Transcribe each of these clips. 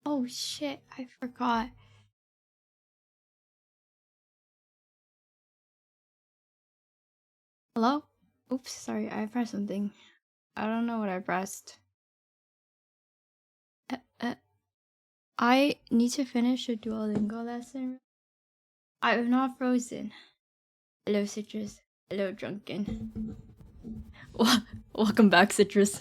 Oh shit, I forgot. Hello? Oops, sorry, I pressed something. I don't know what I pressed. I need to finish a Duolingo lesson. I'm not frozen. Hello, Citrus. Hello, Drunken. Welcome back, Citrus.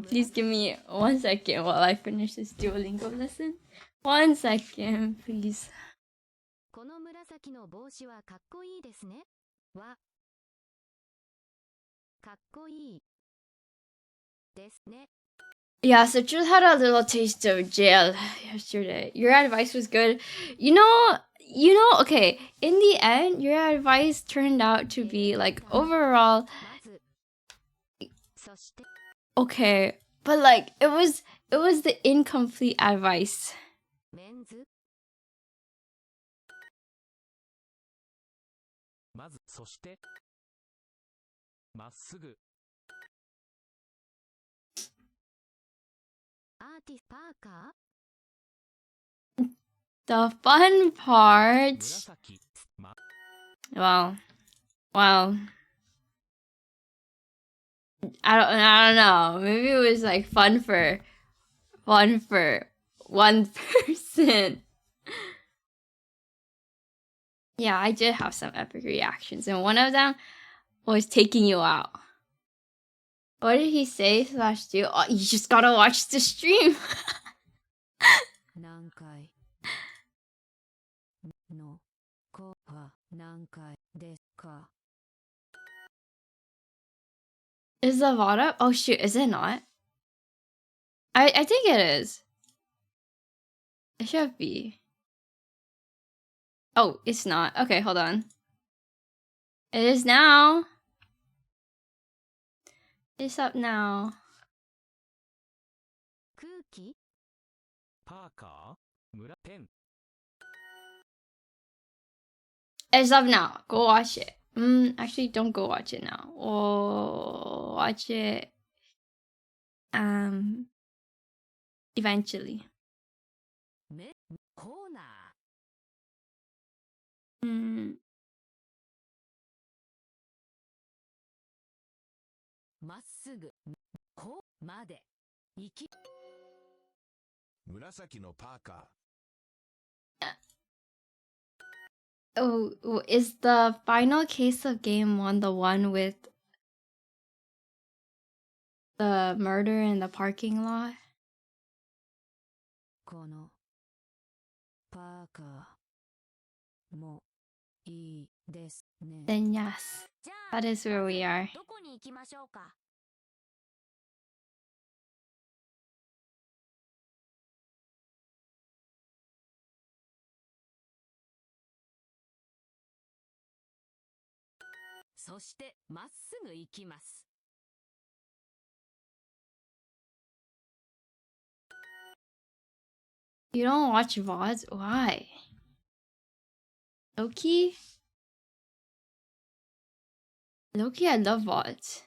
Please give me 1 second while I finish this Duolingo lesson. 1 second, please. Yeah, Citrus had a little taste of jail yesterday. Your advice was good. You know, okay, in the end, your advice turned out to be like overall okay, but like it was the incomplete advice. The fun part. Well, I don't know. Maybe it was like fun for one person. Yeah, I did have some epic reactions, and one of them was taking you out. What did he say / do? Oh, you just gotta watch the stream. Is the VOD up? Oh shoot, is it not? I think it is. It should be. Oh, it's not. Okay, hold on. It is now. It's up now. It's up now. Go watch it. Actually, don't go watch it now. Oh, watch it. Eventually. Oh, is the final case of game 1 the one with the murder in the parking lot? Then yes, that is where we are. You don't watch VODs? Why? Loki? Loki, I love VODs.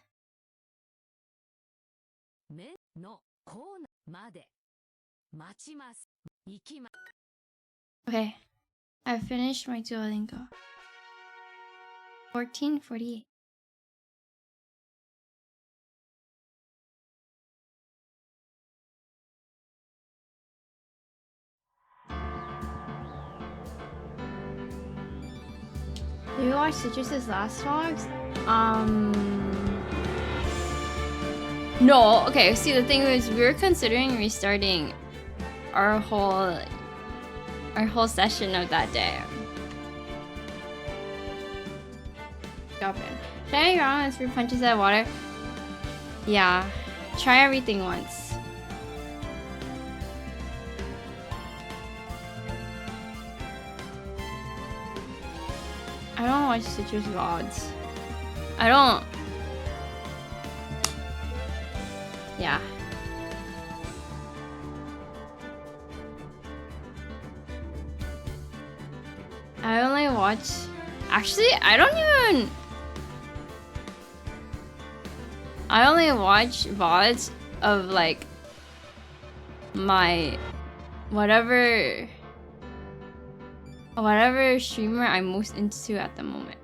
Okay, I finished my Duolingo. 14:48. Did you watch Citrus's last vlogs? No. Okay, see, the thing was, we were considering restarting our whole session of that day. Stop it. Should I go on 3 punches at water? Yeah. Try everything once. I don't watch Citrus VODs. I don't. Yeah. I only watch. Actually, I don't even. I only watch VODs of like my whatever streamer I'm most into at the moment.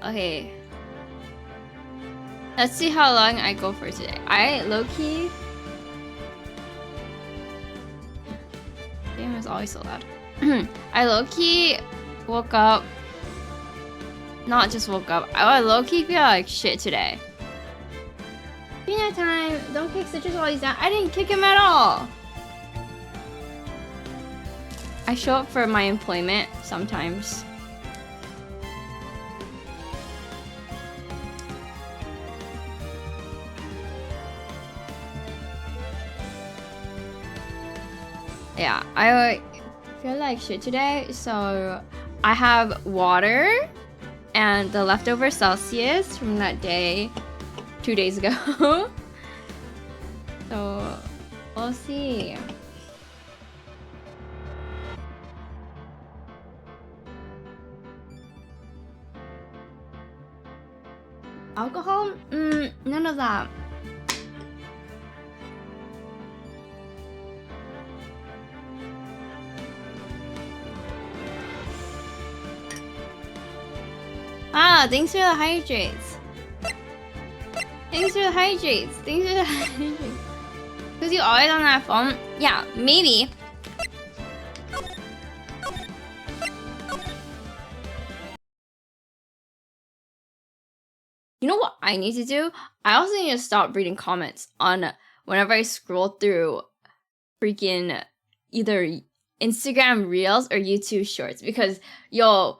Okay. Let's see how long I go for today. I low-key... Game is always so loud. I low-key woke up... Not just woke up. I low-key feel like shit today. Dinner time! Don't kick Citrus while he's down. I didn't kick him at all! I show up for my employment sometimes. Yeah, I feel like shit today, so I have water and the leftover Celsius from that day 2 days ago. So we'll see. Alcohol? None of that. Ah, thanks for the hydrates. Thanks for the hydrates. Thanks for the hydrates. Because you always on that phone? Yeah, maybe. You know what I need to do? I also need to stop reading comments on whenever I scroll through freaking either Instagram Reels or YouTube Shorts, because yo,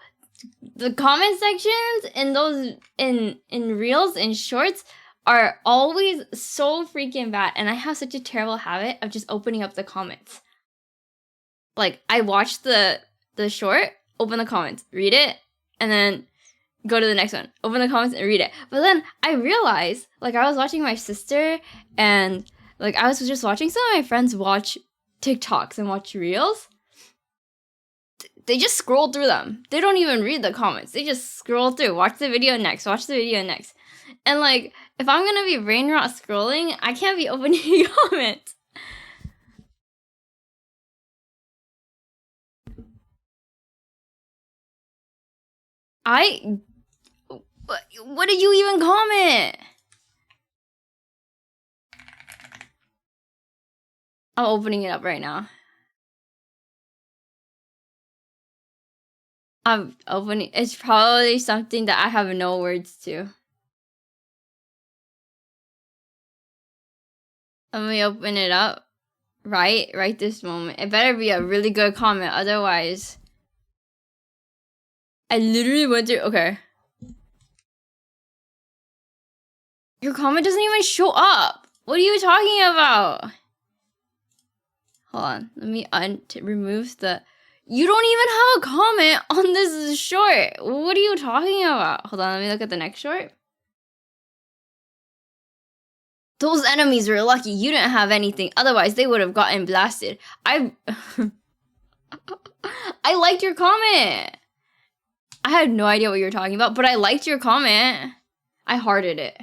the comment sections in those in Reels and Shorts are always so freaking bad, and I have such a terrible habit of just opening up the comments. Like, I watch the short, open the comments, read it, and then go to the next one, open the comments and read it. But then I realized, like, I was watching my sister, and like I was just watching some of my friends watch TikToks and watch Reels. They just scroll through them. They don't even read the comments. They just scroll through. Watch the video next. Watch the video next. And like, if I'm gonna be brain rot scrolling, I can't be opening comments. What did you even comment? I'm opening it up right now. I'm opening. It's probably something that I have no words to. Let me open it up. Right this moment. It better be a really good comment, otherwise. I literally went through. Okay. Your comment doesn't even show up. What are you talking about? Hold on. Let me remove the... You don't even have a comment on this short. What are you talking about? Hold on, let me look at the next short. Those enemies were lucky you didn't have anything. Otherwise, they would have gotten blasted. I liked your comment. I had no idea what you were talking about, but I liked your comment. I hearted it.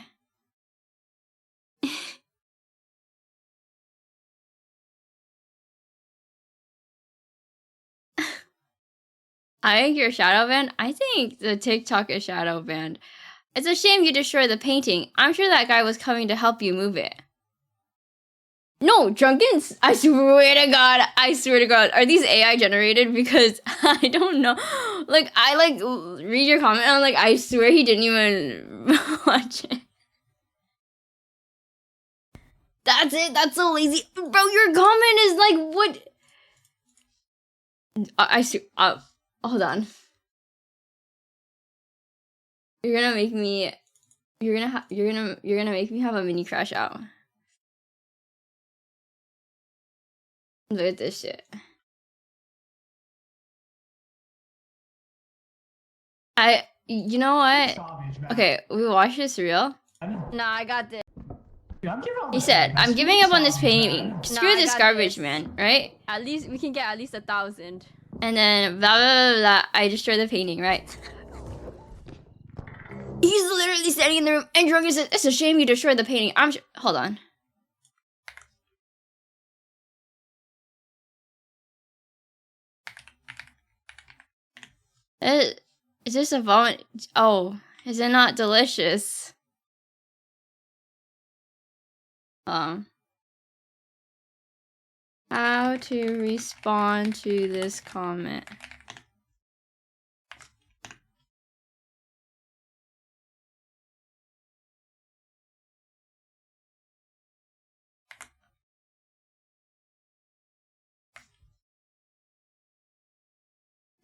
I think you're shadow banned. I think the TikTok is shadow banned. It's a shame you destroyed the painting. I'm sure that guy was coming to help you move it. No, Drunkens. I swear to God. I swear to God. Are these AI generated? Because I don't know. Like, I like read your comment and I'm like, I swear he didn't even watch it. That's it. That's so lazy. Bro, your comment is like, what? Hold on. You're gonna make me have a mini crash out. Look at this shit. You know what? Okay, we watch this reel. Nah, I got this. He said, I'm giving up on this painting. Screw this garbage, man, right? At least we can get at least 1,000. And then blah, blah, blah, blah, I destroy the painting, right? He's literally standing in the room, and Drunken says, "It's a shame you destroyed the painting." I'm sure. Hold on. Is this a vomit? Oh, is it not delicious? How to respond to this comment?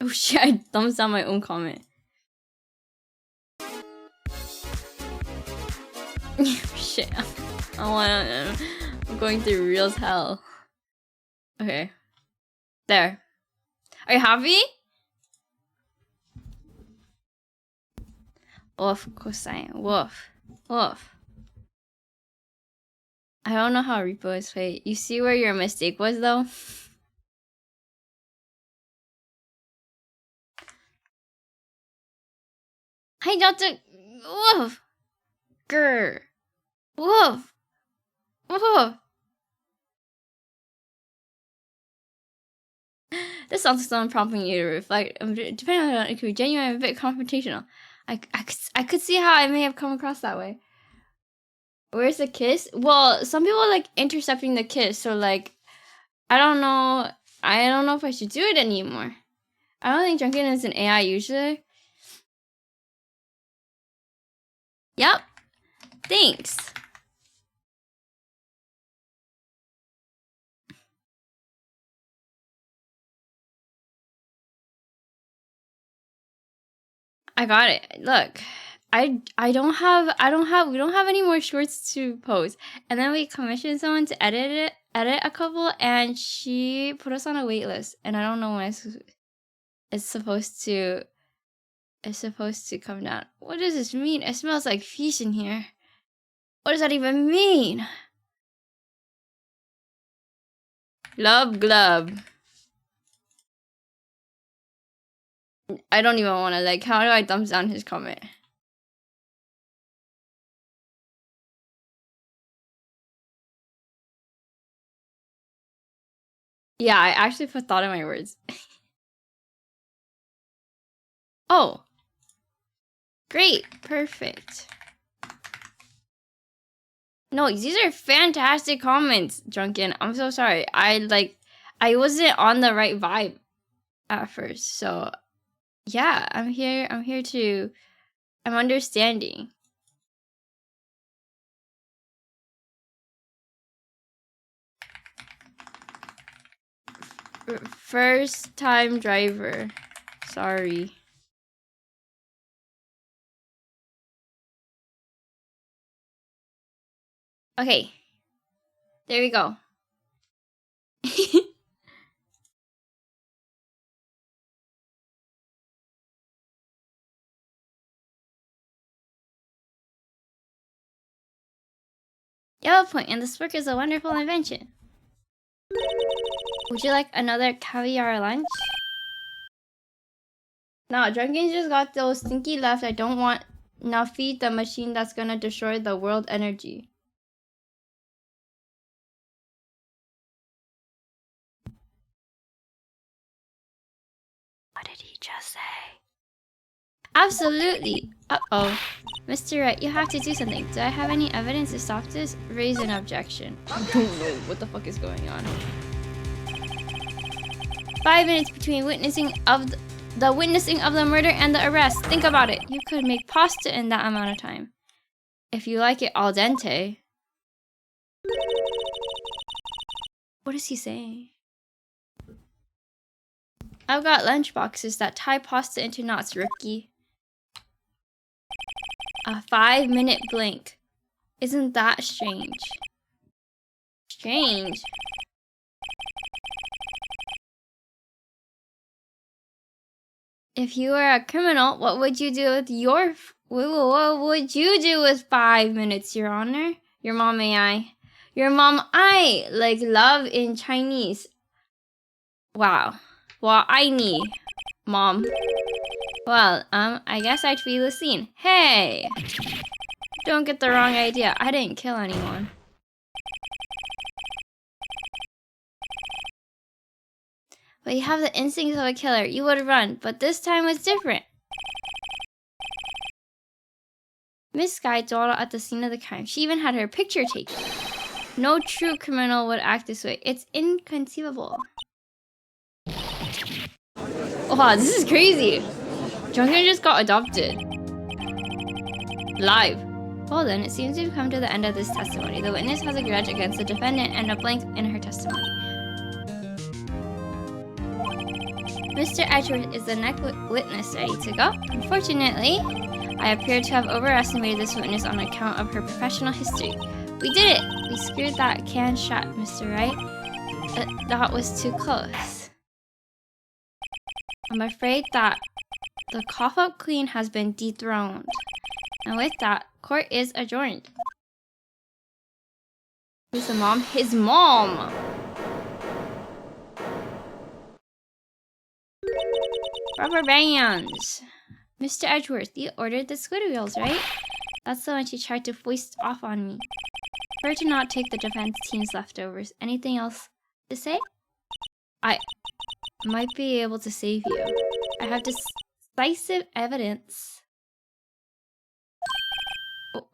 Oh shit, I thumbs down my own comment. Shit, I'm going through real hell. Okay. There. Are you happy? Woof, of course I am. Woof. Woof. I don't know how repo is played. You see where your mistake was though? Hey, Doctor. Woof. Grr. Woof. Woof. This sounds like someone prompting you to reflect. Depending on it, could be genuine and a bit confrontational. I could see how I may have come across that way. Where's the kiss? Well, some people like intercepting the kiss, so like, I don't know if I should do it anymore. I don't think Drunken is an AI usually. Yep. Thanks. I got it. Look, we don't have any more shorts to post. And then we commissioned someone to edit a couple, and she put us on a wait list. And I don't know when it's supposed to come down. What does this mean? It smells like fish in here. What does that even mean? Love glub. I don't even want to, like, how do I thumbs down his comment? Yeah, I actually put thought in my words. Oh. Great. Perfect. No, these are fantastic comments, Drunken. I'm so sorry. I wasn't on the right vibe at first. So, yeah, I'm understanding. First time driver. Sorry. Okay. There we go. Yellow point, and this work is a wonderful invention. Would you like another caviar lunch? No, Drunken just got those stinky left. I don't want. Now feed the machine that's gonna destroy the world energy. What did he just say? Absolutely. Uh-oh. Mr. Wright, you have to do something. Do I have any evidence to stop this? Raise an objection. I don't know what the fuck is going on. 5 minutes between witnessing of the murder and the arrest. Think about it. You could make pasta in that amount of time. If you like it al dente. What is he saying? I've got lunch boxes that tie pasta into knots, rookie. A 5-minute blink. Isn't that strange? Strange? If you were a criminal, what would you do with what would you do with 5 minutes, Your Honor? Your mom, may I? Your mom, I like love in Chinese. Wow. Well, I need, Mom. Well, I guess I'd feel the scene. Hey! Don't get the wrong idea. I didn't kill anyone. But you have the instincts of a killer. You would run, but this time was different. Miss Sky dawdled at the scene of the crime. She even had her picture taken. No true criminal would act this way. It's inconceivable. Wow, this is crazy. Junkin just got adopted. Live. Well then, it seems we've come to the end of this testimony. The witness has a grudge against the defendant and a blank in her testimony. Mr. Edgeworth is the next witness ready to go. Unfortunately, I appear to have overestimated this witness on account of her professional history. We did it! We screwed that can shut, Mr. Wright. That was too close. I'm afraid that the cough-up queen has been dethroned. And with that, court is adjourned. Who's the mom? His mom! Rubber bands! Mr. Edgeworth, you ordered the squid wheels, right? That's the one she tried to foist off on me. Prefer to not take the defense team's leftovers. Anything else to say? I might be able to save you. I have decisive evidence.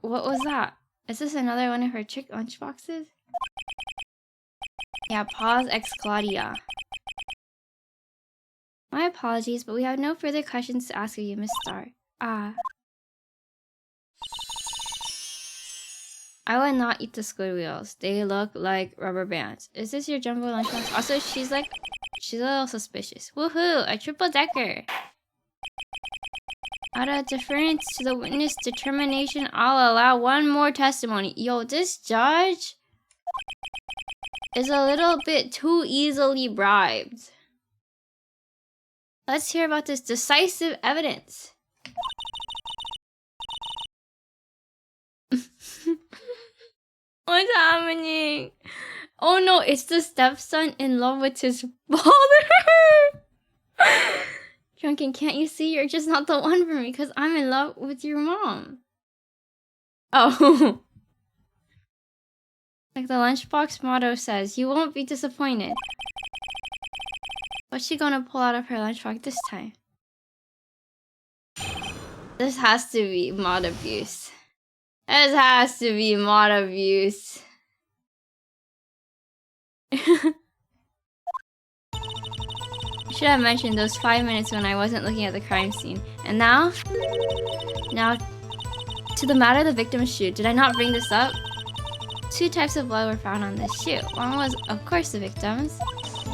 What was that? Is this another one of her trick lunchboxes? Yeah, pause ex Claudia. My apologies, but we have no further questions to ask of you, Miss Starr. I will not eat the squid wheels. They look like rubber bands. Is this your jumbo lunchbox? Also, she's a little suspicious. Woohoo! A triple decker! Out of deference to the witness determination, I'll allow one more testimony. Yo, this judge is a little bit too easily bribed. Let's hear about this decisive evidence. What's happening? Oh no, it's the stepson in love with his father. Drunken, can't you see? You're just not the one for me because I'm in love with your mom. Oh. Like the lunchbox motto says, you won't be disappointed. What's she gonna pull out of her lunchbox this time? This has to be mod abuse. This has to be mod abuse. I should have mentioned those 5 minutes when I wasn't looking at the crime scene. And now to the matter of the victim's shoe. Did I not bring this up? 2 types of blood were found on this shoe. One was, of course, the victim's,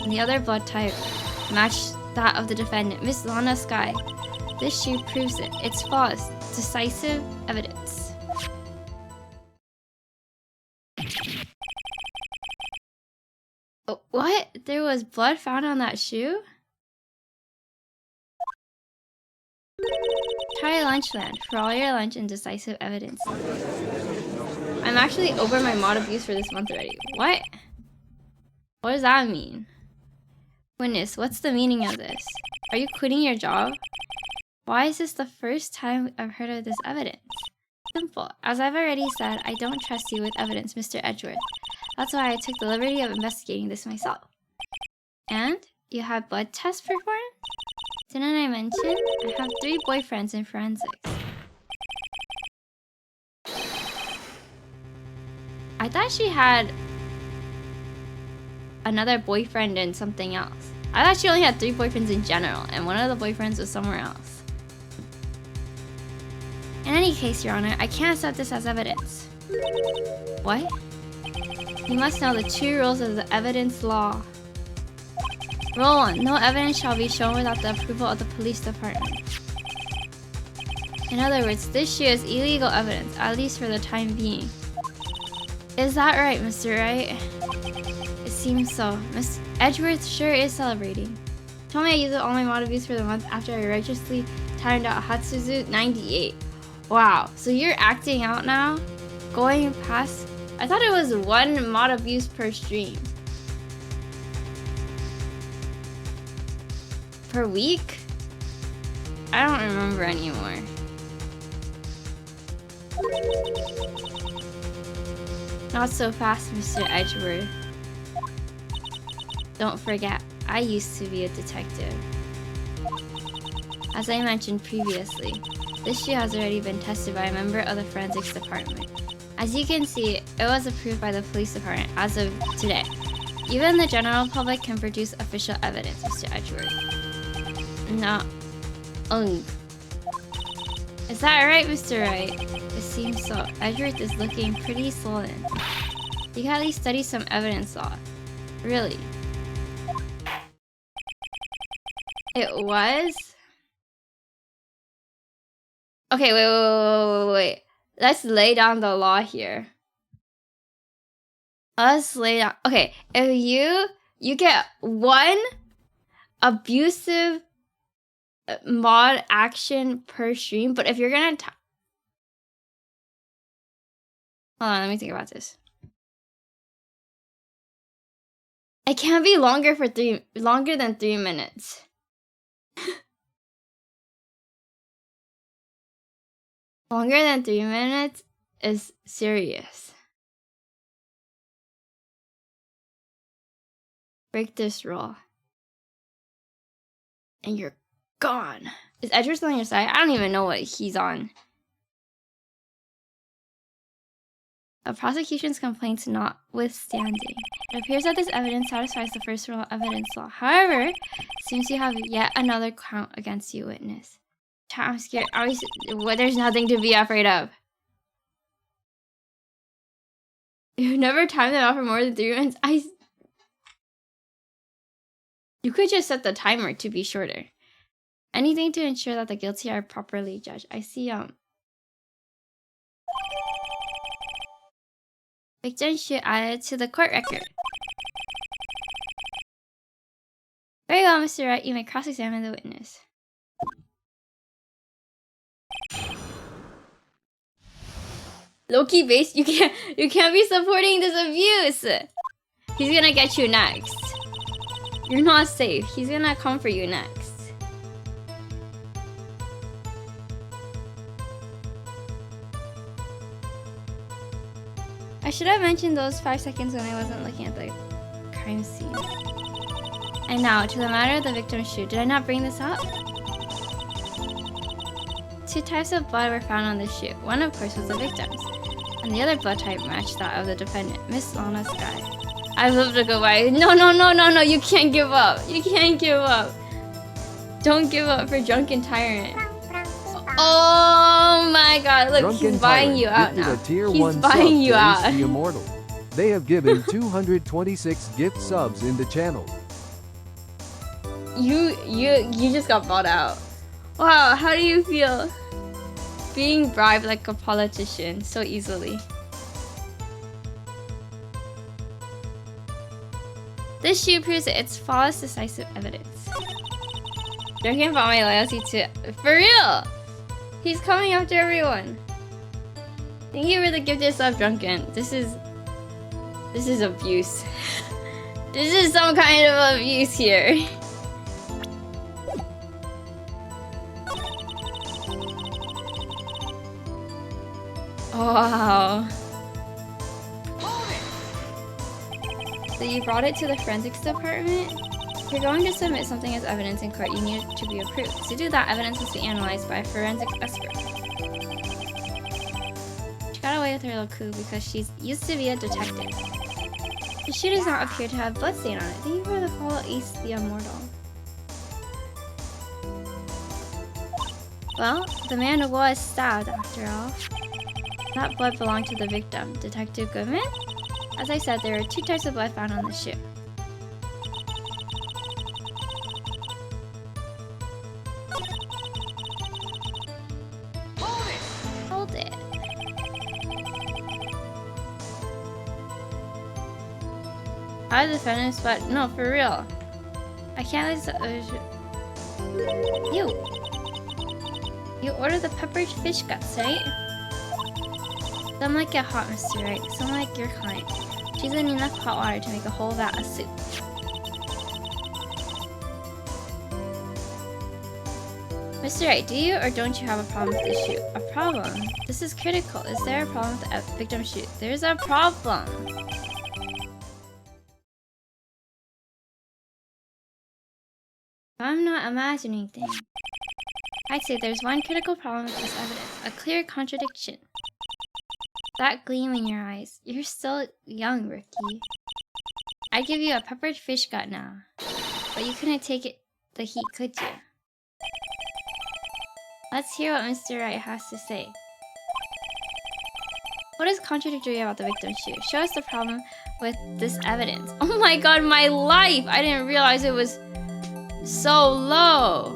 and the other blood type matched that of the defendant, Miss Lana Sky. This shoe proves it. It's flawless. Decisive evidence. Oh, what? There was blood found on that shoe? Try Lunchland for all your lunch and decisive evidence. I'm actually over my mod abuse for this month already. What? What does that mean? Witness, what's the meaning of this? Are you quitting your job? Why is this the first time I've heard of this evidence? Simple. As I've already said, I don't trust you with evidence, Mr. Edgeworth. That's why I took the liberty of investigating this myself. And? You have blood tests performed? Didn't I mention? I have 3 boyfriends in forensics. I thought she had another boyfriend in something else. I thought she only had 3 boyfriends in general, and one of the boyfriends was somewhere else. In any case, Your Honor, I can't accept this as evidence. What? You must know the 2 rules of the evidence law. Rule 1. No evidence shall be shown without the approval of the police department. In other words, this shoe is illegal evidence, at least for the time being. Is that right, Mr. Wright? It seems so. Miss Edgeworth sure is celebrating. Told me I used all my mod abuse for the month after I righteously timed out Hatsuzu 98. Wow, so you're acting out now? Going past... I thought it was 1 mod abuse per stream. Per week? I don't remember anymore. Not so fast, Mr. Edgeworth. Don't forget, I used to be a detective. As I mentioned previously, this shoe has already been tested by a member of the forensics department. As you can see, it was approved by the police department as of today. Even the general public can produce official evidence, Mr. Edgeworth. No. Is that right, Mr. Wright? It seems so. Edgeworth is looking pretty swollen. You can at least study some evidence law. Really? It was? Okay, wait. Let's lay down the law here. Let's lay down. Okay, if you get one abusive mod action per stream, but if you're gonna hold on, let me think about this. It can't be longer than 3 minutes. Longer than 3 minutes is serious. Break this rule. And you're gone. Is Edgeworth on your side? I don't even know what he's on. A prosecution's complaints notwithstanding, it appears that this evidence satisfies the first rule of evidence law. However, it seems you have yet another count against you, witness. I'm scared. There's nothing to be afraid of. You've never timed it out for more than 3 minutes. You could just set the timer to be shorter. Anything to ensure that the guilty are properly judged. I see, victim should add it to the court record. Very well, Mr. Wright. You may cross-examine the witness. Low-key base, you can't be supporting this abuse. He's gonna get you next. You're not safe. He's gonna come for you next. I should have mentioned those 5 seconds when I wasn't looking at the crime scene. And now, to the matter of the victim's shoe. Did I not bring this up? 2 types of blood were found on the shoe. One, of course, was the victim's, and the other blood type matched that of the defendant, Miss Lana Sky. I love to go by. No, you can't give up. You can't give up. Don't give up for Drunken Tyrant. Oh my god, look, Drunken he's buying you out now. He's buying you out. The Immortal. They have given 226 gift subs in the channel. You just got bought out. Wow, how do you feel? Being bribed like a politician so easily. This shoe proves it's flawless, decisive evidence. Drunken bought my loyalty to... For real! He's coming after everyone. Thank you for the gifted sub, Drunken. This is abuse. This is some kind of abuse here. Wow. So you brought it to the forensics department? If you're going to submit something as evidence in court, you need it to be approved. To do that, evidence must be analyzed by a forensics expert. She got away with her little coup because she used to be a detective. The shoe does not appear to have bloodstain on it. Thank you for the follow, Ace the Immortal. Well, the man was stabbed after all. That blood belonged to the victim, Detective Goodman. As I said, there are 2 types of blood found on the shoe. Hold it. How the defendant's blood? No, for real. I can't let You ordered the peppered fish guts, right? Some like it hot, Mr. Wright. Some like your kind. Season enough hot water to make a whole vat of soup. Mr. Wright, do you or don't you have a problem with this shoe? A problem? This is critical. Is there a problem with the victim's shoe? There's a problem. I'm not imagining things. I'd say there's one critical problem with this evidence. A clear contradiction. That gleam in your eyes. You're still young, Ricky. I'd give you a peppered fish gut now. But you couldn't take the heat, could you? Let's hear what Mr. Wright has to say. What is contradictory about the victim's shoe? Show us the problem with this evidence. Oh my god, my life! I didn't realize it was so low.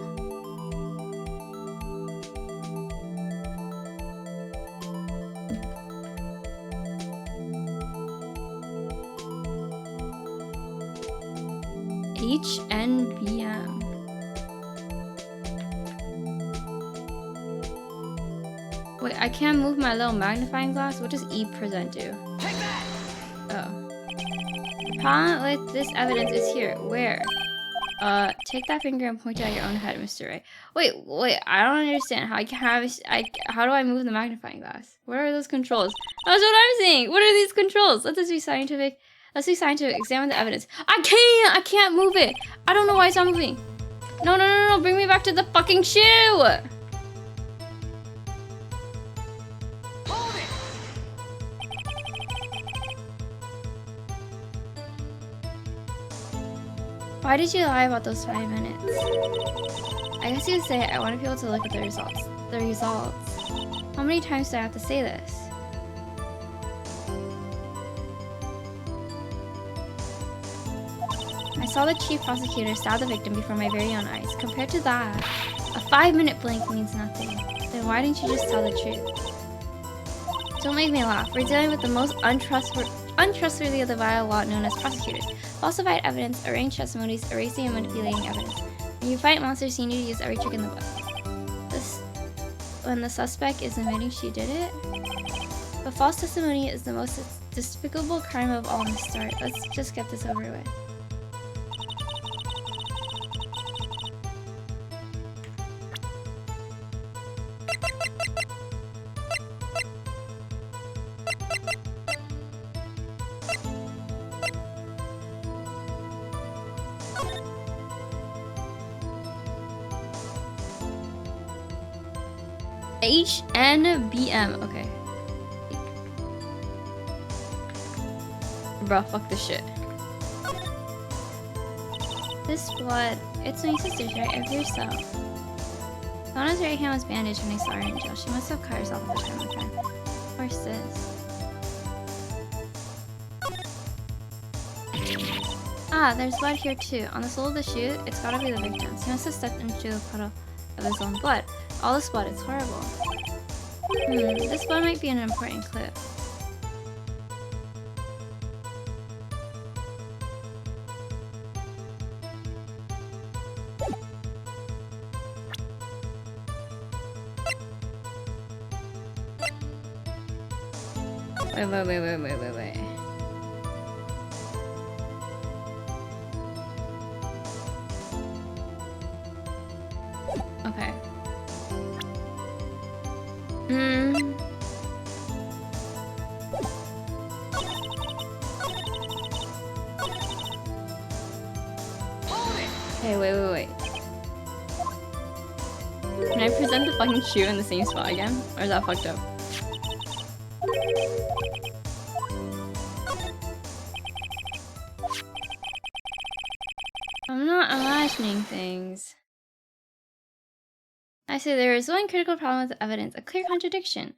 HNBM. Wait, I can't move my little magnifying glass? What does E present do? Take that! Oh. The problem with this evidence is here. Where? Take that finger and point it at your own head, Mr. Wright. Wait, I don't understand. How do I move the magnifying glass? Where are those controls? That's what I'm saying! What are these controls? Let this be scientific. Let's be scientific. Examine the evidence. I can't move it! I don't know why it's not moving. No, bring me back to the fucking shoe! Why did you lie about those 5 minutes? I guess you would say I wanted people to look at the results. The results. How many times do I have to say this? I saw the chief prosecutor stab the victim before my very own eyes. Compared to that, a 5-minute blink means nothing. Then why didn't you just tell the truth? Don't make me laugh. We're dealing with the most untrustworthy of the vile lot known as prosecutors. Falsified evidence, arranged testimonies, erasing and manipulating evidence. When you fight monsters, you need to use every trick in the book. When the suspect is admitting she did it? But false testimony is the most despicable crime of all in the start. Let's just get this over with. HNBM. Okay. Bro, fuck this shit. This blood. It's my sister's, right? Of yourself. Donna's right hand was bandaged when I saw her in jail. She must have cut herself at the time of the crime. Of course, sis. Ah, there's blood here too. On the sole of the shoe, it's gotta be the victim's. He must have stepped into a puddle of his own blood. All this blood, it's horrible. This blood might be an important clue. Wait. Okay. Okay, wait. Can I present the fucking shoe in the same spot again? Or is that fucked up? I'm not imagining things. I say there is one critical problem with the evidence, a clear contradiction.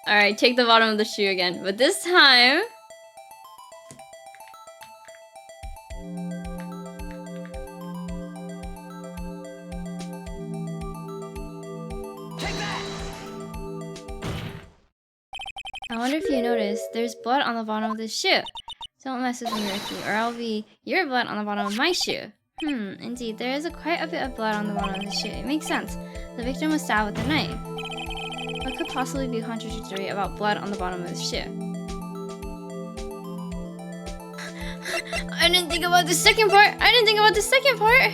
Alright, take the bottom of the shoe again, but this time... I wonder if you noticed, there's blood on the bottom of this shoe. Don't mess with me, Ricky, or I'll be your blood on the bottom of my shoe. Indeed, there is quite a bit of blood on the bottom of the shoe. It makes sense. The victim was stabbed with a knife. What could possibly be contradictory about blood on the bottom of the shoe? I didn't think about the second part. I didn't think about the second part.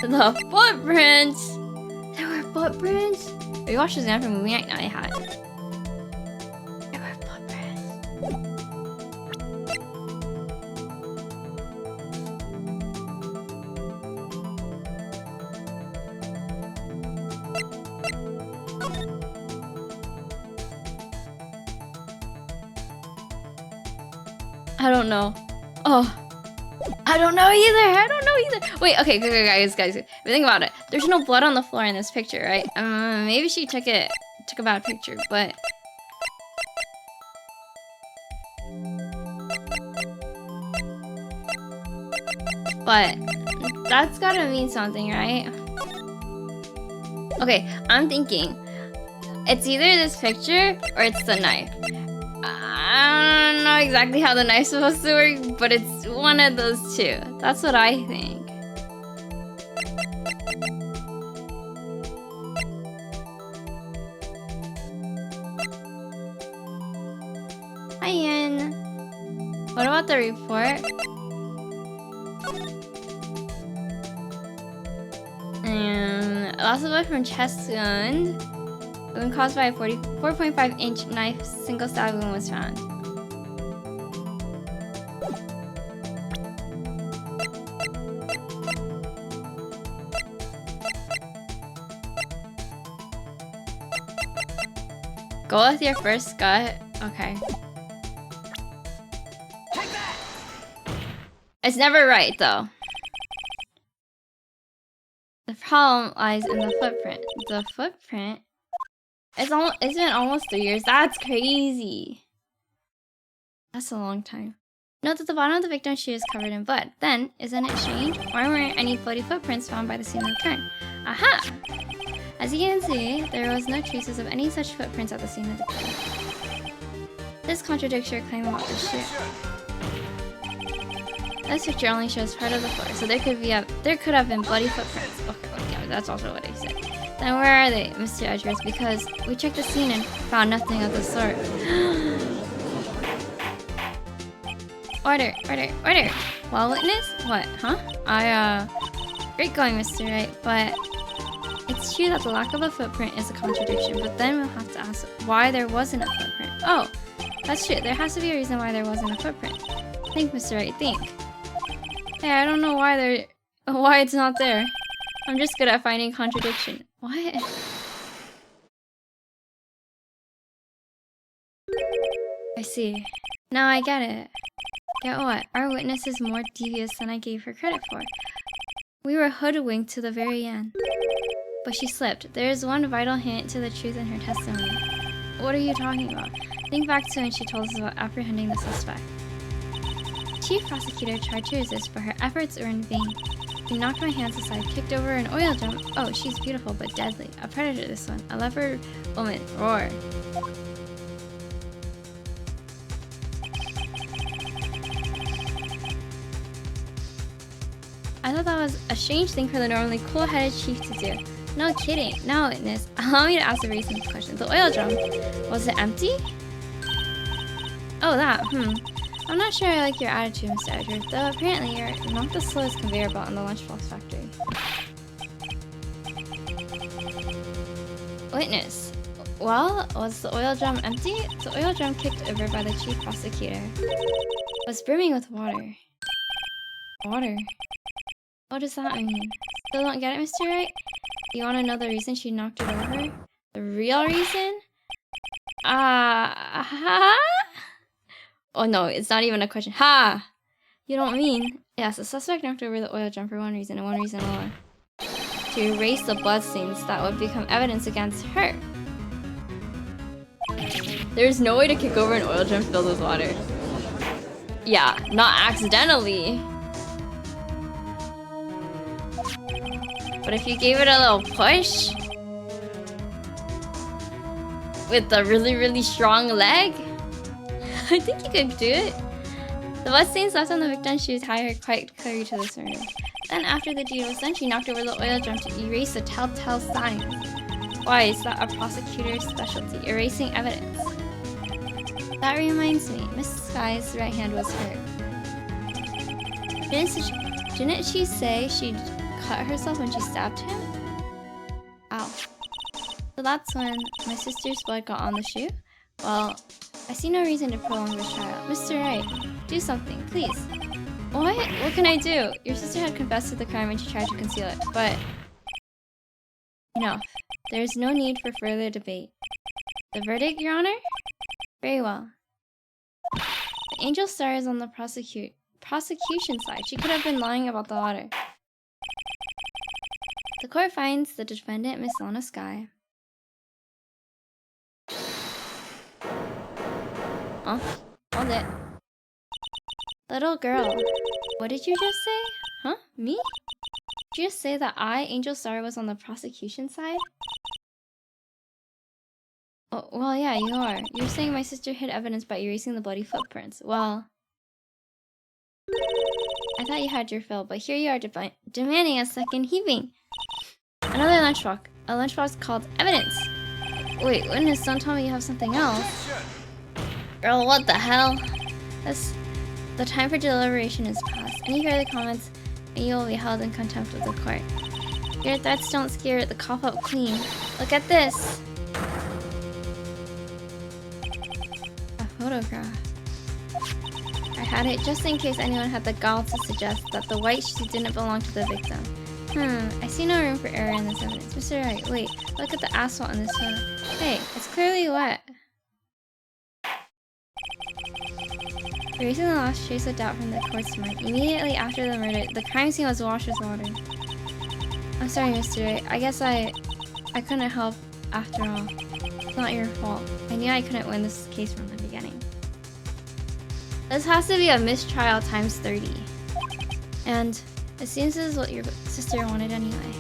The footprints. There were footprints. We watched this Stanford movie night. No, I had. There were footprints. I don't know. Oh. I don't know either. I don't know either. Wait, okay, guys. Think about it. There's no blood on the floor in this picture, right? Maybe she took a bad picture, but that's gotta mean something, right? Okay, I'm thinking it's either this picture or it's the knife. I don't know exactly how the knife's supposed to work, but it's one of those two. That's what I think. Hi, Ian. What about the report? Loss of blood from chest wound. Wound caused by a 4.5-inch knife single stab wound was found. Go with your first gut. Okay. It's never right though. The problem lies in the footprint. The footprint? It's been almost 3 years. That's crazy. That's a long time. Note that the bottom of the victim's shoe is covered in blood. Then, isn't it strange? Why weren't any bloody footprints found by the scene of the crime? Aha! As you can see, there was no traces of any such footprints at the scene of the crime. This contradicts your claim about the shoe. This picture only shows part of the floor, so there could have been bloody footprints. Okay, that's also what I said. Then where are they, Mr. Edwards? Because we checked the scene and found nothing of the sort. Order. Well, witness? What, huh? Great going, Mr. Wright, but it's true that the lack of a footprint is a contradiction, but then we'll have to ask why there wasn't a footprint. Oh, that's true. There has to be a reason why there wasn't a footprint. Think, Mr. Wright, think. Hey, I don't know why it's not there. I'm just good at finding contradiction. What? I see. Now I get it. Get what? Our witness is more devious than I gave her credit for. We were hoodwinked to the very end. But she slipped. There is one vital hint to the truth in her testimony. What are you talking about? Think back to when she told us about apprehending the suspect. The chief prosecutor tried to resist, but her efforts were in vain. He knocked my hands aside, kicked over an oil drum. Oh, she's beautiful but deadly. A predator, this one. A leopard woman. Roar. I thought that was a strange thing for the normally cool-headed chief to do. No kidding. Now, witness, allow me to ask a reasonable question. The oil drum, was it empty? Oh, that. I'm not sure I like your attitude, Mr. Edwards, though apparently you're not the slowest conveyor belt in the lunchbox factory. Witness. Well, was the oil drum empty? The oil drum kicked over by the chief prosecutor was brimming with water. Water? What does that mean? Still don't get it, Mr. Wright? You want to know the reason she knocked it over? The real reason? Oh no, it's not even a question. Ha! You don't mean... Yes, the suspect knocked over the oil drum for one reason and one reason alone. To erase the bloodstains that would become evidence against her. There's no way to kick over an oil drum filled with water. Yeah, not accidentally. But if you gave it a little push... with a really, really strong leg... I think you could do it. The bloodstains left on the victim's shoes tied her quite clearly to this murder. Then after the deed was done, she knocked over the oil drum to erase the telltale signs. Why is that a prosecutor's specialty? Erasing evidence. That reminds me, Mrs. Sky's right hand was hurt. Didn't she say she'd cut herself when she stabbed him? Ow. So that's when my sister's blood got on the shoe? Well, I see no reason to prolong this trial. Mr. Wright, do something, please. What? What can I do? Your sister had confessed to the crime and she tried to conceal it, but... Enough. There is no need for further debate. The verdict, Your Honor? Very well. The Angel Star is on the prosecution side. She could have been lying about the water. The court finds the defendant, Miss Lana Sky. Oh, hold it. Little girl, what did you just say? Huh? Me? Did you just say that I, Angel Star, was on the prosecution side? Oh, well, yeah, you are. You're saying my sister hid evidence by erasing the bloody footprints. Well, I thought you had your fill, but here you are demanding a second heaping. Another lunchbox. A lunchbox called evidence. Wait, witness, don't tell me you have something else. Girl, what the hell? The time for deliberation is past. Any further comments, and you will be held in contempt of the court. Your threats don't scare the cop up clean. Look at this. A photograph. I had it just in case anyone had the gall to suggest that the white shoe didn't belong to the victim. I see no room for error in this evidence. Mr. Wright, wait, look at the asphalt in this photo. Hey, it's clearly wet. Erasing the last trace of doubt from the court's mind. Immediately after the murder, the crime scene was washed with water. I'm sorry, Mr. Wright. I guess I couldn't help after all. It's not your fault. I knew I couldn't win this case from the beginning. This has to be a mistrial times 30. And it seems this is what your sister wanted anyway.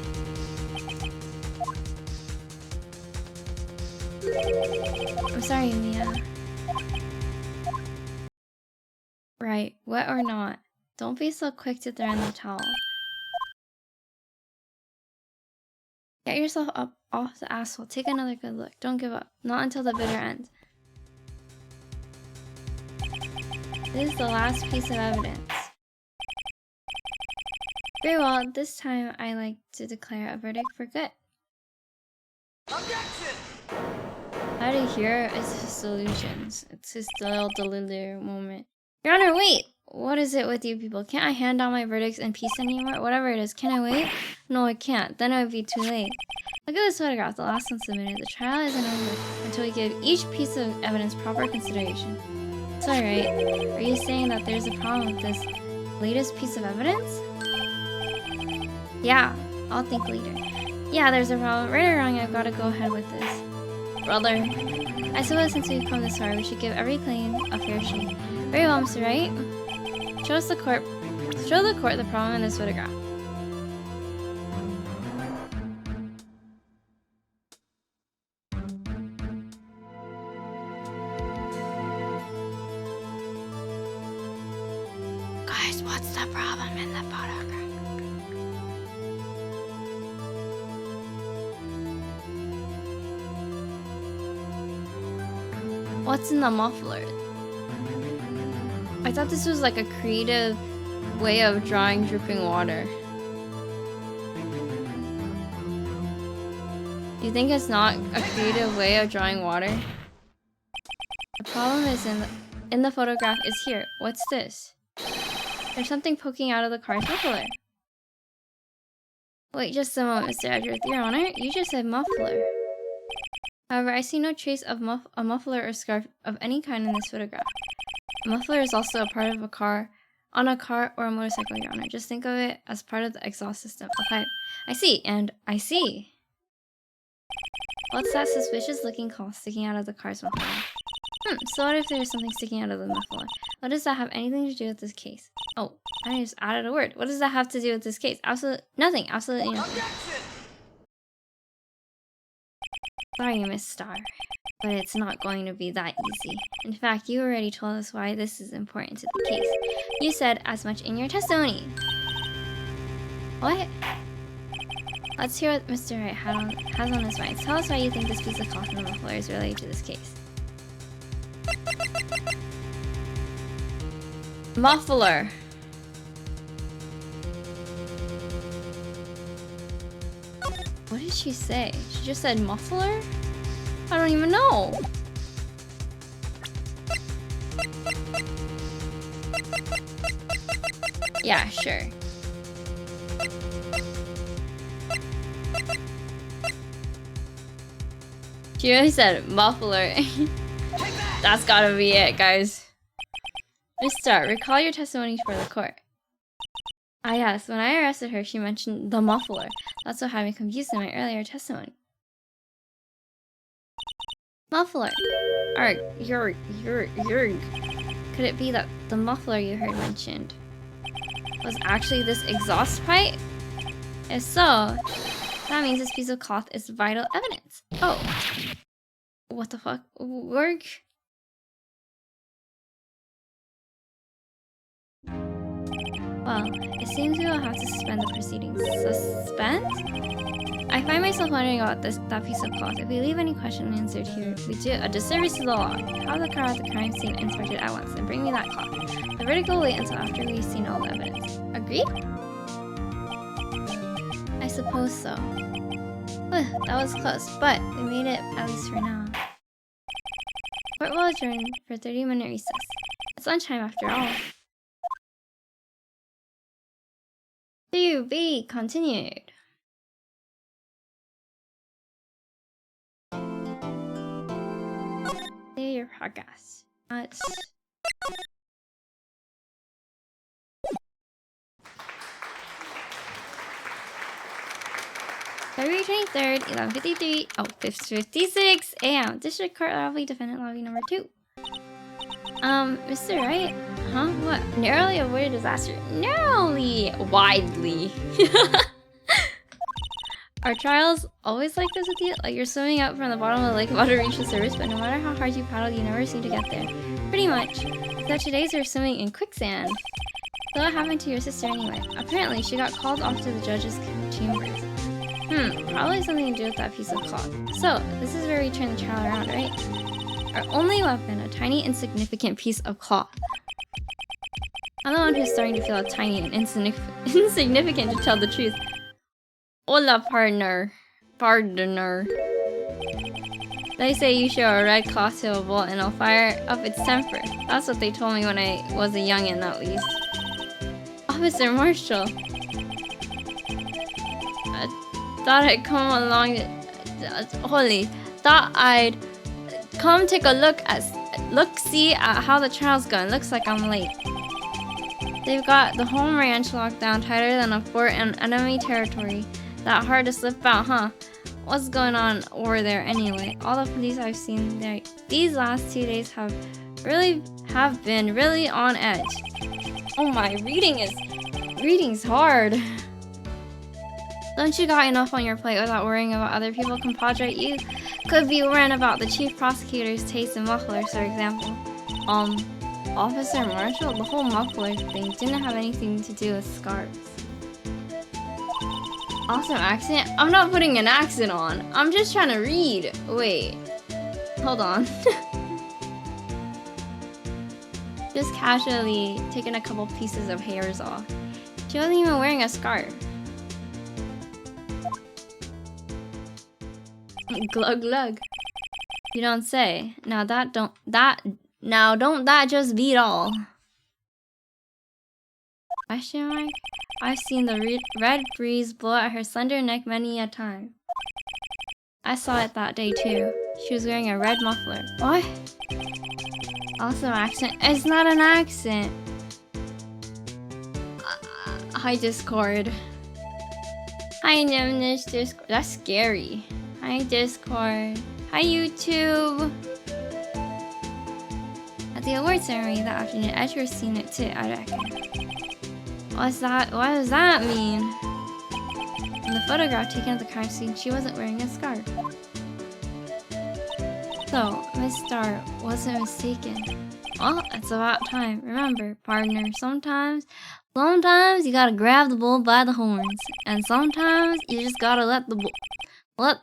I'm sorry, Mia. Right, wet or not, don't be so quick to throw in the towel. Get yourself up off the asphalt. Take another good look. Don't give up. Not until the bitter end. This is the last piece of evidence. Very well, this time I like to declare a verdict for good. Objection! Out of here is his delusions. It's his delulu moment. Your Honor, wait! What is it with you people? Can't I hand down my verdicts in peace anymore? Whatever it is, can I wait? No, I can't. Then it would be too late. Look at this photograph, the last one submitted. The trial isn't over until we give each piece of evidence proper consideration. It's alright. Are you saying that there's a problem with this latest piece of evidence? Yeah, I'll think later. Yeah, there's a problem. Right or wrong, I've got to go ahead with this. Brother, I suppose since we've come this far, we should give every claim a fair shake. Very well, Mr. Wright. Show the court the problem in this photograph. Guys, what's the problem in the photograph? What's in the muffler? I thought this was like a creative way of drawing dripping water. You think it's not a creative way of drawing water? The problem is in the photograph is here. What's this? There's something poking out of the car's muffler. Wait just a moment, Mr. Edgeworth. Your Honor, you just said muffler. However, I see no trace of a muffler or scarf of any kind in this photograph. A muffler is also a part of a car or a motorcycle, Your Honor. Just think of it as part of the exhaust system, a pipe. I see, and I see. What's that suspicious looking claw sticking out of the car's muffler? So what if there's something sticking out of the muffler? What does that have anything to do with this case? Oh, I just added a word. What does that have to do with this case? Absolutely nothing. Absolutely nothing. Sorry, Miss Star, but it's not going to be that easy. In fact, you already told us why this is important to the case. You said as much in your testimony. What? Let's hear what Mr. Wright has on his mind. Tell us why you think this piece of cloth in the muffler is related to this case. Muffler. What did she say? She just said muffler? I don't even know. Yeah, sure. She really said muffler. That's gotta be it, guys. Mr. Recall your testimony for the court. Ah yes, when I arrested her, she mentioned the muffler. That's what had me confused in my earlier testimony. Muffler. Arg, yerg. Could it be that the muffler you heard mentioned was actually this exhaust pipe? If so, that means this piece of cloth is vital evidence. Oh. What the fuck? Work? Well, it seems we will have to suspend the proceedings. Suspend? I find myself wondering about that piece of cloth. If we leave any question unanswered here, we do a disservice to the law. Have the car at the crime scene inspected at once and bring me that cloth. The verdict will wait until after we've seen all the evidence. Agreed? I suppose so. That was close, but we made it at least for now. Court will adjourn for 30-minute recess. It's lunchtime after all. To be continued. Clear your progress. February 23rd, 11:53. Oh, 56 a.m. District Court Lobby, Defendant Lobby number 2. Mr. Wright? Huh? What? Narrowly avoided disaster. Narrowly. Widely. Are trials always like this with you? Like you're swimming out from the bottom of the lake about to reach the surface, but no matter how hard you paddle, you never seem to get there. Pretty much. Except today's you're swimming in quicksand. So what happened to your sister anyway? Apparently, she got called off to the judge's chambers. Probably something to do with that piece of cloth. So, this is where we turn the trial around, right? Our only weapon, a tiny, insignificant piece of cloth. I'm the one who's starting to feel tiny and insignificant to tell the truth. Hola, partner. Pardoner. They say you show a red cloth to a bull and it'll fire up its temper. That's what they told me when I was a youngin', at least. Officer Marshall. Thought I'd come along. Thought I'd come take a see at how the trial's going. Looks like I'm late. They've got the home ranch locked down tighter than a fort in enemy territory. That hard to slip out, huh? What's going on over there anyway? All the police I've seen there these last 2 days have been really on edge. Oh my, reading's hard. Don't you got enough on your plate without worrying about other people, compadre? You could be worrying about the chief prosecutor's taste in mufflers, for example. Officer Marshall, the whole muffler thing didn't have anything to do with scarves. Awesome accent? I'm not putting an accent on. I'm just trying to read. Wait. Hold on. Just casually taking a couple pieces of hairs off. She wasn't even wearing a scarf. Glug glug. You don't say. Now don't that just beat all? Question mark? I've seen the red breeze blow at her slender neck many a time. I saw it that day too. She was wearing a red muffler. What? Awesome accent. It's not an accent. Hi Discord. Hi Discord. That's scary. Hi Discord. Hi YouTube. At the award ceremony that afternoon, Edgeworth seen it too, I reckon. What's that? What does that mean? In the photograph taken at the crime scene, she wasn't wearing a scarf. So, Miss Starr wasn't mistaken. Well, it's about time. Remember, partner, sometimes you gotta grab the bull by the horns. And sometimes you just gotta let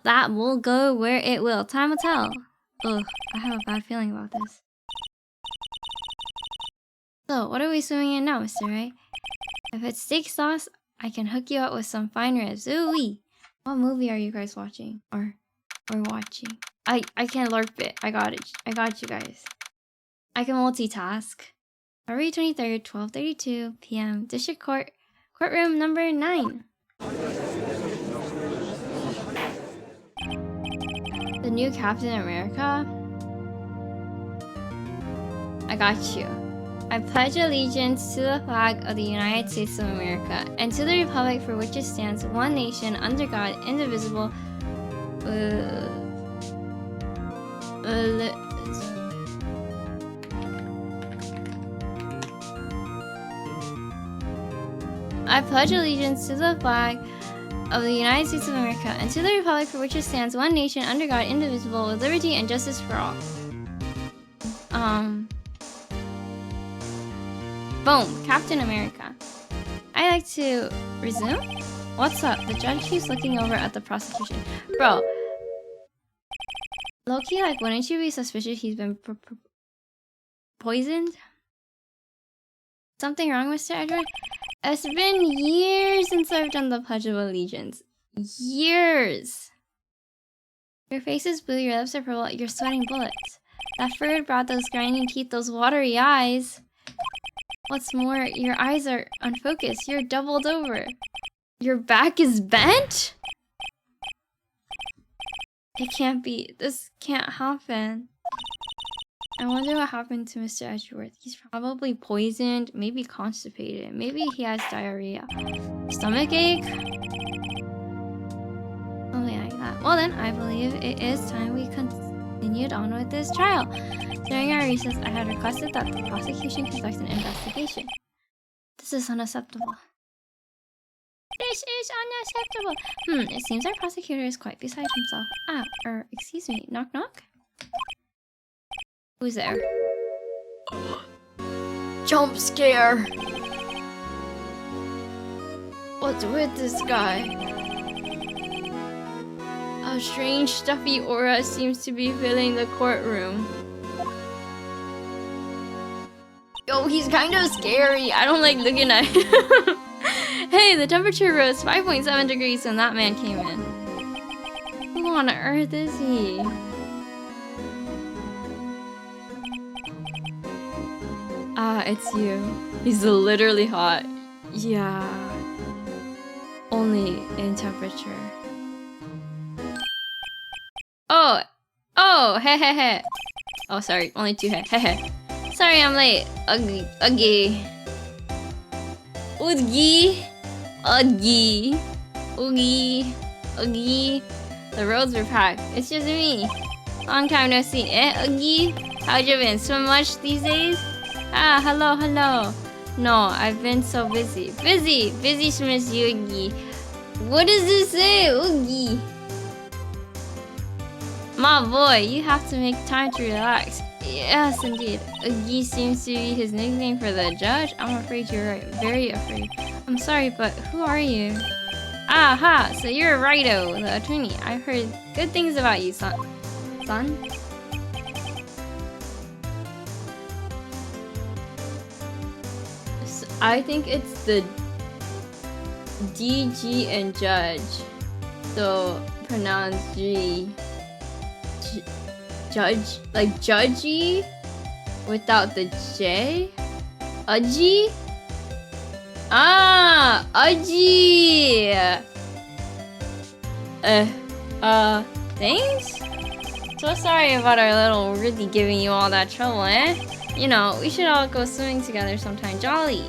that bull go where it will. Time will tell. Ugh, I have a bad feeling about this. So, what are we swimming in now, Mr. Wright? If it's steak sauce, I can hook you up with some fine ribs. Ooh-wee. What movie are you guys watching? Or watching? I can't LARP it. I got it. I got you guys. I can multitask. February 23rd, 12:32 p.m. District Court, courtroom number 9. The new Captain America? I got you. I pledge allegiance to the flag of the United States of America and to the republic for which it stands, one nation, under God, indivisible, I pledge allegiance to the flag of the United States of America and to the republic for which it stands, one nation, under God, indivisible, with liberty and justice for all. Boom, Captain America. I like to resume? What's up? The judge keeps looking over at the prosecution. Bro. Low-key, like, wouldn't you be suspicious he's been poisoned? Something wrong, Mr. Edward? It's been years since I've done the Pledge of Allegiance. Years. Your face is blue, your lips are purple, you're sweating bullets. That furrowed brow, those grinding teeth, those watery eyes. What's more, your eyes are unfocused. You're doubled over. Your back is bent? It can't be. This can't happen. I wonder what happened to Mr. Edgeworth. He's probably poisoned, maybe constipated, maybe he has diarrhea. Stomach ache? Something like that. Well then, I believe it is time we continued on with this trial. During our recess, I had requested that the prosecution conduct an investigation. This is unacceptable. This is unacceptable. It seems our prosecutor is quite beside himself. Excuse me, knock knock? Who's there? Jump scare! What's with this guy? A strange stuffy aura seems to be filling the courtroom. Yo, he's kind of scary. I don't like looking at him. Hey, the temperature rose 5.7 degrees when that man came in. Who on earth is he? It's you. He's literally hot. Yeah. Only in temperature. Oh, hey. Oh, sorry, only 2 hey. Sorry, I'm late. Uggy. The roads were packed. It's just me. Long time no see. Uggy? How'd you been? Swim much these days? Hello. No, I've been so busy. Busy swims you, Uggy. What does this say, Uggy? My boy, you have to make time to relax. Yes, indeed. Uggy seems to be his nickname for the judge. I'm afraid you're right. Very afraid. I'm sorry, but who are you? Aha, so you're Righto, the attorney. I've heard good things about you, son. So I think it's the DG and judge. So pronounce G. Judge, like judgy without the J? Udgy? Udgy! Thanks? So sorry about our little Ruthie giving you all that trouble, eh? You know, we should all go swimming together sometime. Jolly!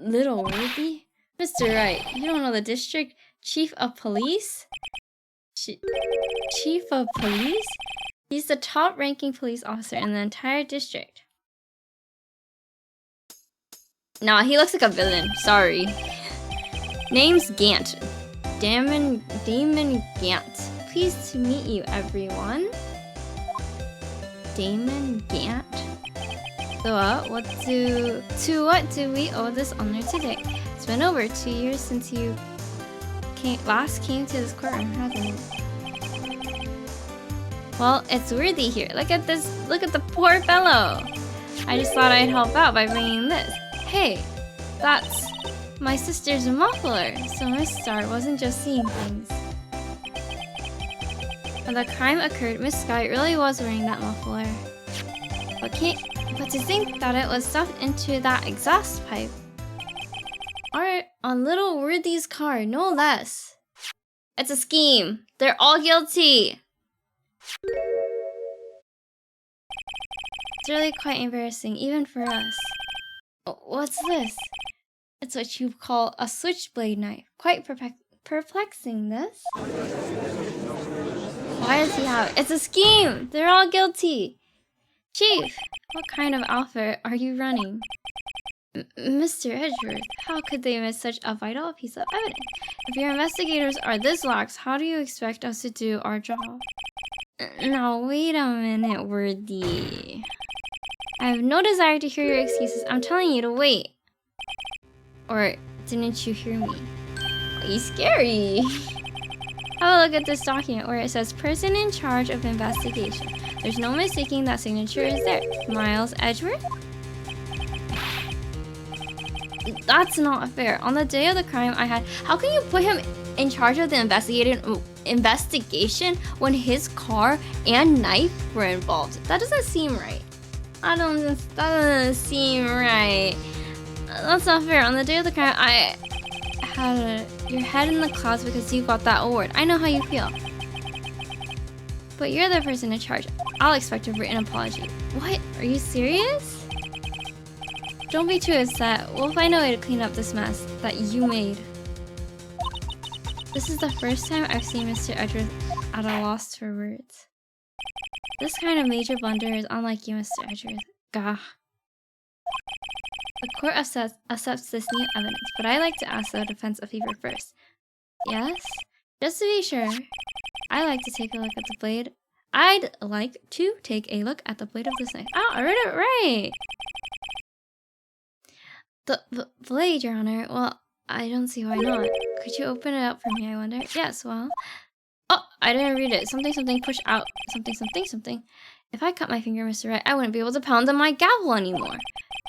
Little Ruthie? Mr. Wright, you don't know the district chief of police? Chief of police? He's the top-ranking police officer in the entire district. Nah, he looks like a villain. Sorry. Name's Gant. Damon Gant. Pleased to meet you, everyone. Damon Gant? So what do we owe this honor today? It's been over 2 years since you last came to this courtroom, hasn't it? Well, it's worthy here. Look at this. Look at the poor fellow. I just thought I'd help out by bringing this. Hey, that's my sister's muffler. So Miss Star wasn't just seeing things. When the crime occurred, Miss Sky really was wearing that muffler. But to think that it was stuffed into that exhaust pipe. Or on little Worthy's car, no less. It's a scheme. They're all guilty. It's really quite embarrassing, even for us. What's this? It's what you call a switchblade knife. Quite perplexing, this. Why does he have it? It's a scheme! They're all guilty! Chief, what kind of outfit are you running? Mr. Edgeworth, how could they miss such a vital piece of evidence? If your investigators are this lax, how do you expect us to do our job? Now, wait a minute, Worthy. I have no desire to hear your excuses. I'm telling you to wait. Or didn't you hear me? He's scary. Have a look at this document where it says person in charge of investigation. There's no mistaking that signature is there. Miles Edgeworth? That's not fair. On the day of the crime I had... How can you put him in charge of the investigation when his car and knife were involved? That doesn't seem right. That doesn't seem right. That's not fair. On the day of the crime, I had your head in the clouds because you got that award. I know how you feel. But you're the person in charge. I'll expect a written apology. What? Are you serious? Don't be too upset. We'll find a way to clean up this mess that you made. This is the first time I've seen Mr. Edgeworth at a loss for words. This kind of major blunder is unlike you, Mr. Edgeworth. Gah. The court accepts this new evidence, but I like to ask the defense a favor first. Yes? Just to be sure, I'd like to take a look at the blade. I'd like to take a look at the blade of this knife. Oh, I read it right! The blade, Your Honor. Well, I don't see why not. Could you open it up for me, I wonder? Yes, well... Oh, I didn't read it. Something, push out. Something. If I cut my finger, Mr. Wright, I wouldn't be able to pound on my gavel anymore.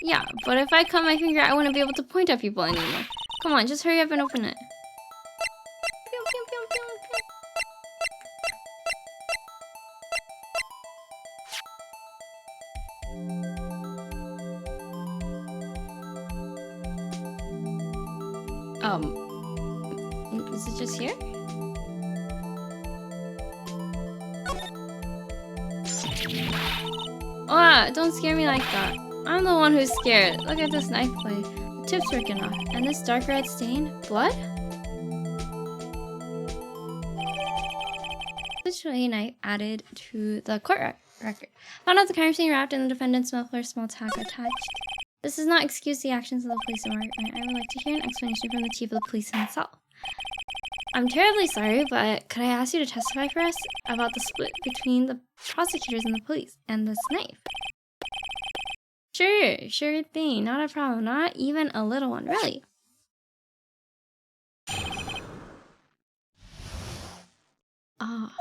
Yeah, but if I cut my finger, I wouldn't be able to point at people anymore. Come on, just hurry up and open it. Is it just here? Ah, don't scare me like that. I'm the one who's scared. Look at this knife blade. The tip's working off. And this dark red stain? Blood? Literally a knife added to the court record. Found out the crime scene wrapped in the defendant's muffler, small tag attached. This does not excuse the actions of the police department. I would like to hear an explanation from the chief of the police himself. I'm terribly sorry, but could I ask you to testify for us about the split between the prosecutors and the police and this knife? Sure thing. Not a problem. Not even a little one, really. Ah.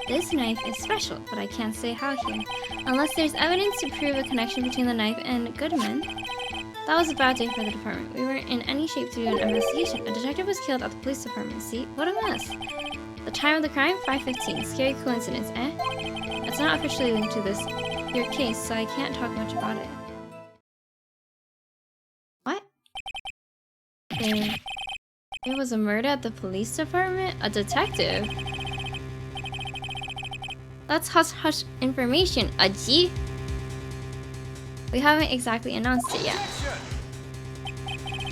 This knife is special, but I can't say how here. Unless there's evidence to prove a connection between the knife and Goodman. That was a bad day for the department. We weren't in any shape to do an investigation. A detective was killed at the police department. See? What a mess. The time of the crime? 5:15. Scary coincidence, eh? It's not officially linked to your case, so I can't talk much about it. What? It was a murder at the police department? A detective? That's hush-hush information, Aji. We haven't exactly announced it yet.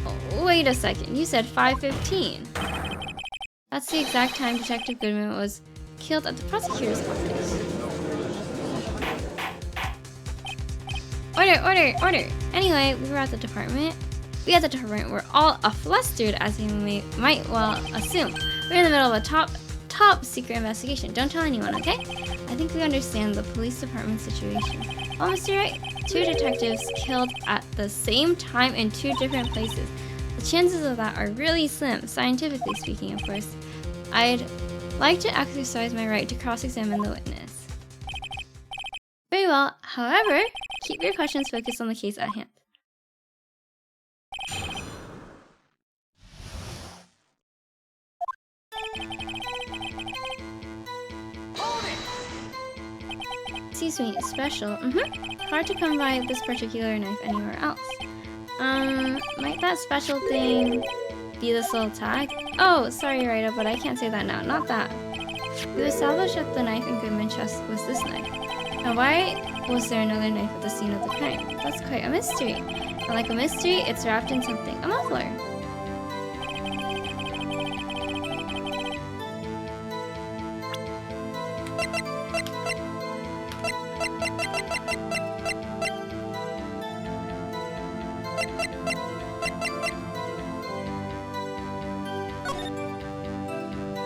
Oh, wait a second, you said 5:15. That's the exact time Detective Goodman was killed at the prosecutor's office. Order! Anyway, we at the department were all flustered, as you might well assume. We're in the middle of a top top secret investigation. Don't tell anyone, okay? I think we understand the police department situation. Oh, Mr. Wright, 2 detectives killed at the same time in 2 different places. The chances of that are really slim, scientifically speaking, of course. I'd like to exercise my right to cross-examine the witness. Very well. However, keep your questions focused on the case at hand. Excuse me, special. Hard to come by this particular knife anywhere else. Might that special thing be this little tag? Oh, sorry, Rita, but I can't say that now. Not that. We established that the knife in Goodman's chest was this knife. Now, why was there another knife at the scene of the crime? That's quite a mystery. And like a mystery, it's wrapped in something. A muffler.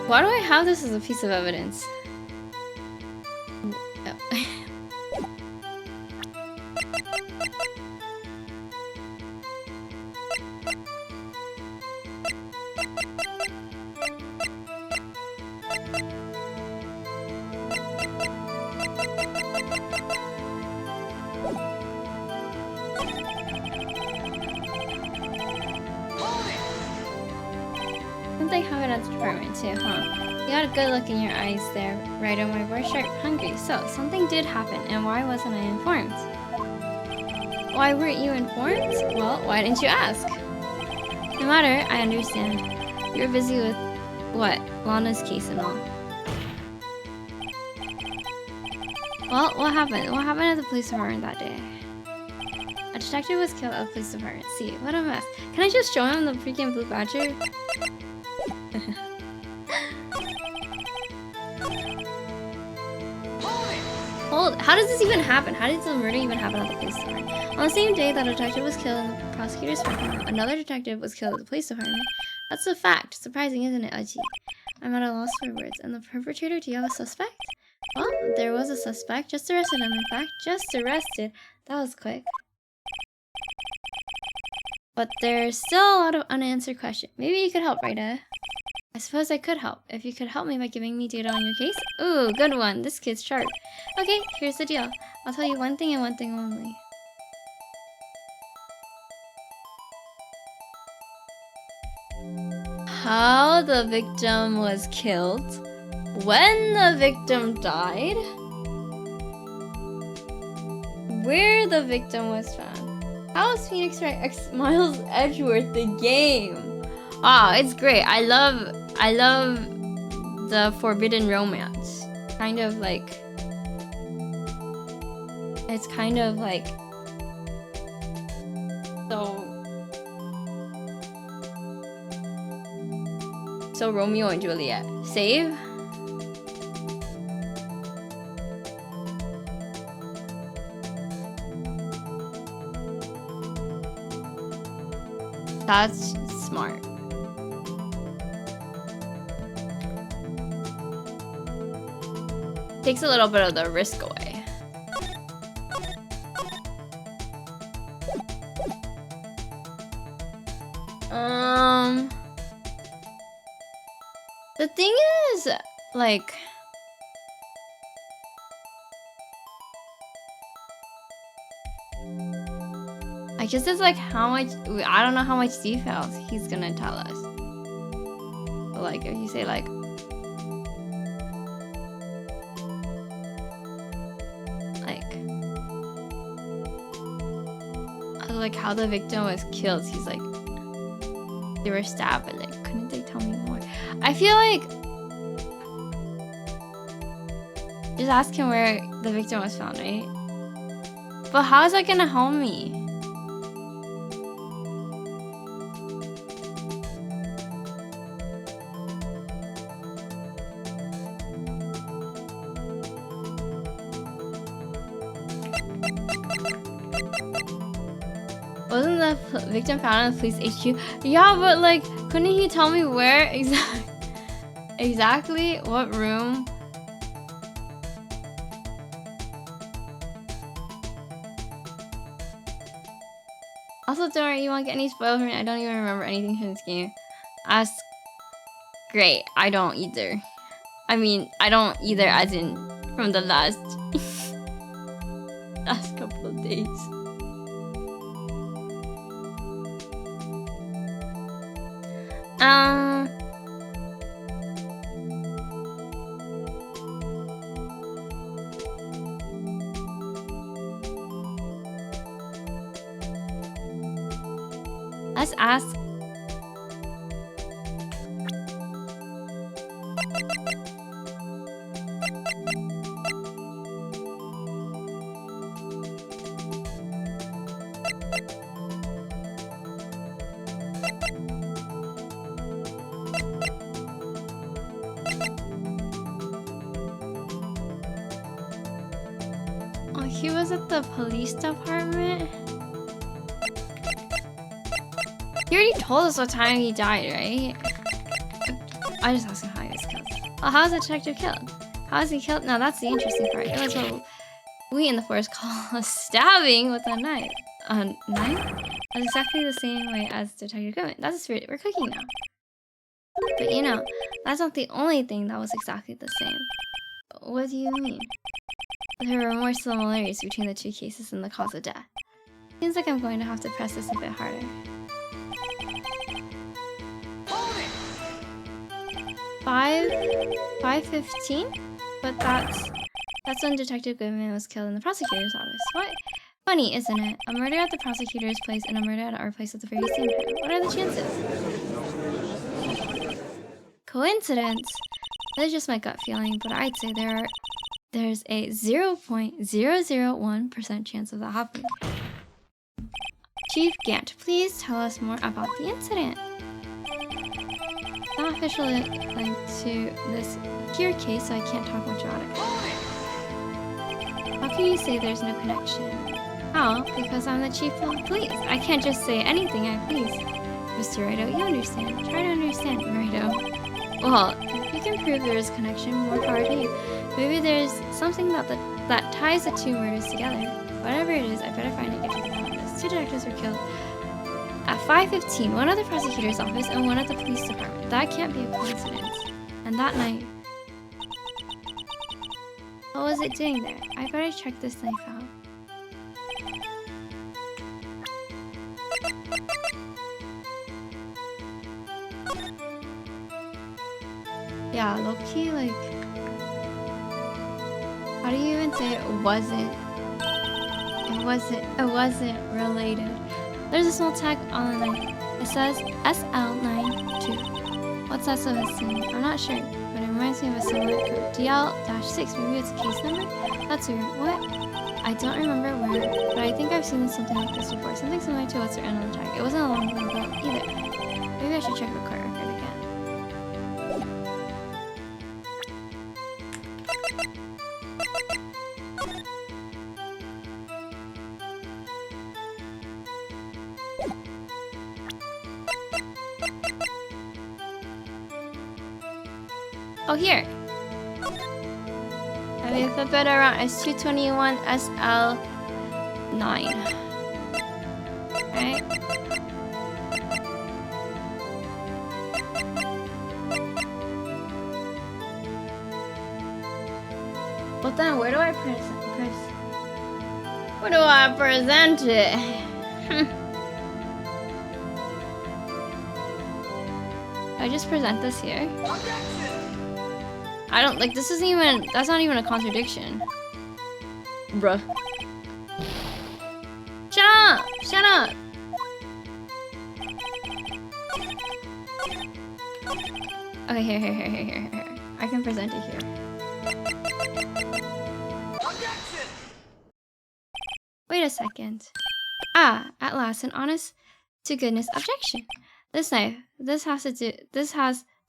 Why do I have this as a piece of evidence? They have it at the department too, huh? You got a good look in your eyes there, right on my boy sharp, hungry. So, something did happen, and why wasn't I informed? Why weren't you informed? Well, why didn't you ask? No matter, I understand. You're busy with, what, Lana's case and all. Well, what happened? What happened at the police department that day? A detective was killed at the police department. See, what a mess. Can I just show him the freaking blue badger? Hold, how does this even happen? How did the murder even happen at the police department? On the same day that a detective was killed in the prosecutor's department, another detective was killed at the police department. That's a fact. Surprising, isn't it, Aji? I'm at a loss for words. And the perpetrator, do you have a suspect? Well, there was a suspect. Just arrested him, in fact. Just arrested. That was quick. But there's still a lot of unanswered questions. Maybe you could help, Rita. I suppose I could help. If you could help me by giving me data on your case. Ooh, good one. This kid's sharp. Okay, here's the deal. I'll tell you one thing and one thing only. How the victim was killed, when the victim died, where the victim was found. How is Phoenix Wright X Miles Edgeworth the game? Ah, it's great. I love the forbidden romance. Kind of like, it's kind of like so Romeo and Juliet. Save. That's smart. Takes a little bit of the risk away. The thing is, like, I guess it's like how much, I don't know how much details he's gonna tell us. But like, if you say like, how the victim was killed, he's like, they were stabbed, but like, couldn't they tell me more? I feel like just ask him where the victim was found, right? But how is that gonna help me? Wasn't the victim found in the police HQ? Yeah, but like, couldn't he tell me where exactly? Exactly what room? Also, don't worry, you won't get any spoilers from me. I don't even remember anything from this game. That's great. I don't either. I mean, I don't either as in from the last couple of days. Let's ask. Oh, he was at the police department? He already told us what time he died, right? I just asked him how he was killed. Oh, how was the detective killed? How was he killed? Now that's the interesting part. It was what we in the forest call a stabbing with a knife. A knife? That's exactly the same way as Detective Goodman. That's the spirit. We're cooking now. But you know, that's not the only thing that was exactly the same. What do you mean? There were more similarities between the two cases and the cause of death. Seems like I'm going to have to press this a bit harder. 5:15? But that's when Detective Goodman was killed in the prosecutor's office. What? Funny, isn't it? A murder at the prosecutor's place and a murder at our place at the very same time. What are the chances? Coincidence? That's just my gut feeling, but I'd say there's a 0.001% chance of that happening. Chief Gant, please tell us more about the incident. Not officially linked to this here case, so I can't talk much about it. How can you say there's no connection? How? Because I'm the chief of police. I can't just say anything I please. Mr. Righto, you understand. Try to understand, Righto. Well, if you can prove there is a connection, more power to you. Maybe there's something that ties the two murders together. Whatever it is, I better find it and get to the bottom of this. Two detectives were killed at 5:15, one at the prosecutor's office and one at the police department. That can't be a coincidence. And that night... What was it doing there? I better check this knife out. Yeah, low-key, like... How do you even say it wasn't related? There's a small tag on the knife. It says SL92. What's that supposed to mean? I'm not sure, but it reminds me of a similar code. DL-6, maybe it's a case number? That's weird. What? I don't remember where, but I think I've seen something like this before. Something similar to what's written on the tag. It wasn't a long time ago either. Maybe I should check the court record again. Oh, here. I mean, flip it around. It's 221 SL9. Right? But then, where do I where do I present it? I just present this here. I don't like this isn't even that's not even a contradiction. Bruh. Shut up! Shut up! Okay, here. I can present it here. Wait a second. Ah, at last, an honest to goodness objection. This knife. This has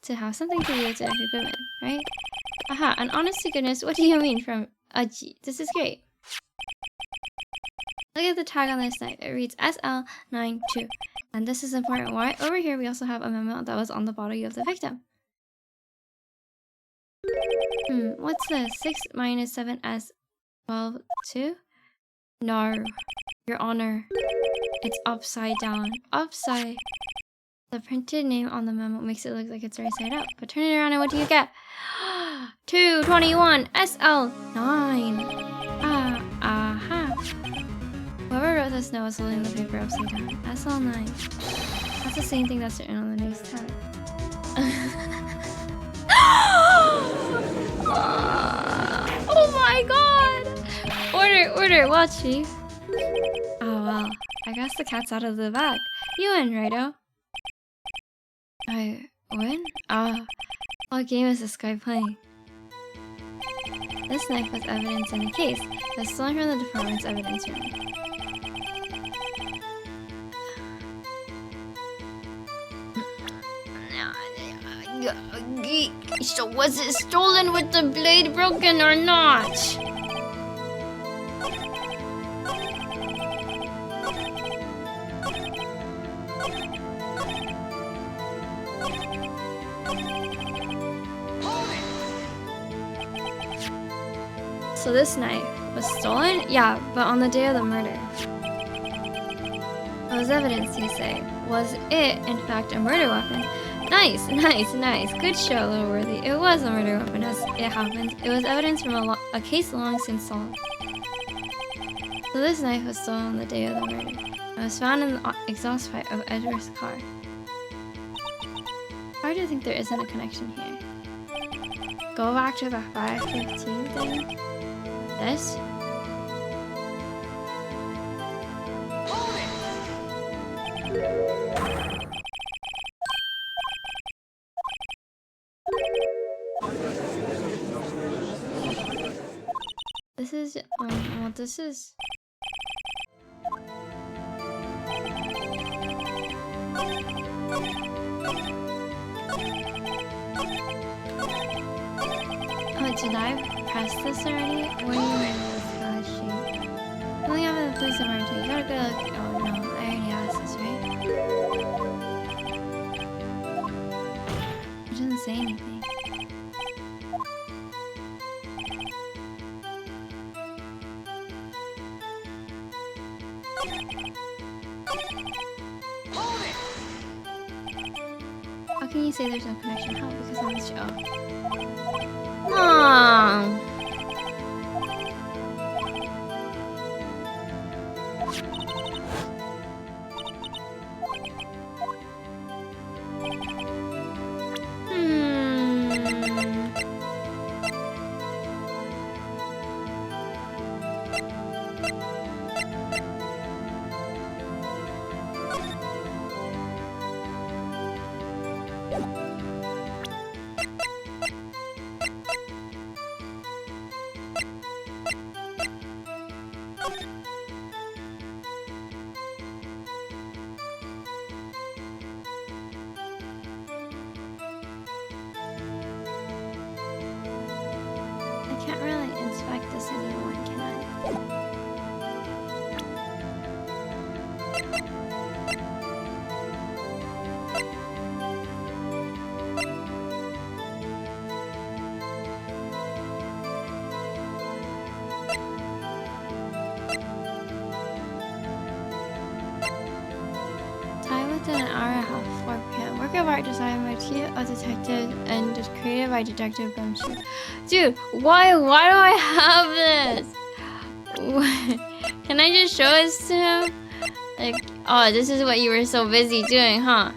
to have something to do with Detective Goodman, right? Aha, an honest to goodness, what do you mean from Aji? This is great. Look at the tag on this knife. It reads SL92. And this is important. Why? Over here we also have a memo that was on the body of the victim. What's this? 6 minus 7s 12 2? No, Your Honor. It's upside down. Upside. The printed name on the memo makes it look like it's right side up. But turn it around and what do you get? 221 SL9. Aha. Whoever wrote this note was holding the paper upside down. SL9. That's the same thing that's written on the next tab. Oh my god! Order, watch Chief. Oh well, I guess the cat's out of the bag. You win, Righto. I win? What game is this guy playing? This knife was evidence in the case. It was stolen from the department's evidence room. So was it stolen with the blade broken or not? So this knife was stolen? Yeah, but on the day of the murder. What was evidence, you say? Was it, in fact, a murder weapon? Nice. Good show, Lowworthy. It was a murder weapon, as it happens. It was evidence from a case long since solved. So this knife was stolen on the day of the murder. It was found in the exhaust pipe of Edward's car. Why do you think there isn't a connection here? Go back to the 515 thing? This? This is, well, this is... Oh, did I press this already? What do you mean this shoot? Only have the police emergency. You gotta go look. Oh no, I already asked this, right? It doesn't say anything. How can you say there's no connection? How? Because I'm this show. Aww. I can't really inspect this anymore, can I? Time within an hour and a half, 4 p.m. Work of art designed by Chief of Detective and just created by Detective Gumshoe. Dude, why do I have this? Can I just show this to him? Like, oh, this is what you were so busy doing, huh?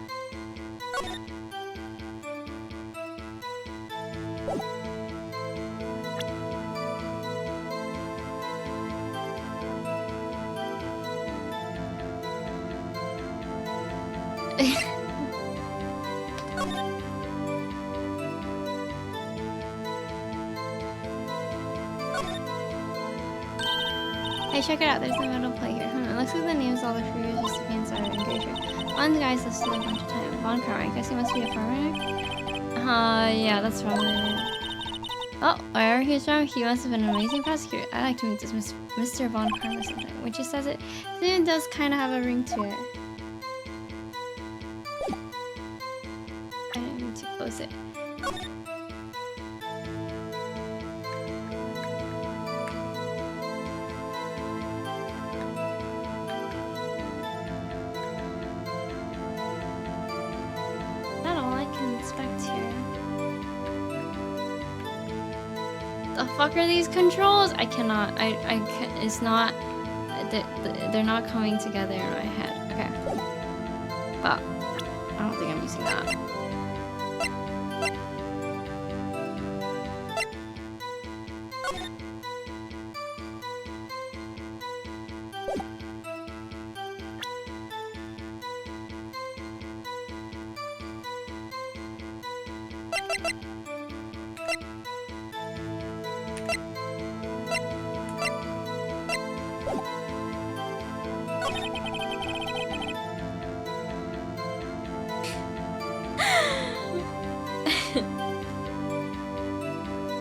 Hey, check it out. There's no metal plate here. It looks like the names of all the previous recipients are engraved here. One guy's listed a bunch of times. Von Cartwright. I guess he must be a farmer. Yeah, that's probably it. Oh, wherever he's from, he must have been an amazing prosecutor. I'd like to meet this Mr. Von Cartwright sometime. When she says it, it does kind of have a ring to it. I didn't mean to close it. the fuck are these controls? I cannot. I can't. It's not. They're not coming together in my head. Okay. But I don't think I'm using that.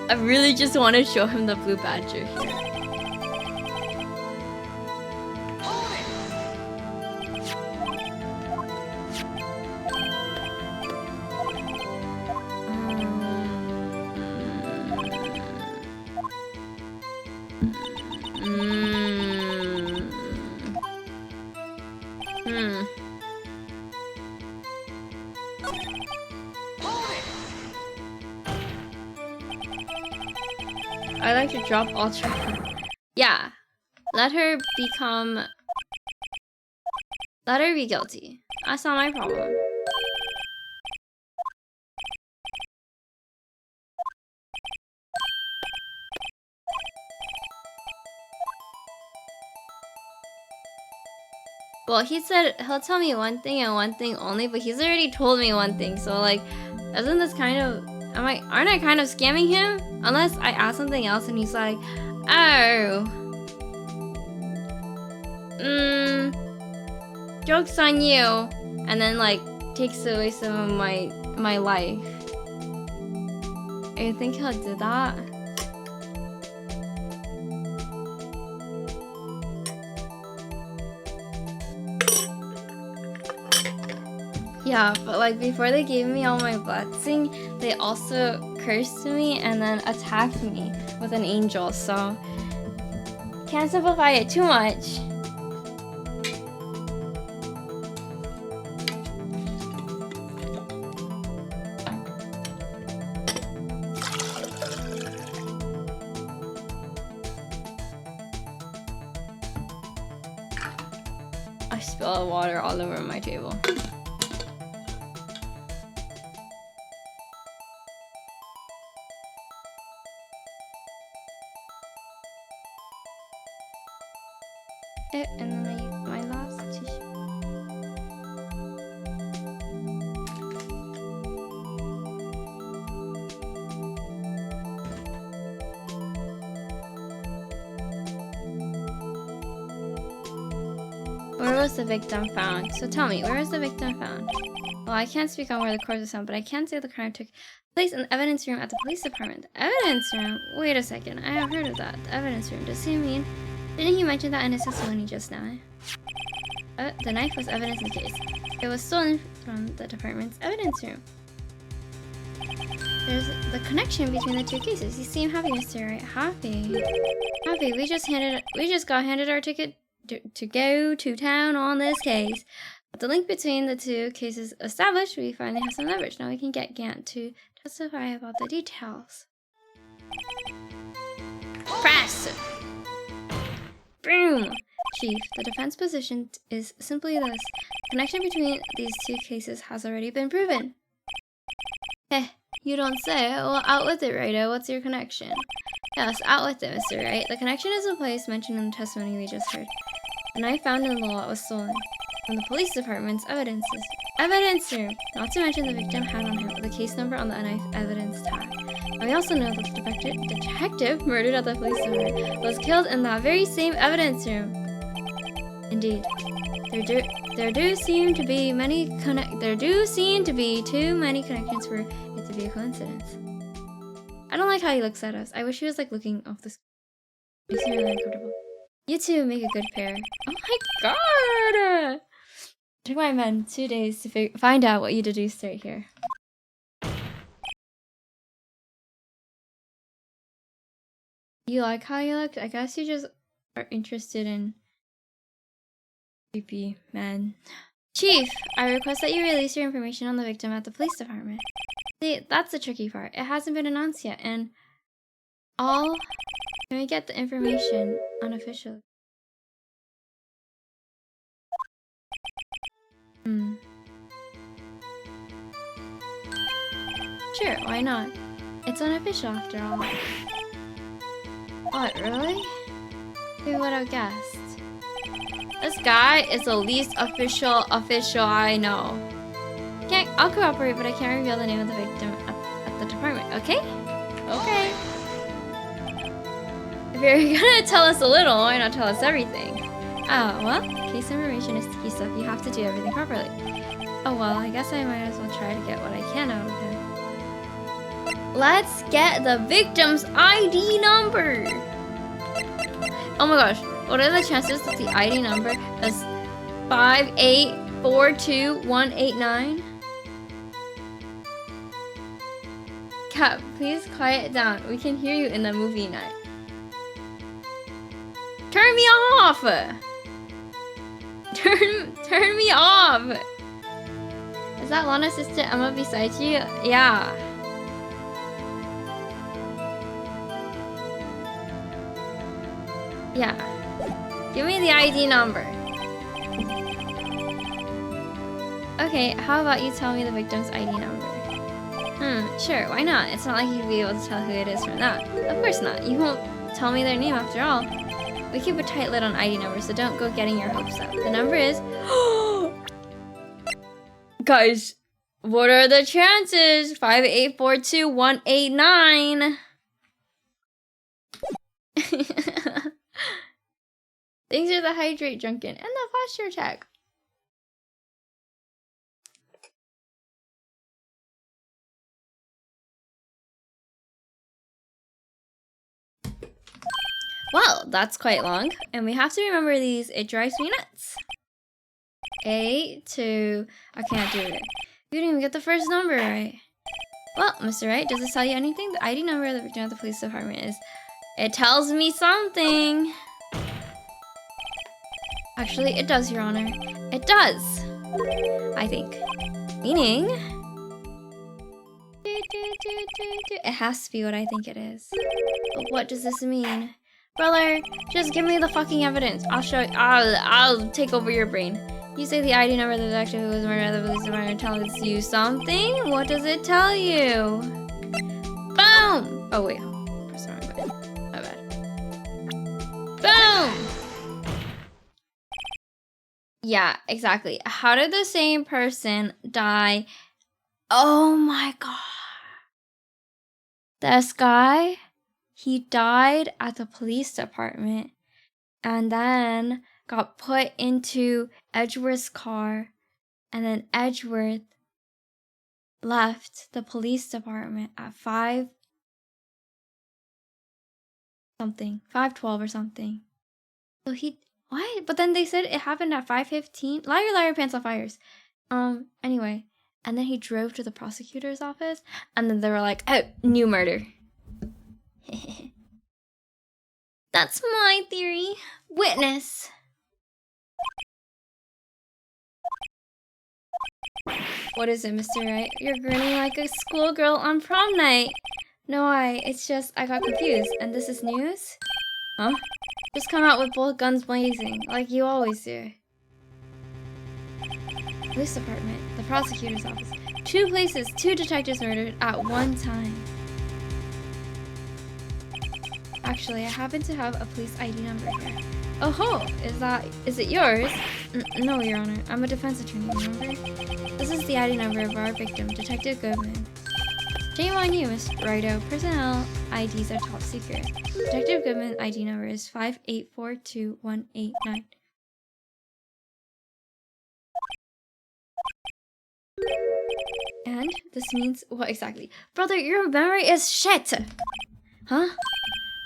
I really just want to show him the blue badger here. I like to drop ultra. Yeah. Let her become. Let her be guilty. That's not my problem. Well, he said he'll tell me one thing and one thing only, but he's already told me one thing. So like, isn't this kind of? Aren't I kind of scamming him? Unless I ask something else and he's like, oh, joke's on you, and then like takes away some of my life. I think he'll do that. Yeah, but like before they gave me all my blessing, they also cursed me and then attacked me with an angel, so can't simplify it too much. I spilled water all over my table. And then I use my last tissue. Where was the victim found? So tell me, where was the victim found? Well, I can't speak on where the corpse was found, but I can say the crime took place in the evidence room at the police department. The evidence room? Wait a second, I have heard of that. The evidence room. Does he mean... Didn't he mention that in his testimony just now? The knife was evidence in the case. It was stolen from the department's evidence room. There's the connection between the two cases. You seem happy, Mr. Wright. Happy. Happy. We just got handed our ticket to go to town on this case. With the link between the two cases established, we finally have some leverage. Now we can get Gant to testify about the details. Press! Boom! Chief, the defense position is simply this. The connection between these two cases has already been proven. Eh, you don't say. Well, out with it, Righto. What's your connection? Yes, out with it, Mr. Wright. The connection is the place mentioned in the testimony we just heard. The knife found in the lot was stolen from the police department's evidence room. Not to mention the victim had on him the case number on the knife evidence tag. And we also know that the detective murdered at the police department was killed in that very same evidence room. Indeed, there do seem to be too many connections for it to be a coincidence. I don't like how he looks at us. I wish he was like looking off the screen. Makes me really uncomfortable. You two make a good pair. Oh my god! It took my men 2 days to find out what you deduced right here. You like how you look? I guess you just are interested in creepy men. Chief, I request that you release your information on the victim at the police department. See, that's the tricky part. It hasn't been announced yet, and all. Can we get the information unofficially? Sure, why not? It's unofficial after all. What, really? Who would have guessed? This guy is the least official I know. I'll cooperate, but I can't reveal the name of the victim at the department, okay? Okay. If you're gonna tell us a little, why not tell us everything? Oh, well, case information is key stuff. You have to do everything properly. Oh, well, I guess I might as well try to get what I can out of him. Let's get the victim's ID number. Oh my gosh, what are the chances that the ID number is 5842189? Cat, please quiet down. We can hear you in the movie night. Turn me off! Turn me off! Is that Lana's sister Emma beside you? Yeah. Yeah. Give me the ID number. Okay, how about you tell me the victim's ID number? Sure, why not? It's not like you'd be able to tell who it is from that. Of course not. You won't tell me their name after all. We keep a tight lid on ID numbers, so don't go getting your hopes up. The number is... Guys, what are the chances? 5842189. Thanks for the hydrate, Drunken, and the posture check. Well, that's quite long, and we have to remember these. It drives me nuts. I can't do it. You didn't even get the first number right. Well, Mr. Wright, does this tell you anything? The ID number of the victim at the police department is... It tells me something. Actually, it does, Your Honor. It does. I think. Meaning... It has to be what I think it is. But what does this mean? Brother, just give me the fucking evidence. I'll show you. I'll take over your brain. You say the ID number of the detective who was murdered at the police department tells you something? What does it tell you? Boom! Oh, wait. Press the wrong button. My bad. Boom! Yeah, exactly. How did the same person die? Oh my god. This guy, he died at the police department and then got put into Edgeworth's car, and then Edgeworth left the police department at 5:12 or something. So what? But then they said it happened at 5:15. Liar, pants on fires. Anyway, and then he drove to the prosecutor's office, and then they were like, oh, new murder. That's my theory. Witness. What is it, Mr. Wright? You're grinning like a schoolgirl on prom night. No, it's just I got confused. And this is news? Huh? Just come out with both guns blazing, like you always do. Police department, the prosecutor's office. 2 places, 2 detectives murdered at one time. Actually, I happen to have a police ID number here. Oh ho! Is it yours? No, Your Honor. I'm a defense attorney, remember? This is the ID number of our victim, Detective Goodman. Shame on you, Miss Righto. Personnel IDs are top secret. Detective Goodman ID number is 5842189. And this means what exactly? Brother, your memory is shit! Huh?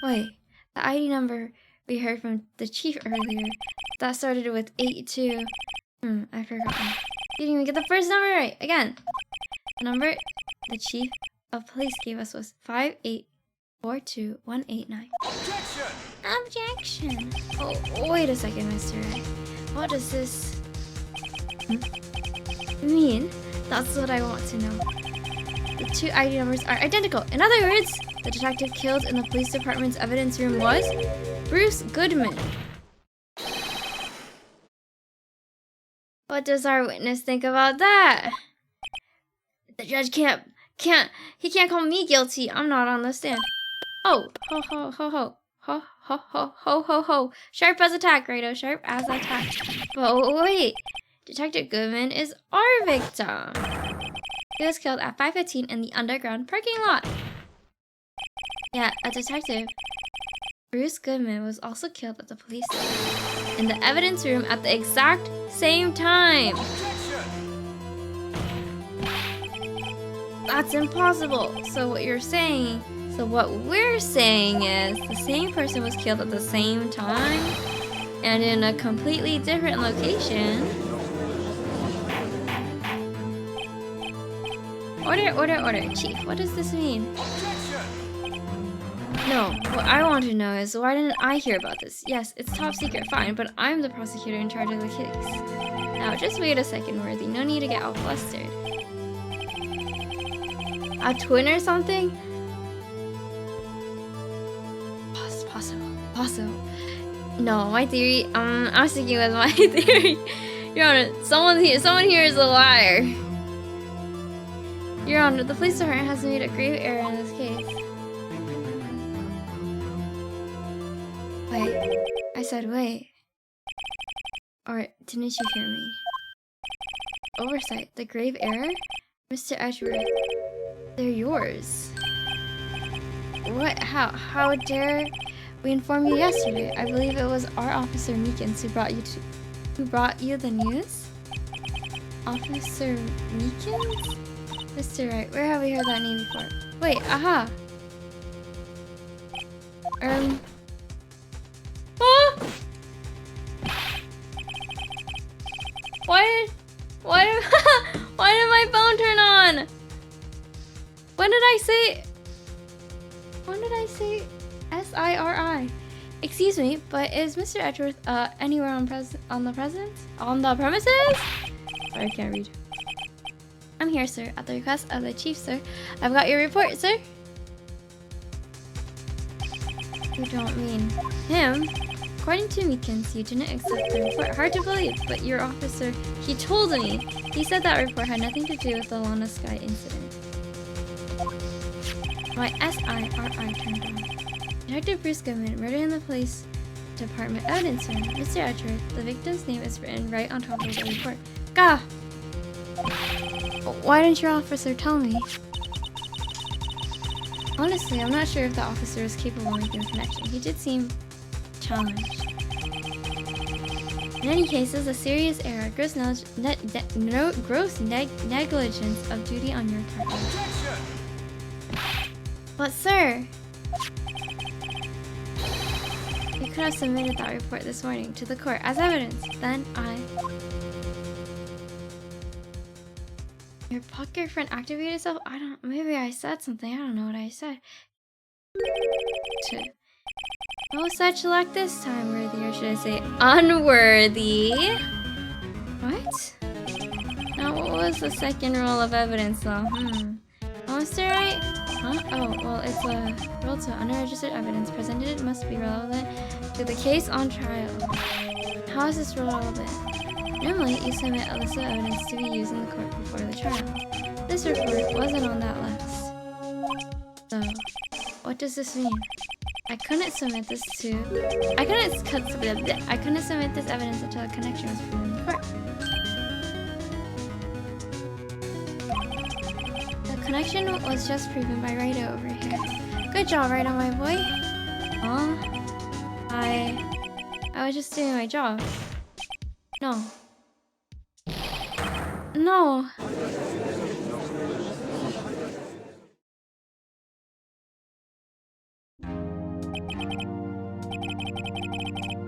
Wait, the ID number we heard from the chief earlier, that started with 82. I forgot. You didn't even get the first number right. Again. The number the chief of police gave us was 5842189. Objection! Objection! Oh, wait a second, Mr. Wright. What does this mean? That's what I want to know. The 2 ID numbers are identical. In other words, The detective killed in the police department's evidence room was Bruce Goodman. What does our witness think about that? The judge can't call me guilty. I'm not on the stand. Oh, ho ho ho ho. Ho ho ho ho ho ho. Sharp as attack, Rado. Sharp as attack. But wait. Detective Goodman is our victim. He was killed at 5:15 in the underground parking lot. Yeah, a detective. Bruce Goodman was also killed at the police station in the evidence room at the exact same time. That's impossible. So what we're saying is the same person was killed at the same time and in a completely different location. Order. Chief, what does this mean? No, what I want to know is why didn't I hear about this? Yes, it's top secret, fine, but I'm the prosecutor in charge of the case. Now, just wait a second, Worthy. No need to get all flustered. A twin or something? Possible. No, my theory, I'm sticking with my theory. Your Honor, someone here is a liar. Your Honor, the police department has made a grave error in this case. Wait. I said wait. Or didn't you hear me? Oversight. The grave error? Mr. Edgeworth. They're yours. What? How dare we inform you yesterday? I believe it was our officer Meekins who brought you the news? Officer Meekins? Mr. Wright, where have we heard that name before? Wait, aha! Why did my phone turn on? When did I say SIRI? Excuse me, but is Mr. Edgeworth anywhere on the premises? Sorry, I can't read. I'm here, sir, at the request of the chief, sir. I've got your report, sir. You don't mean him? According to Meekins, you didn't accept the report. Hard to believe, but your officer, he told me. He said that report had nothing to do with the Lana Sky incident. My SIRI turned on. Detective Bruce Goodman, murder in the police department evidence room. Mr. Edgeworth, the victim's name is written right on top of the report. Gah! Why didn't your officer tell me? Honestly, I'm not sure if the officer is capable of making a connection. He did seem challenged. In any case, this is a serious error. Gross negligence of duty on your part. But sir, you could have submitted that report this morning to the court as evidence. Then your pocket friend activated itself? Maybe I said something. I don't know what I said. No such luck this time, Worthy, or should I say unworthy? What? Now, what was the second rule of evidence, though? Mr. Wright? Huh? Oh, well, it's a rule to unregistered evidence presented must be relevant to the case on trial. How is this rule relevant? Normally, you submit a list of evidence to be used in the court before the trial. This report wasn't on that list. So, what does this mean? I couldn't submit this evidence until a connection was proven in court. The connection was just proven by Rito over here. Good job, Rito, my boy. Huh? I was just doing my job. No.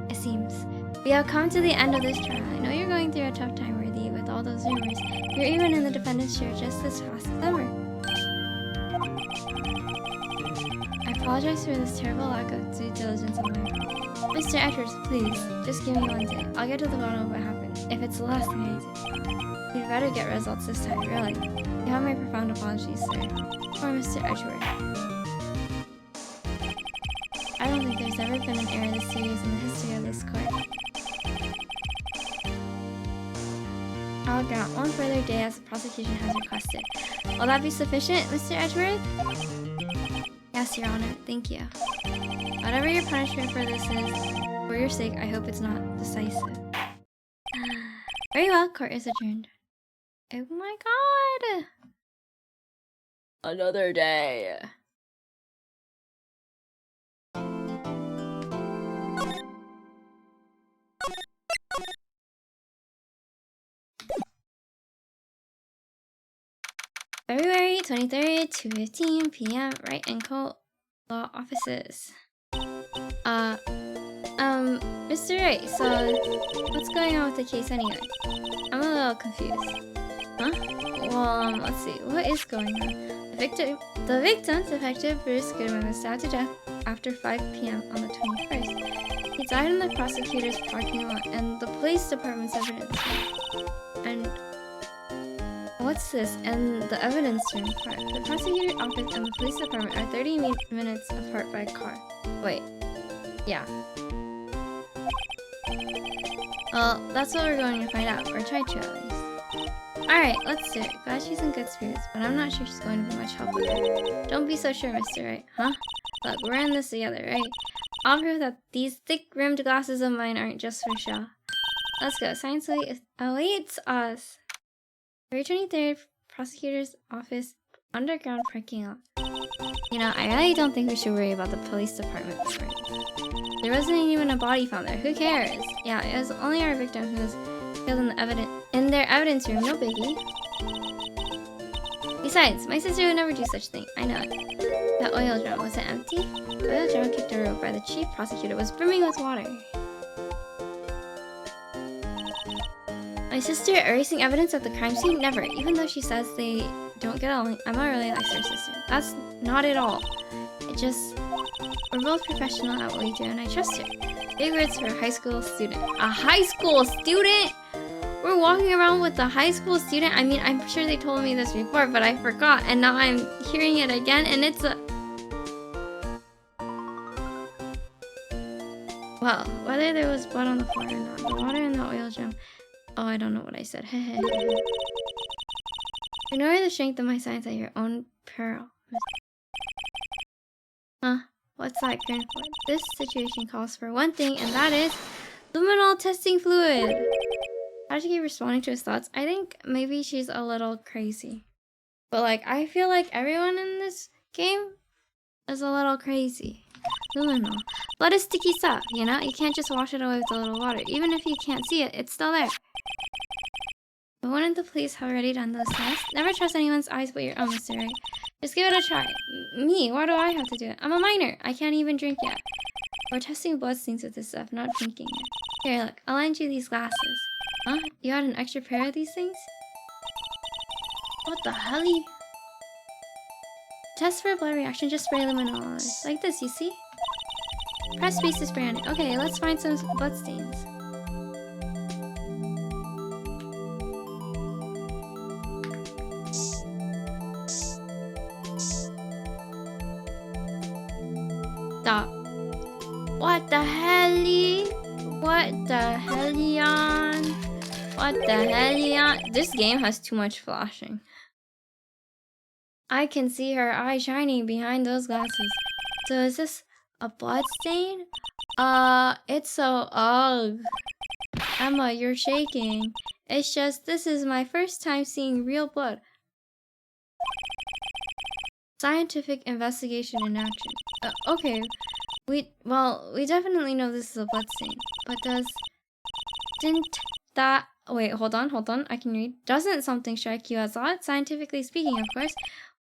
It seems we have come to the end of this trial. I know you're going through a tough time, Worthy, with all those rumors. You're even in the defendant's chair just this past summer. I apologize for this terrible lack of due diligence on my part. Mr. Edwards, please, just give me one day. I'll get to the bottom of what happened, if it's the last thing I did. You'd better get results this time, really. You have my profound apologies, sir. For Mr. Edgeworth. there's ever been an error this serious in the history of this court. I'll grant one further day as the prosecution has requested. Will that be sufficient, Mr. Edgeworth? Yes, Your Honor. Thank you. Whatever your punishment for this is, for your sake, I hope it's not decisive. Very well, court is adjourned. Oh my god! Another day. February 23rd, 2:15 p.m. Wright and Co. Law Offices. Mr. Wright, so what's going on with the case anyway? I'm a little confused. Huh? Well, let's see. What is going on? The victim, Detective Bruce Goodman, was stabbed to death after 5 p.m. on the 21st. He died in the prosecutor's parking lot and the police department's evidence room. And what's this? And the evidence room part. The prosecutor's office and the police department are 30 minutes apart by car. Wait. Yeah. Well, that's what we're going to find out, or try to at least. Alright, let's do it. Glad she's in good spirits, but I'm not sure she's going to be much help with it. Don't be so sure, Mr. Wright. Huh? Look, we're in this together, right? I'll prove that these thick-rimmed glasses of mine aren't just for show. Let's go. Science awaits us. February 23rd, prosecutor's office, underground parking lot. You know, I really don't think we should worry about the police department this morning. There wasn't even a body found there. Who cares? Yeah, it was only our victim who was killed in their evidence room. No biggie. Besides, my sister would never do such thing. I know it. That oil drum, was it empty? The oil drum kicked over by the chief prosecutor was brimming with water. My sister erasing evidence at the crime scene? Never. Even though she says they don't get along, Emma really likes her sister. That's not at all. It just... We're both professional at what we do and I trust her. Big words for a high school student. A high school student?! We're walking around with a high school student? I mean, I'm sure they told me this before, but I forgot. And now I'm hearing it again and it's a... Well, whether there was blood on the floor or not, the water in the oil drum... Oh, I don't know what I said. Ignore the strength of my science at your own peril. Huh? What's that grin for? This situation calls for one thing, and that is luminol testing fluid. How does she keep responding to his thoughts? I think maybe she's a little crazy. But like, I feel like everyone in this game is a little crazy. Luminol. Blood is sticky stuff, you know? You can't just wash it away with a little water. Even if you can't see it, it's still there. But wouldn't the police have already done those tests? Never trust anyone's eyes but your own, Mr. Wright. Just give it a try. Me? Why do I have to do it? I'm a minor. I can't even drink yet. We're testing bloodstains with this stuff, not drinking it. Here, look. I'll lend you these glasses. Huh? You had an extra pair of these things? What the hell? Test for a blood reaction, just spray luminol on it. Like this, you see? Press space to spray on it. Okay, let's find some bloodstains. Stop. What the hell? What the hell? What the hell? This game has too much flashing. I can see her eye shining behind those glasses. So is this a blood stain? It's so ugh. Emma, you're shaking. It's just, this is my first time seeing real blood. Scientific investigation in action. Okay. We definitely know this is a blood stain. But didn't that... Wait, hold on. I can read. Doesn't something strike you as odd? Scientifically speaking, of course.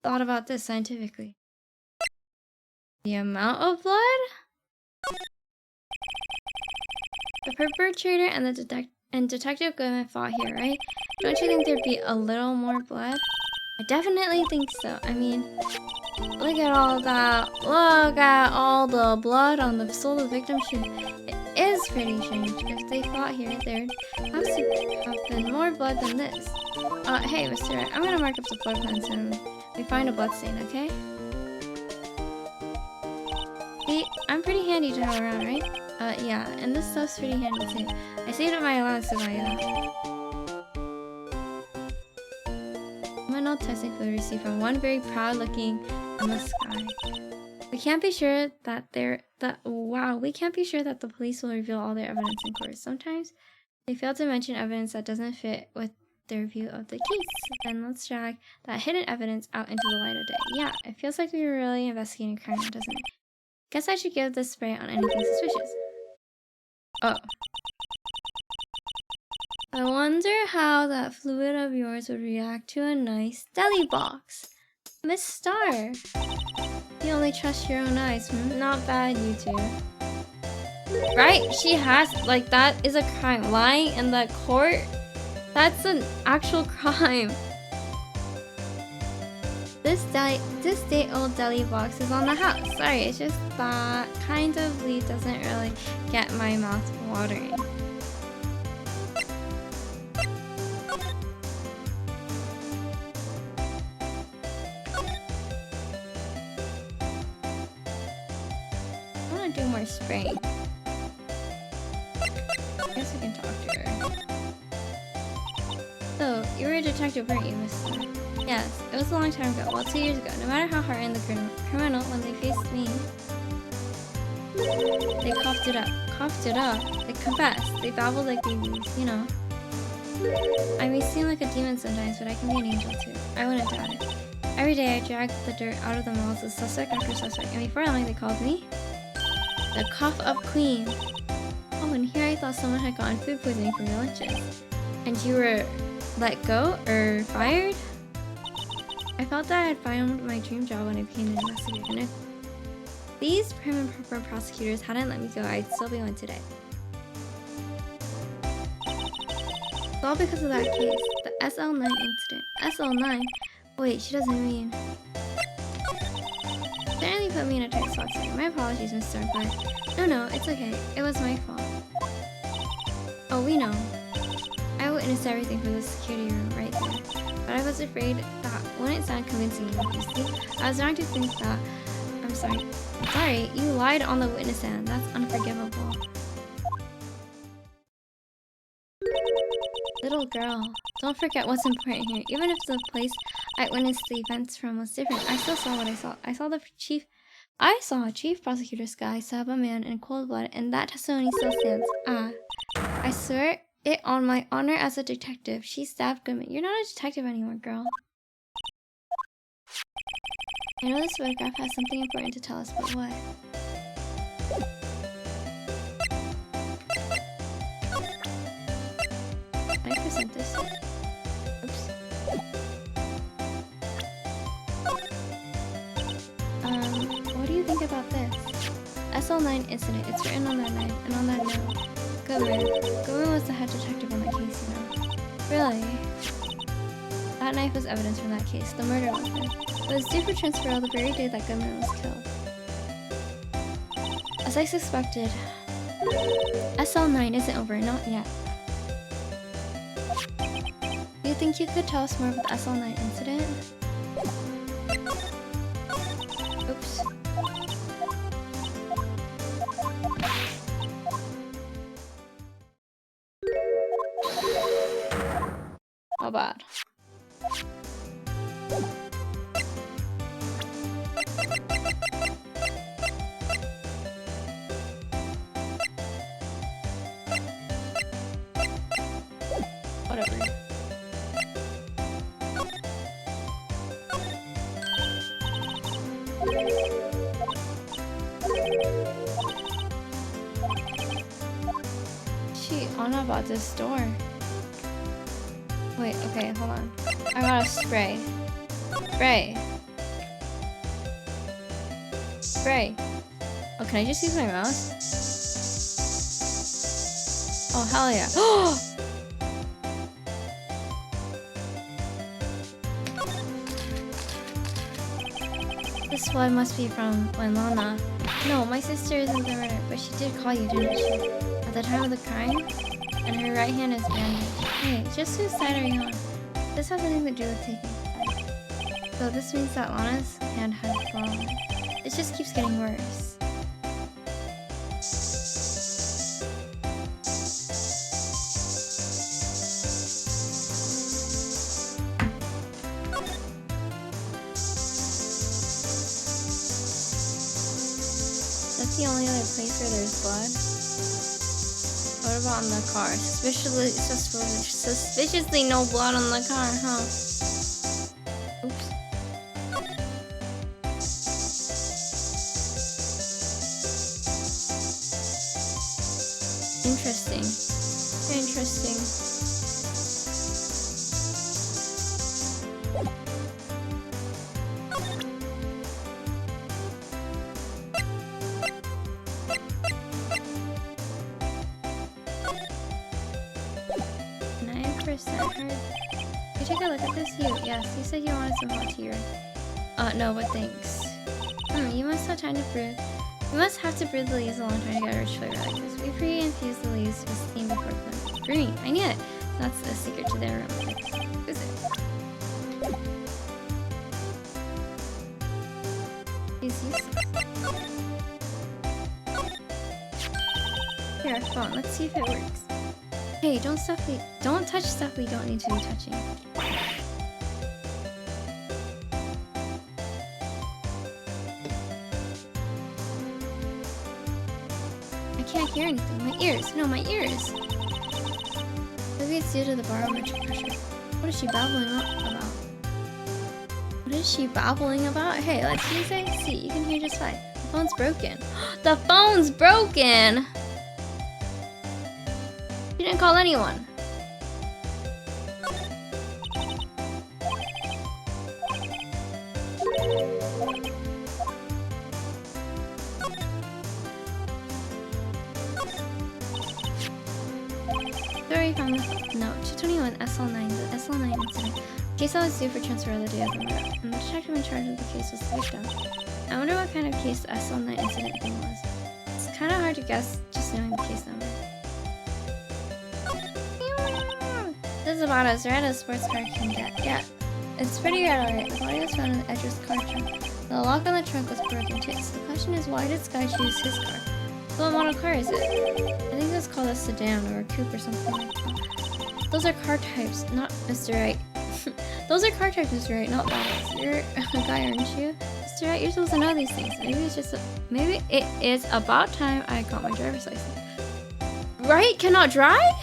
Thought about this scientifically. The amount of blood? The perpetrator and the Detective Goodman fought here, right? Don't you think there'd be a little more blood? I definitely think so. I mean, look at all that. Look at all the blood on the sole of the victim's shoe. It is pretty strange. If they fought here, there'd have to have been more blood than this. Hey, Mr. Wright, I'm gonna mark up the blood cleanse when we find a blood stain, okay? See, I'm pretty handy to have around, right? Yeah, and this stuff's pretty handy too. I saved up my allowance to buy that. Criminal technically received from one very proud-looking Emma Sky. We can't be sure that we can't be sure that the police will reveal all their evidence in court. Sometimes they fail to mention evidence that doesn't fit with their view of the case. Then let's drag that hidden evidence out into the light of day. Yeah, it feels like we were really investigating crime, doesn't it? Guess I should give this spray on anything suspicious. Oh. I wonder how that fluid of yours would react to a nice deli box. Miss Star. You only trust your own eyes. Not bad, you two. Right? She has, like, that is a crime. Lying in the court? That's an actual crime. This day-old deli box is on the house. Sorry, it's just that kind of lead doesn't really get my mouth watering. I want to do more spraying. I guess I can talk to her. So, you were a detective, weren't you, Miss Star? Yes, it was a long time ago. Well, 2 years ago. No matter how hardened the criminal, when they faced me, they coughed it up. Coughed it up? They confessed. They babbled like babies, you know. I may seem like a demon sometimes, but I can be an angel too. I wouldn't doubt it. Every day I dragged the dirt out of the mouths of suspect after suspect, and before long they called me the Cough Up Queen. Oh, and here I thought someone had gotten food poisoning from your lunches. And you were let go or fired? I felt that I had found my dream job when I became an investigator, and if these prim and proper prosecutors hadn't let me go, I'd still be one today. It's all because of that case, the SL9 incident. SL9? Wait, she doesn't mean... Certainly put me in a tight spot today. My apologies, Miss Star, but... No, it's okay. It was my fault. Oh, we know. I witnessed everything from the security room right there. But I was afraid that wouldn't sound convincing enough, you see? I was wrong to think that... I'm sorry. You lied on the witness stand. That's unforgivable. Little girl, don't forget what's important here. Even if the place I witnessed the events from was different, I still saw what I saw. I saw Chief Prosecutor Sky stab a man in cold blood, and that testimony still stands. I swear it on my honor as a detective. She stabbed Goodman. You're not a detective anymore, girl. I know this photograph has something important to tell us, but what? Can I present this? Oops. What do you think about this? SL9 incident. It's written on that knife, and on that note, Goodman was the head detective on that case, you know. Really? That knife was evidence from that case, the murder weapon. It was due for transfer the very day that Goodman was killed. As I suspected, SL9 isn't over, not yet. Do you think you could tell us more about the SL9 incident? Oops. How bad? Whatever. She on about this store. Wait, okay, hold on. I got a spray. Spray. Oh, can I just use my mouse? Oh, hell yeah. This blood must be from when Lana... No, my sister isn't the murderer, but she did call you, didn't she? At the time of the crime? And her right hand is bandaged. Hey, just whose side are you on? This has nothing to do with taking a side. So this means that Lana's hand has fallen. It just keeps getting worse. the only other place where there's blood? What about on the car? Suspiciously no blood on the car, huh? Oops. Interesting. Interesting. You take a look at this? Yes, you said you wanted some hot tea, right? No, but thanks. You must have time to brew. You must have to brew the leaves a long time to get a rich flavor like this. We pre-infuse the leaves with steam before brewing. I knew it. That's a secret to their room. Is it? Is useless. Here, phone. Let's see if it works. Hey, don't touch stuff we don't need to be touching. I can't hear anything. My ears. No, my ears. Maybe it's due to the barometric pressure. What is she babbling about? What is she babbling about? Hey, let's use it. See, you can hear just fine. The phone's broken. The phone's broken! She didn't call anyone. Sorry, found the note. 221 SL9, the SL9 incident. Case I was due for transfer the day of the murder, and the detective in charge of the case was the victim. I wonder what kind of case the SL9 incident thing was. It's kind of hard to guess just knowing the case number. This is about as red as a sports car can get. Yeah, it's pretty red, alright. The body was found in Edge's car trunk. The lock on the trunk was broken too. So the question is, why did Sky choose his car? So what model car is it? I think it's called a sedan or a coupe or something like that. Those are car types, not Mr. Wright. Those are car types, Mr. Wright, not models. You're a guy, aren't you? Mr. Wright, you're supposed to know these things. Maybe it is about time I got my driver's license. Wright cannot drive?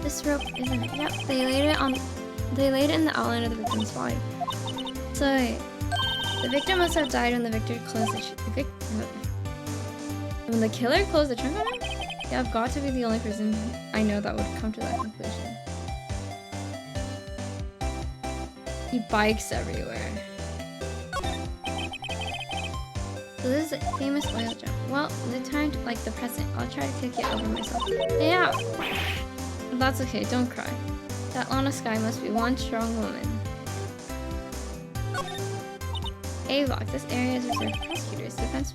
This rope, isn't it? Yep, they laid it in the outline of the victim's body. So wait, the victim must have died when the victim closed when the killer closed the trunk on him? Yeah, I've got to be the only person I know that would come to that conclusion. He bikes everywhere. So this is a famous oil jump. Well, the time, like the present, I'll try to kick it over myself. Yeah! That's okay, don't cry. That Lana Sky must be one strong woman. A-Block, this area is reserved for prosecutors. Defense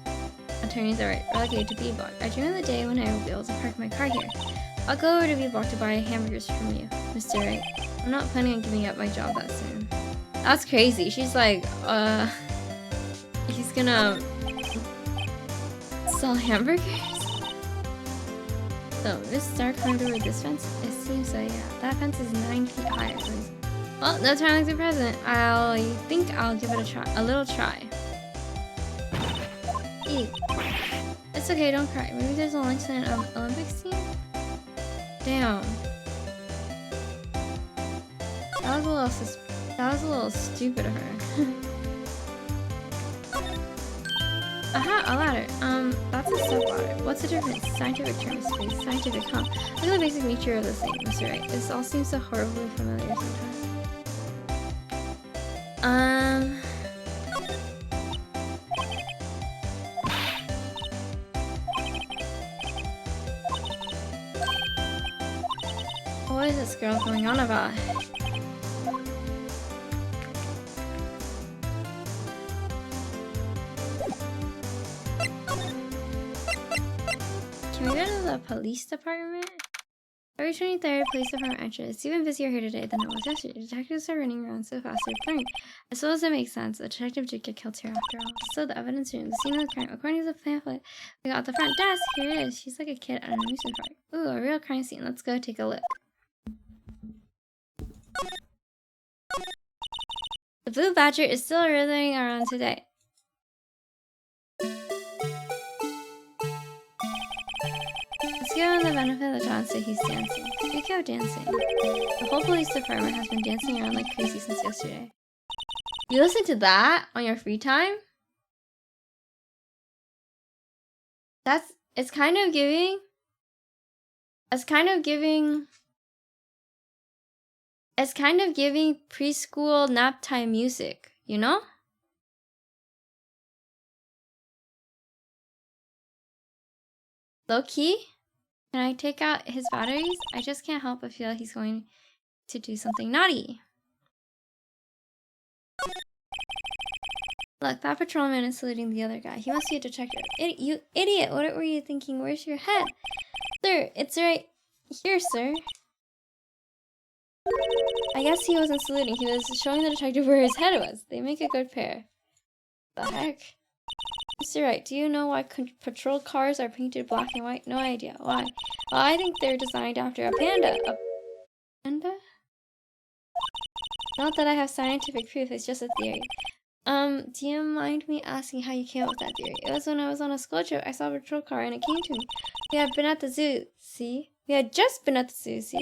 attorneys are relegated to B-Block. I dream of the day when I will be able to park my car here. I'll go over to B-Block to buy hamburgers from you, Mr. Wright. I'm not planning on giving up my job that soon. That's crazy. She's like, he's gonna sell hamburgers? So, this dark corridor with this fence? It seems so, yeah. That fence is 9 feet high at least. Well, no time like the present. I think I'll give it a little try. Eat. It's okay, don't cry. Maybe there's a lunchtime Olympics team? Damn. That was a little stupid of her. Aha, a ladder. That's a step ladder. What's the difference? Scientific term, space, scientific, huh? Look at the basic nature of this thing, Mr. Wright. This all seems so horribly familiar sometimes. What is this girl going on about? Can we go to the police department? Every 23rd police department entrance. It's even busier here today than it was yesterday. Detectives are running around so fast they're blurring. I suppose it makes sense. The detective did get killed here after all. So the evidence room, the scene of the crime. According to the pamphlet we got at the front desk, here it is. She's like a kid at an amusement park. Ooh, a real crime scene. Let's go take a look. The blue badger is still writhing around today. Let's give him the benefit of the doubt, say he's dancing. Speaking of dancing, the whole police department has been dancing around like crazy since yesterday. You listen to that on your free time? It's kind of giving preschool nap time music, you know? Low key? Can I take out his batteries? I just can't help but feel he's going to do something naughty. Look, that patrolman is saluting the other guy. He must be a detective. You idiot! What were you thinking? Where's your head? Sir, it's right here, sir. I guess he wasn't saluting. He was showing the detective where his head was. They make a good pair. The heck? Mr. Wright, do you know why patrol cars are painted black and white? No idea. Why? Well, I think they're designed after a panda. A panda? Not that I have scientific proof, it's just a theory. Do you mind me asking how you came up with that theory? It was when I was on a school trip. I saw a patrol car and it came to me. We had been at the zoo, see? We had just been at the zoo, see?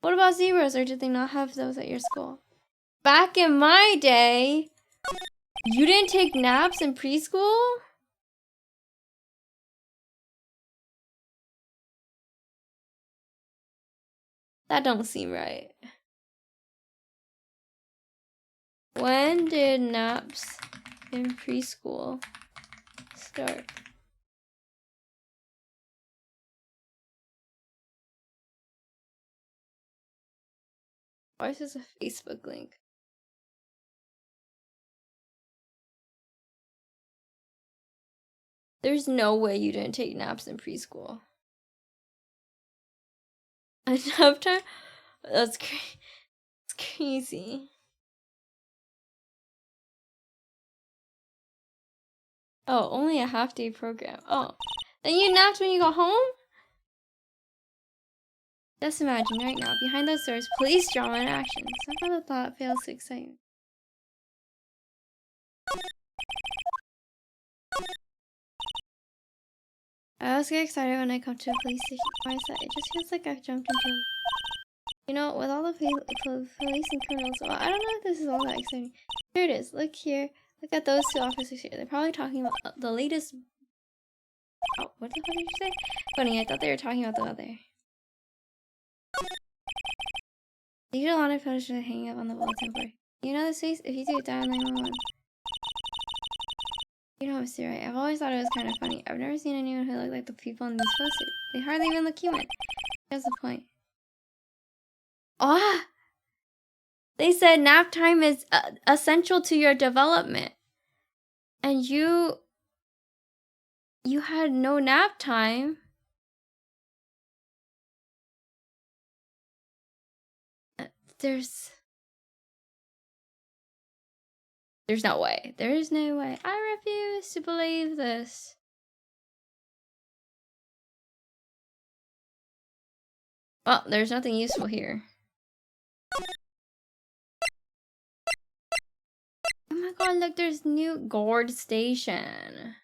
What about zebras, or did they not have those at your school? Back in my day, you didn't take naps in preschool? That don't seem right. When did naps in preschool start? Why is this a Facebook link? There's no way you didn't take naps in preschool. Nap time? That's crazy. Oh, only a half-day program. Oh, then you napped when you got home? Just imagine right now, behind those doors, police drama in action. Somehow the thought fails to excite me. I always get excited when I come to a police station. Why is that? It just feels like I've jumped into a... You know, with all the police and criminals, well, I don't know if this is all that exciting. Here it is. Look here. Look at those two officers here. They're probably talking about the latest... Oh, what the fuck did you say? Funny, I thought they were talking about the weather. These are a lot of photos that hang up on the bulletin board. You know the space? If you do, dial 911. You know, Mr. Wright, I've always thought it was kind of funny. I've never seen anyone who looked like the people in these posters. They hardly even look human. Here's the point. Ah! They said nap time is essential to your development. And you had no nap time. There's no way. There is no way. I refuse to believe this. Well, there's nothing useful here. Oh my god, look, there's new Gourd Station.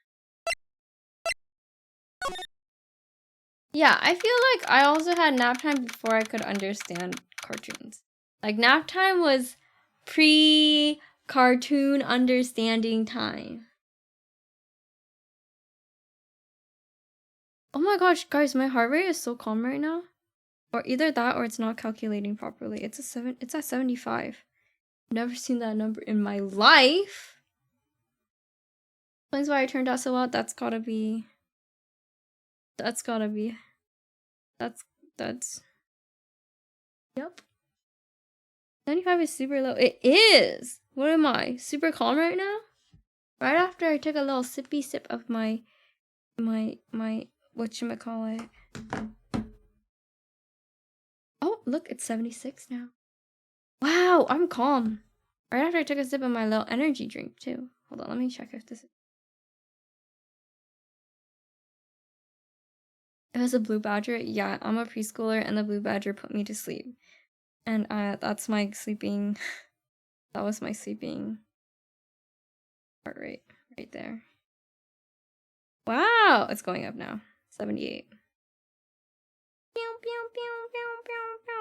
Yeah, I feel like I also had nap time before I could understand cartoons. Like, nap time was pre-cartoon understanding time. Oh my gosh, guys, my heart rate is so calm right now. Or either that or it's not calculating properly. It's at 75. Never seen that number in my life. Explains why I turned out so well. That's gotta be. Yep. 75 is super low. It is! What am I? Super calm right now? Right after I took a little sippy sip of my whatchamacallit. Oh, look, it's 76 now. Wow, I'm calm. Right after I took a sip of my little energy drink, too. Hold on, let me check if this is... It was a blue badger? Yeah, I'm a preschooler and the blue badger put me to sleep. And that's my sleeping. That was my sleeping heart rate right there. Wow, it's going up now. 78.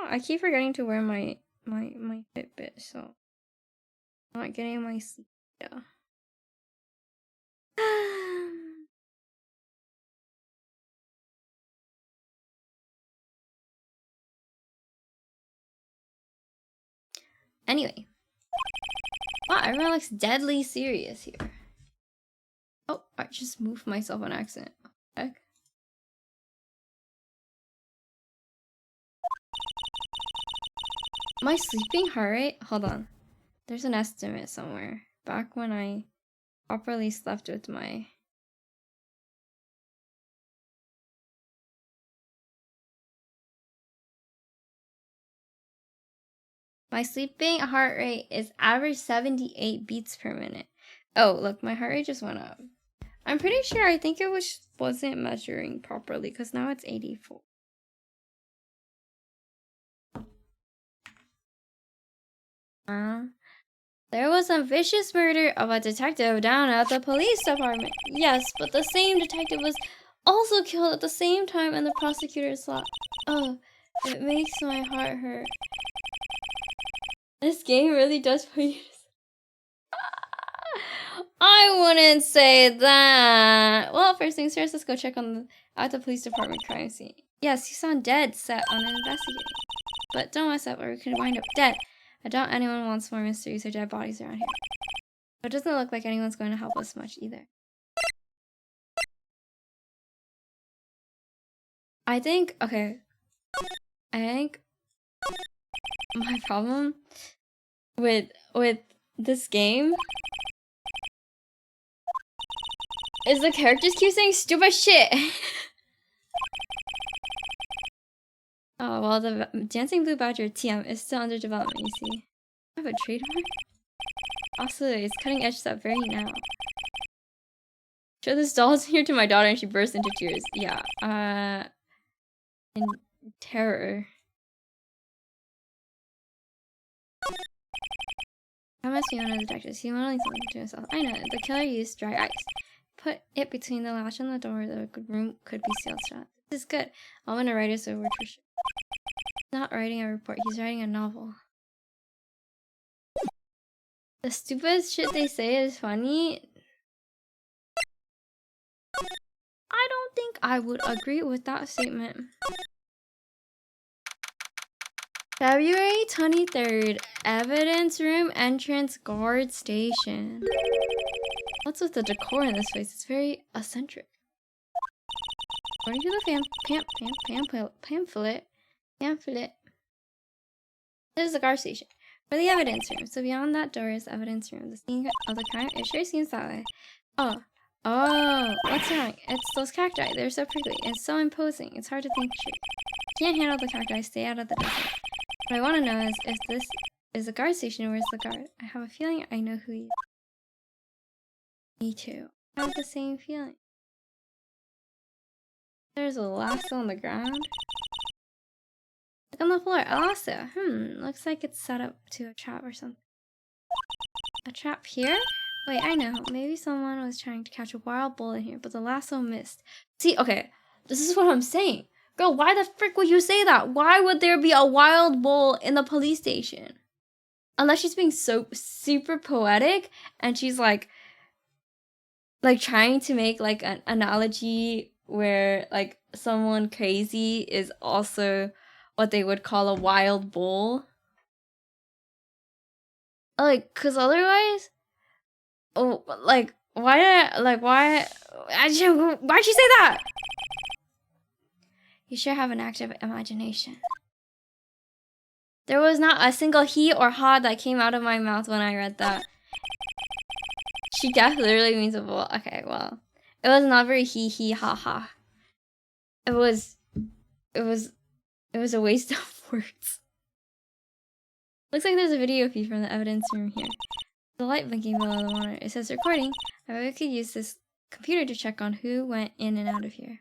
I keep forgetting to wear my Fitbit, so I'm not getting my sleep. Yeah. Anyway. Wow, everyone looks deadly serious here. Oh, I just moved myself on accident. Heck. My sleeping heart rate? Hold on. There's an estimate somewhere. Back when I properly slept with my... My sleeping heart rate is average 78 beats per minute. Oh, look, my heart rate just went up. I'm pretty sure I think it wasn't measuring properly because now it's 84. There was a vicious murder of a detective down at the police department. Yes, but the same detective was also killed at the same time in the prosecutor's lot. Oh, it makes my heart hurt. This game really does put you to... I wouldn't say that. Well, first things first, let's go check at the police department crime scene. Yes, you sound dead set on investigating. But don't mess up or we could wind up dead. I doubt anyone wants more mysteries or dead bodies around here. But it doesn't look like anyone's going to help us much either. I think my problem with this game is the characters keep saying stupid shit. Oh, well, the Dancing Blue Badger TM is still under development, you see. I have a trademark? Also, it's cutting edge stuff very now. Show this doll here to my daughter and she bursts into tears. Yeah, in terror. That must be one of the detectives. He modeling something to himself. I know, the killer used dry ice. Put it between the latch and the door. The room could be sealed shut. This is good. I'm gonna write us over to... He's not writing a report, he's writing a novel. The stupid shit they say is funny. I don't think I would agree with that statement. February 23rd, evidence room entrance guard station. What's with the decor in this place? It's very eccentric. According to the pamphlet, this is the guard station. For the evidence room. So beyond that door is the evidence room. The scene of the crime, it sure seems that way. Oh, what's wrong? It's those cacti. They're so prickly and so imposing. It's hard to think straight. Can't handle the cacti. Stay out of the desert. What I want to know is if this is a guard station, where's the guard? I have a feeling I know who he is. Me too. I have the same feeling. There's a lasso on the ground. Look on the floor. A lasso. Looks like it's set up to a trap or something. A trap here? Wait, I know. Maybe someone was trying to catch a wild bull in here, but the lasso missed. See, okay. This is what I'm saying. Girl, why the frick would you say that? Why would there be a wild bull in the police station? Unless she's being so super poetic and she's like trying to make like an analogy where like someone crazy is also what they would call a wild bull. Like, cause otherwise, why'd she say that? You sure have an active imagination. There was not a single he or ha that came out of my mouth when I read that. She literally means a bull. Okay, well, it was not very he ha ha. It was a waste of words. Looks like there's a video feed from the evidence room here. The light blinking below the monitor. It says recording. I bet we could use this computer to check on who went in and out of here.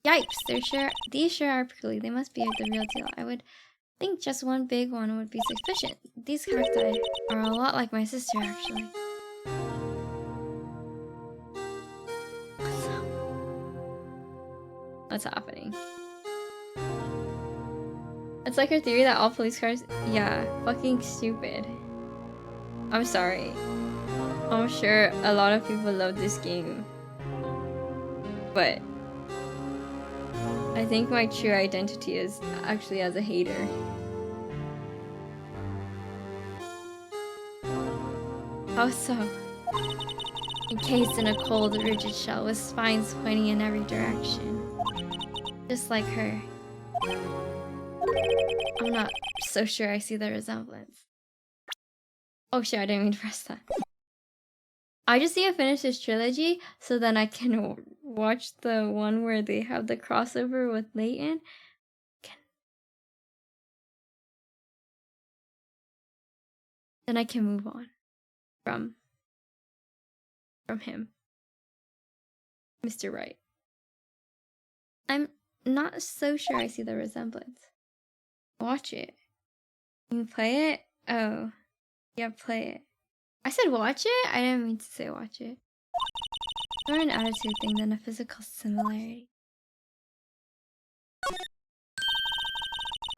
Yikes! These sure are prickly. They must be the real deal. I would think just one big one would be sufficient. These cacti are a lot like my sister, actually. What's happening? It's like her theory that all police cars... Yeah, fucking stupid. I'm sorry. I'm sure a lot of people love this game. But... I think my true identity is actually as a hater. How so? Encased in a cold, rigid shell with spines pointing in every direction. Just like her. I'm not so sure I see the resemblance. Oh shit, I didn't mean to press that. I just need to finish this trilogy so then I can watch the one where they have the crossover with Leighton. Then I can move on from him. Mr. Wright. I'm not so sure I see the resemblance. Watch it. You play it? Oh. Yeah, play it. I said watch it? I didn't mean to say watch it. More an attitude thing than a physical similarity.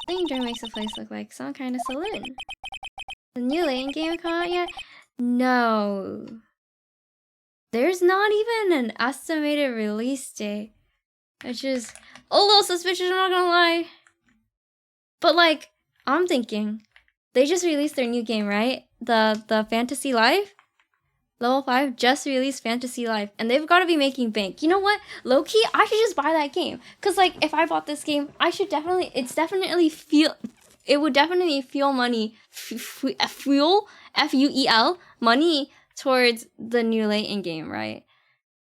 Danger makes the place look like some kind of saloon. The new Leighton game come out yet? No. There's not even an estimated release date. Which is a little suspicious, I'm not gonna lie. But like, I'm thinking, they just released their new game, right? The Fantasy Life? Level 5 just released Fantasy Life. And they've got to be making bank. You know what? Low-key, I should just buy that game. Because like, if I bought this game, I should definitely, it would definitely fuel money, fuel, F-U-E-L, money towards the new Leighton game, right?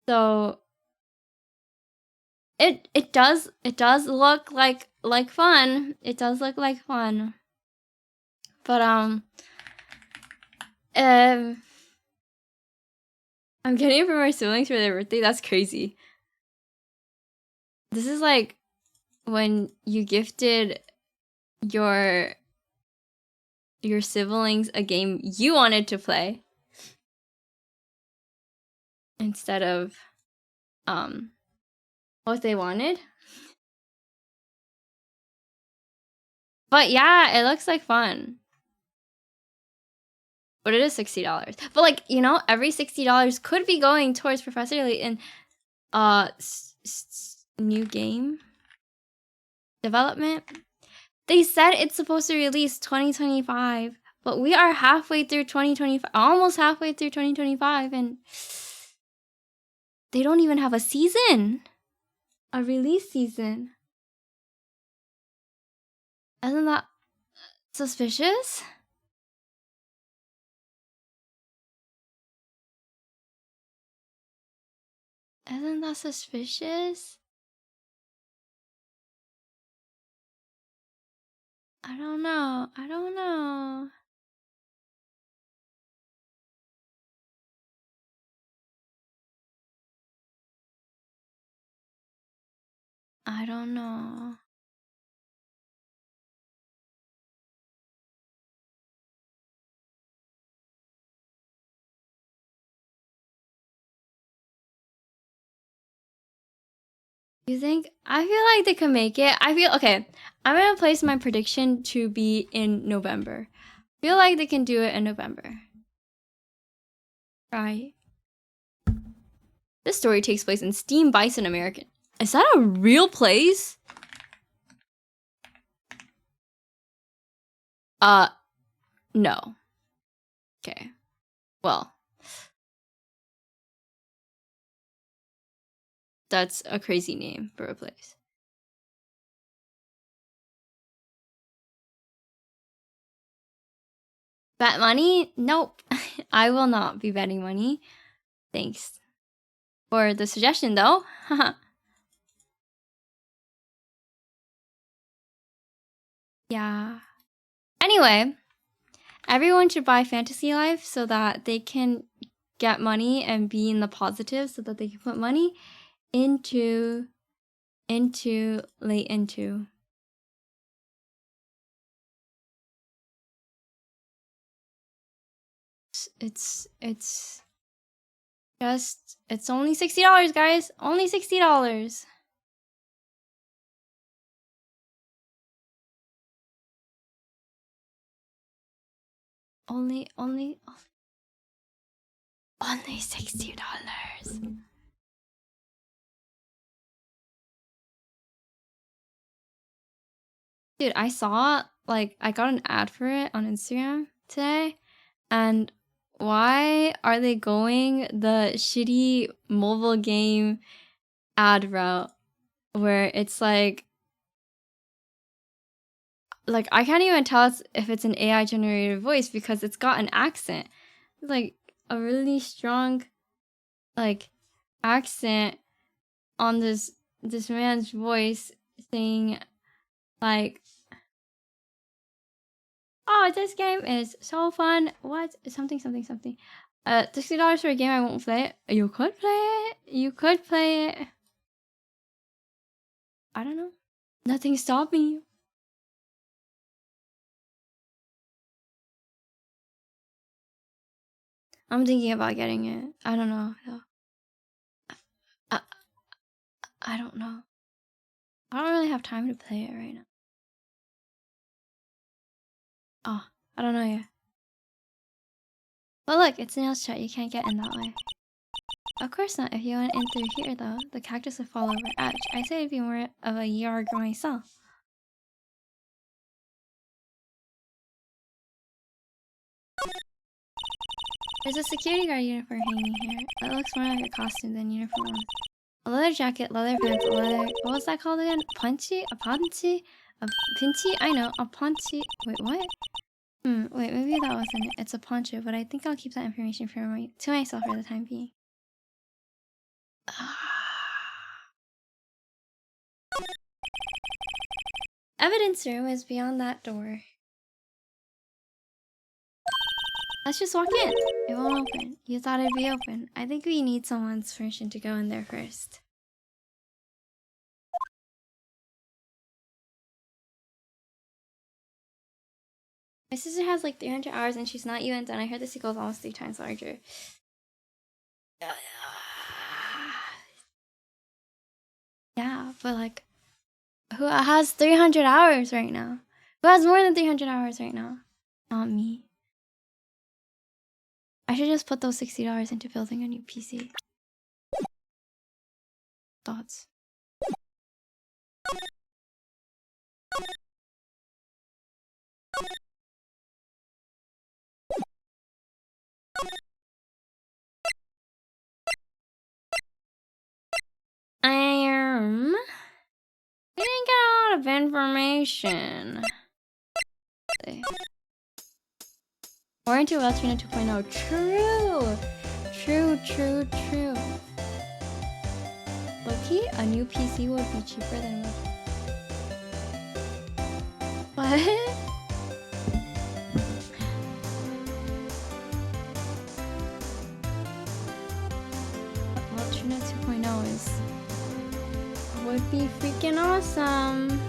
So, it does look like fun. It does look like fun. But I'm getting it for my siblings for their birthday. That's crazy. This is like when you gifted your siblings a game you wanted to play instead of what they wanted. But yeah, it looks like fun. But it is $60. But like, you know, every $60 could be going towards Professor Layton new game development. They said it's supposed to release 2025, but we are halfway through 2025, almost halfway through 2025, and they don't even have a season, a release season. Isn't that suspicious? Isn't that suspicious? I don't know. I don't know. I don't know. You think? I feel like they can make it. Okay. I'm gonna place my prediction to be in November. I feel like they can do it in November. Right. This story takes place in Steam Bison American. Is that a real place? No. Okay. Well. That's a crazy name for a place. Bet money? Nope. I will not be betting money. Thanks for the suggestion, though. Yeah. Anyway, everyone should buy Fantasy Life so that they can get money and be in the positive so that they can put money into into, late into. It's just, it's only $60, guys. Only $60. Only $60. Dude, I saw, like, I got an ad for it on Instagram today, and why are they going the shitty mobile game ad route where it's like I can't even tell if it's an AI generated voice because it's got an accent. It's like a really strong like accent on this man's voice saying like, oh, this game is so fun. What? Something. $60 for a game I won't play it. You could play it. You could play it. I don't know. Nothing's stopping you. I'm thinking about getting it. I don't know. I don't know. I don't really have time to play it right now. Oh, I don't know yet. But look, it's nails chat. You can't get in that way. Of course not. If you went in through here, though, the cactus would fall over edge. I say it'd be more of a yarg myself. There's a security guard uniform hanging here. It looks more like a costume than uniform. A leather jacket, leather pants, a leather... What was that called again? Punchy? A punchy? A pinchy? I know. A punchy... Wait, what? Wait, maybe that wasn't it. It's a poncho, but I think I'll keep that information for to myself for the time being. Evidence room is beyond that door. Let's just walk in. It won't open. You thought it'd be open. I think we need someone's permission to go in there first. My sister has like 300 hours and she's not even done. I heard this equals almost 3 times larger. Yeah, but like, who has 300 hours right now? Who has more than 300 hours right now? Not me. I should just put those $60 into building a new PC. Thoughts? We didn't get a lot of information. Or into Weltrina 2.0. True. Loki, a new PC would be cheaper than what? Weltrina 2.0 would be freaking awesome.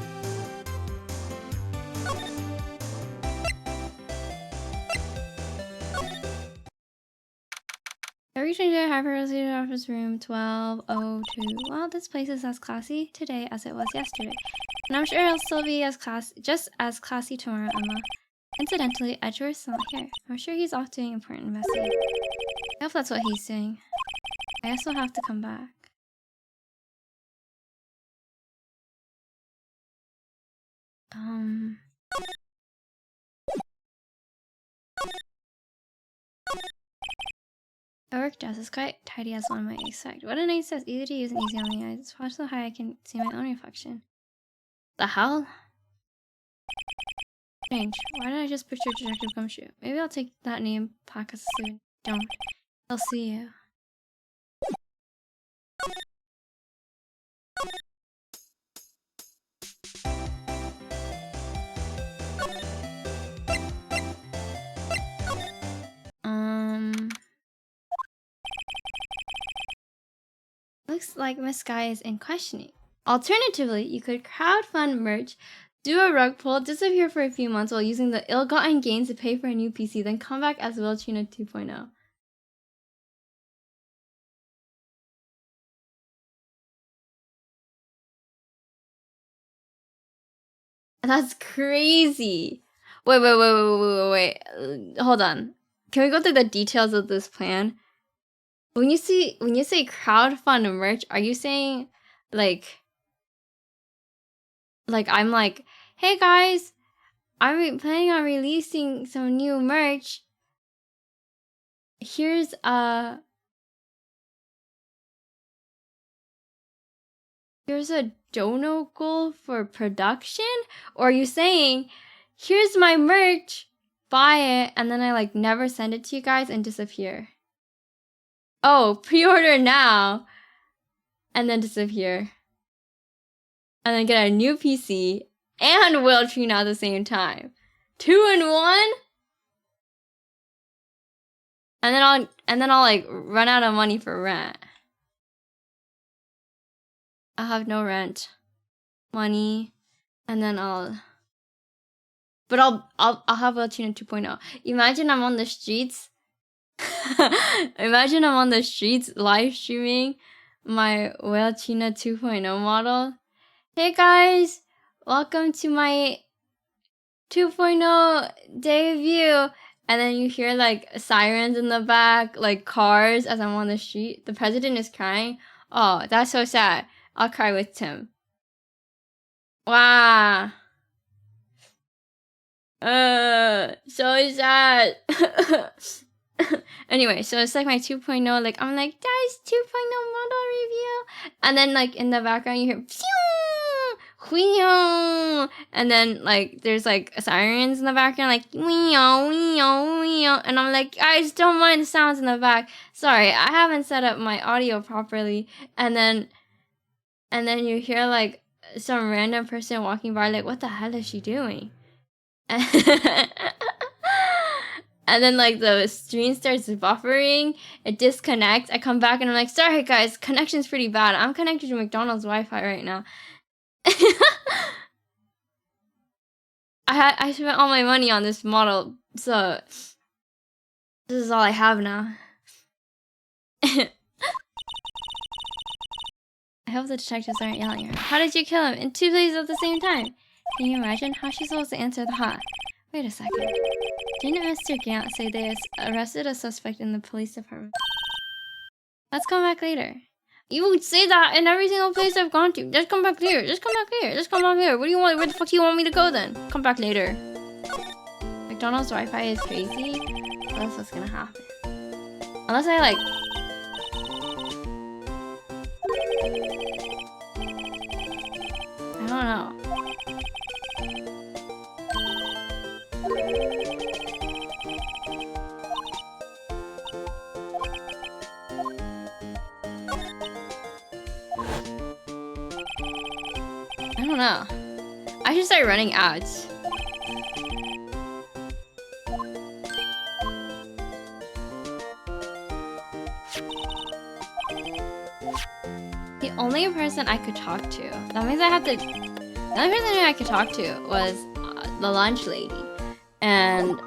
Every stranger hyper-rotated office room 1202. Well, this place is as classy today as it was yesterday. And I'm sure it'll still be as just as classy tomorrow, Emma. Incidentally, Edgeworth's not here. I'm sure he's off doing important investigating. I hope that's what he's doing. I guess we'll have to come back. My work desk is quite tidy as one might expect. What a nice desk, easy to use and easy on the eyes. It's watch so high I can see my own reflection. The hell? Strange. Why did I just picture Detective Gumshoe? Maybe I'll take that name plaque as a student. Don't. I'll see you. Looks like Miss Guy is in questioning. Alternatively, you could crowdfund merch, do a rug pull, disappear for a few months while using the ill-gotten gains to pay for a new PC, then come back as Wilchina 2.0. That's crazy. Wait. Hold on. Can we go through the details of this plan? When you say crowdfund merch, are you saying like I'm like, hey guys, I'm planning on releasing some new merch. Here's a dono goal for production? Or are you saying, here's my merch, buy it, and then I like never send it to you guys and disappear? Oh, pre-order now, and then disappear. And then get a new PC and Wiltrina at the same time. 2 in 1? And then I'll like run out of money for rent. I'll have no rent money, and then I'll have Wiltrina 2.0. Imagine I'm on the streets. Imagine I'm on the streets live streaming my Wiltrina 2.0 model. Hey guys, welcome to my 2.0 debut. And then you hear like sirens in the back, like cars as I'm on the street. The president is crying. Oh, that's so sad. I'll cry with Tim. Wow. So sad. Anyway, so it's like my 2.0, like I'm like, guys, 2.0 model review. And then like in the background you hear Wee-oh! And then like there's like sirens in the background, like wee-oh, wee-oh, wee-oh. And I'm like, guys, don't mind the sounds in the back. Sorry, I haven't set up my audio properly. And then you hear like some random person walking by, like, what the hell is she doing? And then like the stream starts buffering, it disconnects. I come back and I'm like, sorry guys, connection's pretty bad. I'm connected to McDonald's Wi-Fi right now. I spent all my money on this model, so this is all I have now. I hope the detectives aren't yelling at her. How did you kill him in 2 places at the same time? Can you imagine? How's she supposed to answer the huh? Wait a second. Didn't Mr. Gant say they arrested a suspect in the police department? Let's come back later. You would say that in every single place I've gone to. Just come back here. Just come back here. Just come back here. What do you want? Where the fuck do you want me to go then? Come back later. McDonald's Wi-Fi is crazy. That's what's gonna happen. Unless I like... I don't know. I don't know. I should start running ads. The only person I could talk to, that means I have to, the only person I could talk to was the lunch lady. And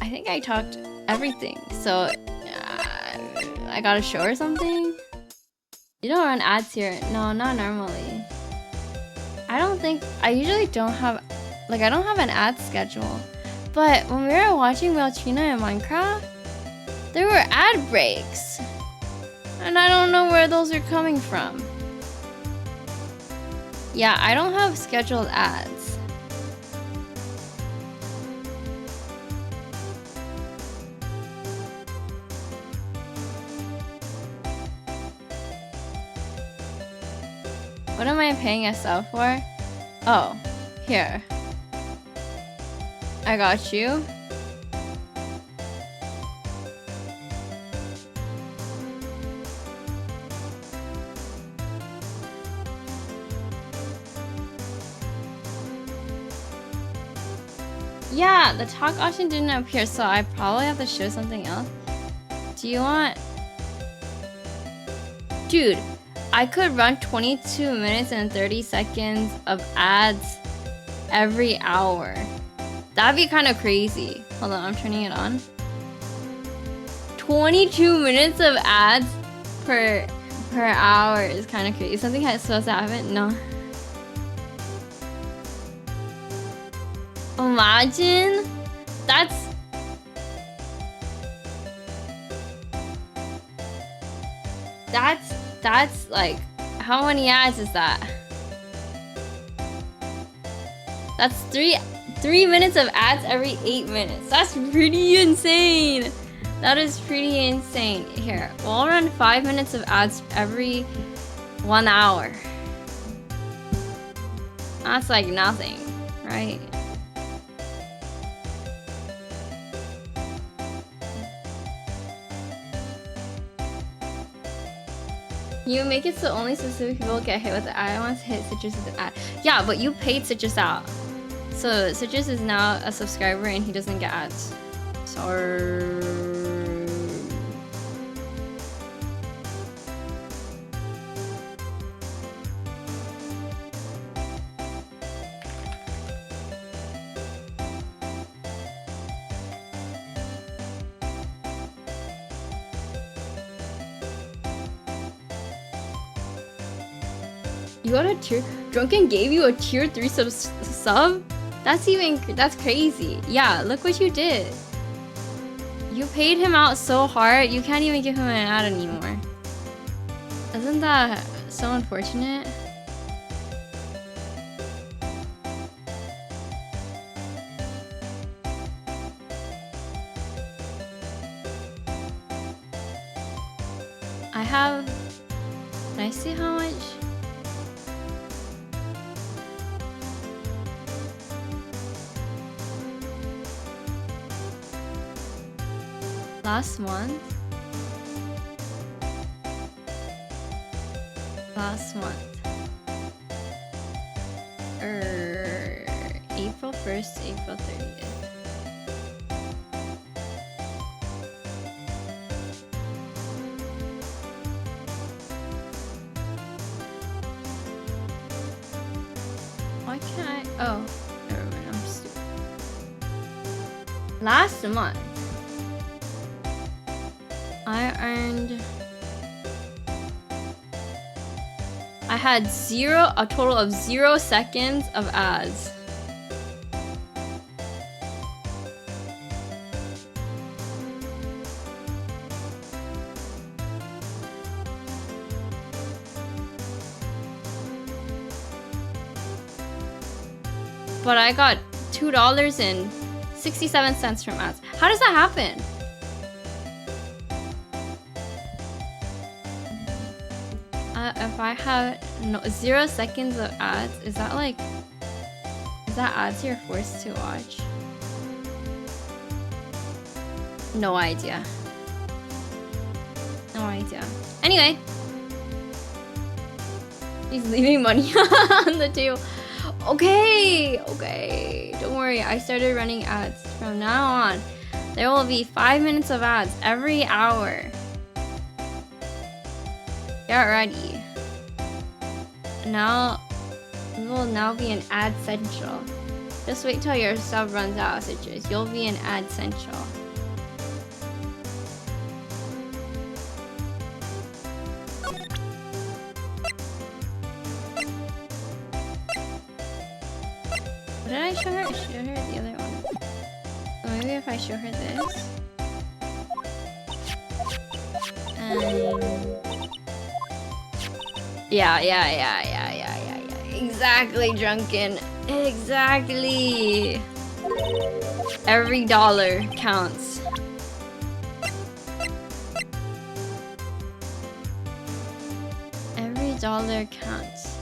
I think I talked everything. So I got a show or something? You don't run ads here. No, not normally. I usually don't have, like, I don't have an ad schedule. But when we were watching Wiltrina in Minecraft, there were ad breaks. And I don't know where those are coming from. Yeah, I don't have scheduled ads. What am I paying a sub for? Oh, here. I got you. Yeah, the talk option didn't appear, so I probably have to show something else. Do you want... Dude, I could run 22 minutes and 30 seconds of ads every hour. That'd be kind of crazy. Hold on, I'm turning it on. 22 minutes of ads per hour is kind of crazy. Something that's supposed to happen? No. Imagine. That's like, how many ads is that? That's three minutes of ads every 8 minutes. That's pretty insane. That is pretty insane. Here, we'll run 5 minutes of ads every 1 hour. That's like nothing, right? You make it so only specific people get hit with the ad. I want to hit Citrus with the ad. Yeah, but you paid Citrus out. So Citrus is now a subscriber and he doesn't get ads. So you got a tier. Drunken gave you a tier 3 sub? That's crazy. Yeah, look what you did. You paid him out so hard, you can't even give him an ad anymore. Isn't that so unfortunate? I have... Can I see how much? Last month? April 1st, April 30th. Why can't I? Oh, never mind, I'm stupid. Last month, I had a total of 0 seconds of ads. But I got $2.67 from ads. How does that happen? If I have 0 seconds of ads, is that ads you're forced to watch? No idea. No idea. Anyway. He's leaving money on the table. Okay. Don't worry, I started running ads. From now on, there will be 5 minutes of ads every hour. Get ready. Now, we will now be an ad central. Just wait till your sub runs out of Citrus. You'll be an ad central. What did I show her? I showed her the other one. So maybe if I show her this. Yeah. Exactly, Drunken. Exactly. Every dollar counts. Every dollar counts.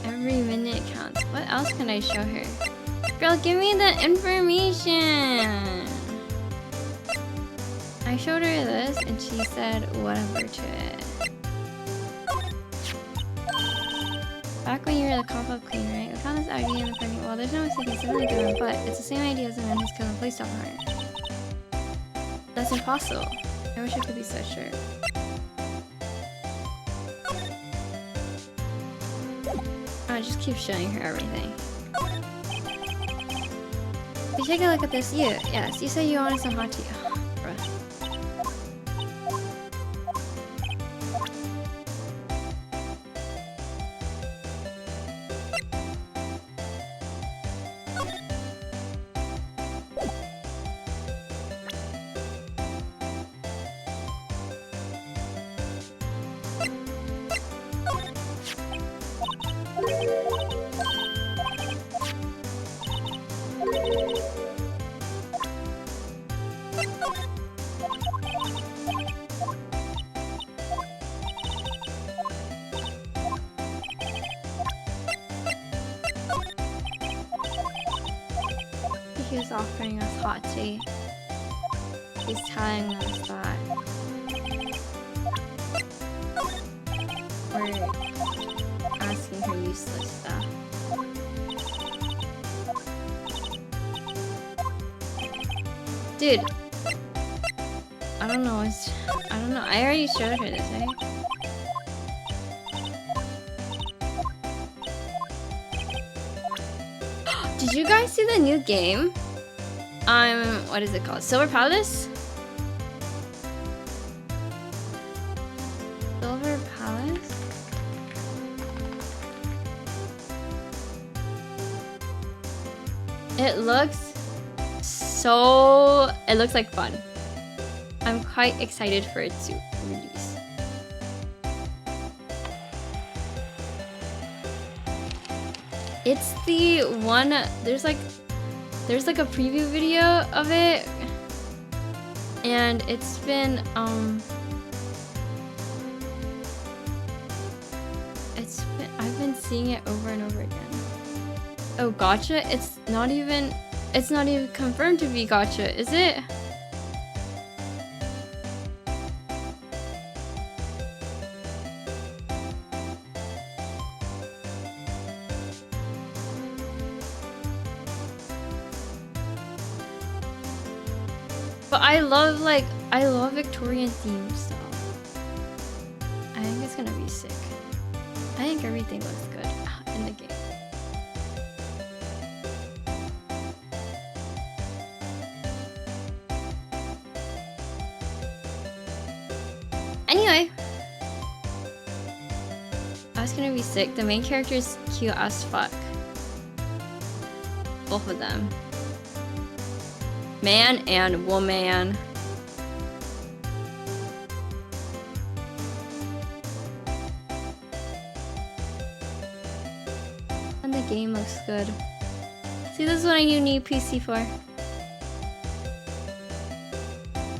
Every minute counts. What else can I show her? Girl, give me the information. I showed her this and she said whatever to it. Back when you were the cop-up queen, right? found this ID in the parking. Well, there's no mistake in similar to him, but it's the same idea as the man who's killed the police officer. That's impossible. I wish I could be so sure. I just keep showing her everything. You take a look at this. Yes, you said you wanted some hot tea. Ugh, bruh. He was offering us hot tea. He's telling us that we're asking her useless stuff. Dude, I don't know. I don't know. I already showed her this, right? Did you guys see the new game? What is it called? Silver Palace? Silver Palace? It looks like fun. I'm quite excited for it to release. It's the one, there's like a preview video of it, and I've been seeing it over and over again. Oh, gotcha? It's not even confirmed to be gotcha, is it? But I love Victorian themed stuff. I think it's gonna be sick. I think everything looks good in the game. Anyway, that's gonna be sick. The main character is cute as fuck. Both of them. Man and woman. And the game looks good. See, this is what you need PC for.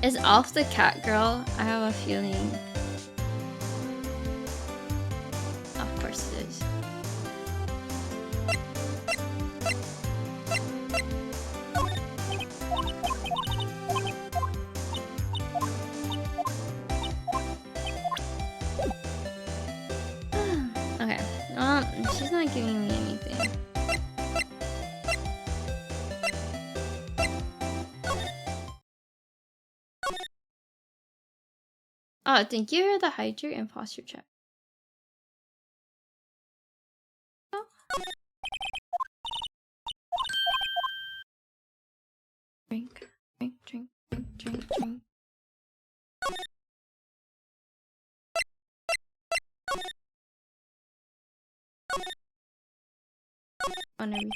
Is Alf the cat girl? I have a feeling. Of course it is. Okay, she's not giving me anything. Oh, thank you for the hydrate and posture check. Oh. Drink, drink, drink, drink, drink, drink. On everything.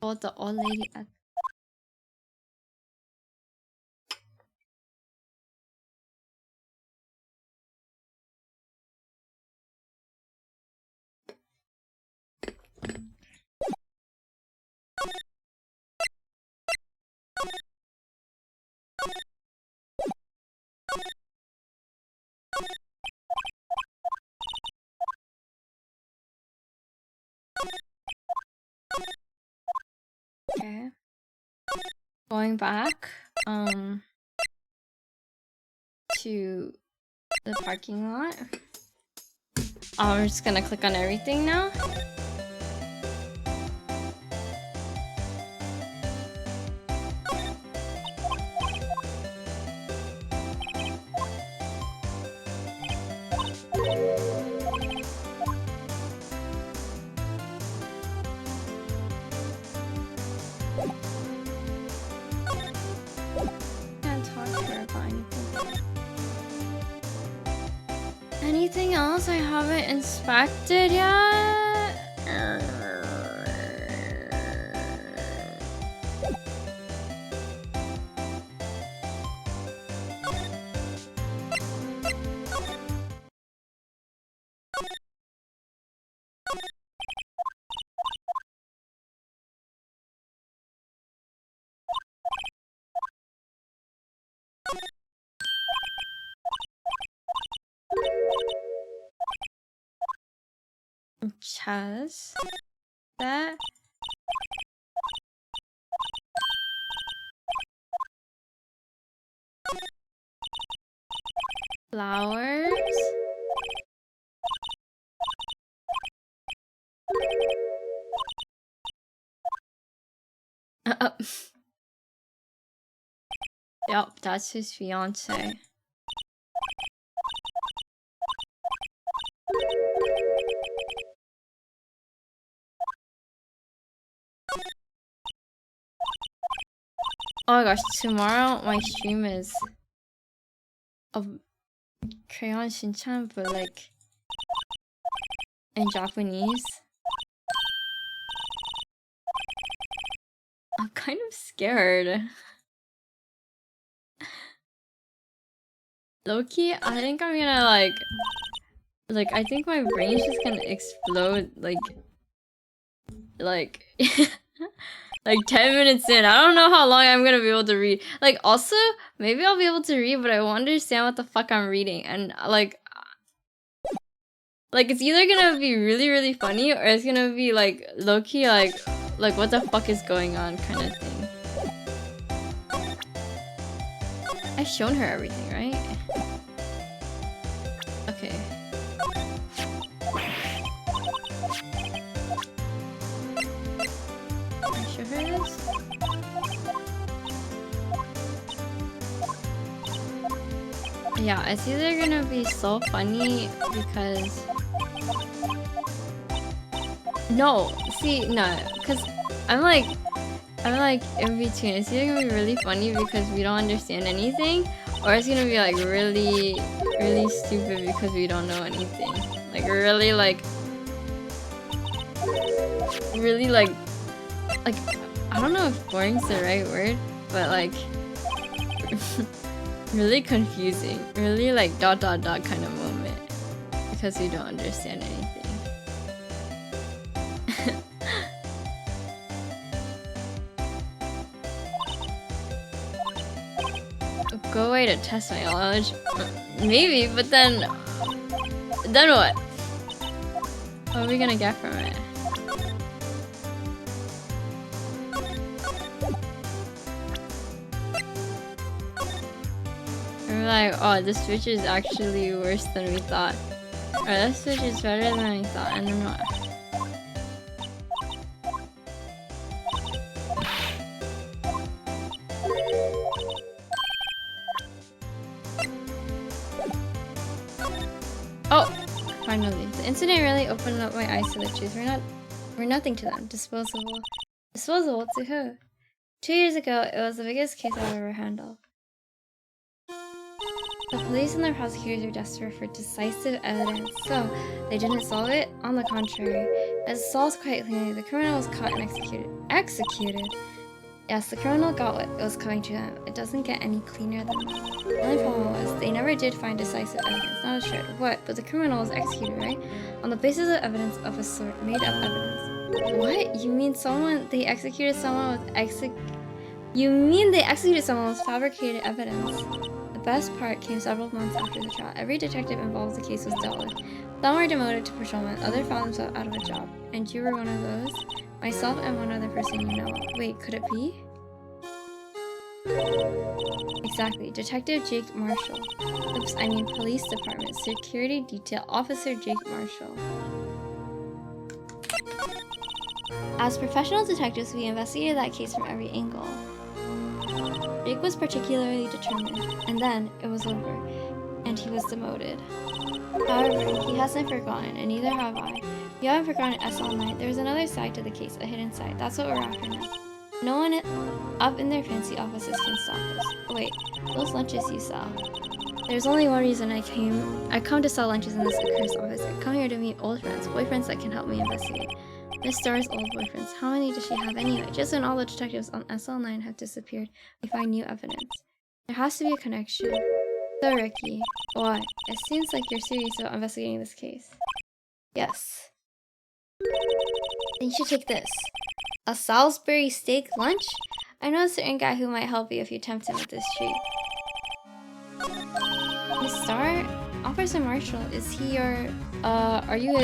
Oh, the old lady at Going back to the parking lot. Oh, we're just gonna click on everything now. Can't talk to her about anything. Anything else I haven't inspected yet? Chess. That. Flowers. Yep, that's his fiance. Oh my gosh, tomorrow my stream is of Crayon Shinchan, but like in Japanese. I'm kind of scared. Low-key, I think I'm gonna like I think my brain's just gonna explode like like 10 minutes in. I don't know how long I'm gonna be able to read. Like also, maybe I'll be able to read, but I won't understand what the fuck I'm reading. And like it's either gonna be really, really funny or it's gonna be like low-key like what the fuck is going on kind of thing. I've shown her everything, right? Okay. Can I show her this? Yeah, it's either gonna be so funny because... No, see, no, because I'm like in between. It's either gonna be really funny because we don't understand anything, or it's gonna be like really, really stupid because we don't know anything. Like really I don't know if boring's the right word, but like really confusing, really like ... kind of moment because we don't understand anything. Go away to test my knowledge? Maybe, but then what? What are we gonna get from it? We're like, oh, this Switch is actually worse than we thought. Or this Switch is better than we thought, and then what? Oh, finally. The incident really opened up my eyes to the truth. We're nothing to them. Disposable. Disposable to who? 2 years ago, it was the biggest case I've ever handled. The police and the prosecutors were desperate for decisive evidence, so they didn't solve it. On the contrary, as solved quite cleanly, the criminal was caught and executed. Executed? Yes, the criminal got what was coming to him. It doesn't get any cleaner than that. The only problem was, they never did find decisive evidence. Not a shred. What? But the criminal was executed, right? On the basis of evidence of a sort. Made up evidence. What? You mean they executed someone with You mean they executed someone with fabricated evidence? The best part came several months after the trial. Every detective involved in the case was dealt with. Some were demoted to patrolman, others found themselves out of a job. And you were one of those? Myself and one other person you know. Wait, could it be? Exactly. Detective Jake Marshall. Oops, I mean police department. Security detail officer Jake Marshall. As professional detectives, we investigated that case from every angle. Jake was particularly determined, and then it was over, and he was demoted. However, he hasn't forgotten, and neither have I. You haven't forgotten SL9. There's another side to the case, a hidden side. That's what we're after now. No one up in their fancy offices can stop us. Wait, those lunches you sell. There's only one reason I come to sell lunches in this accursed office. I come here to meet old friends, boyfriends that can help me investigate. Miss Star's old boyfriends. How many does she have anyway? Just when all the detectives on SL9 have disappeared, we find new evidence. There has to be a connection. So, Ricky, what? It seems like you're serious about investigating this case. Yes. Then you should take this. A Salisbury steak lunch? I know a certain guy who might help you if you tempt him with this treat. Miss Star? Officer Marshall, is he your, are you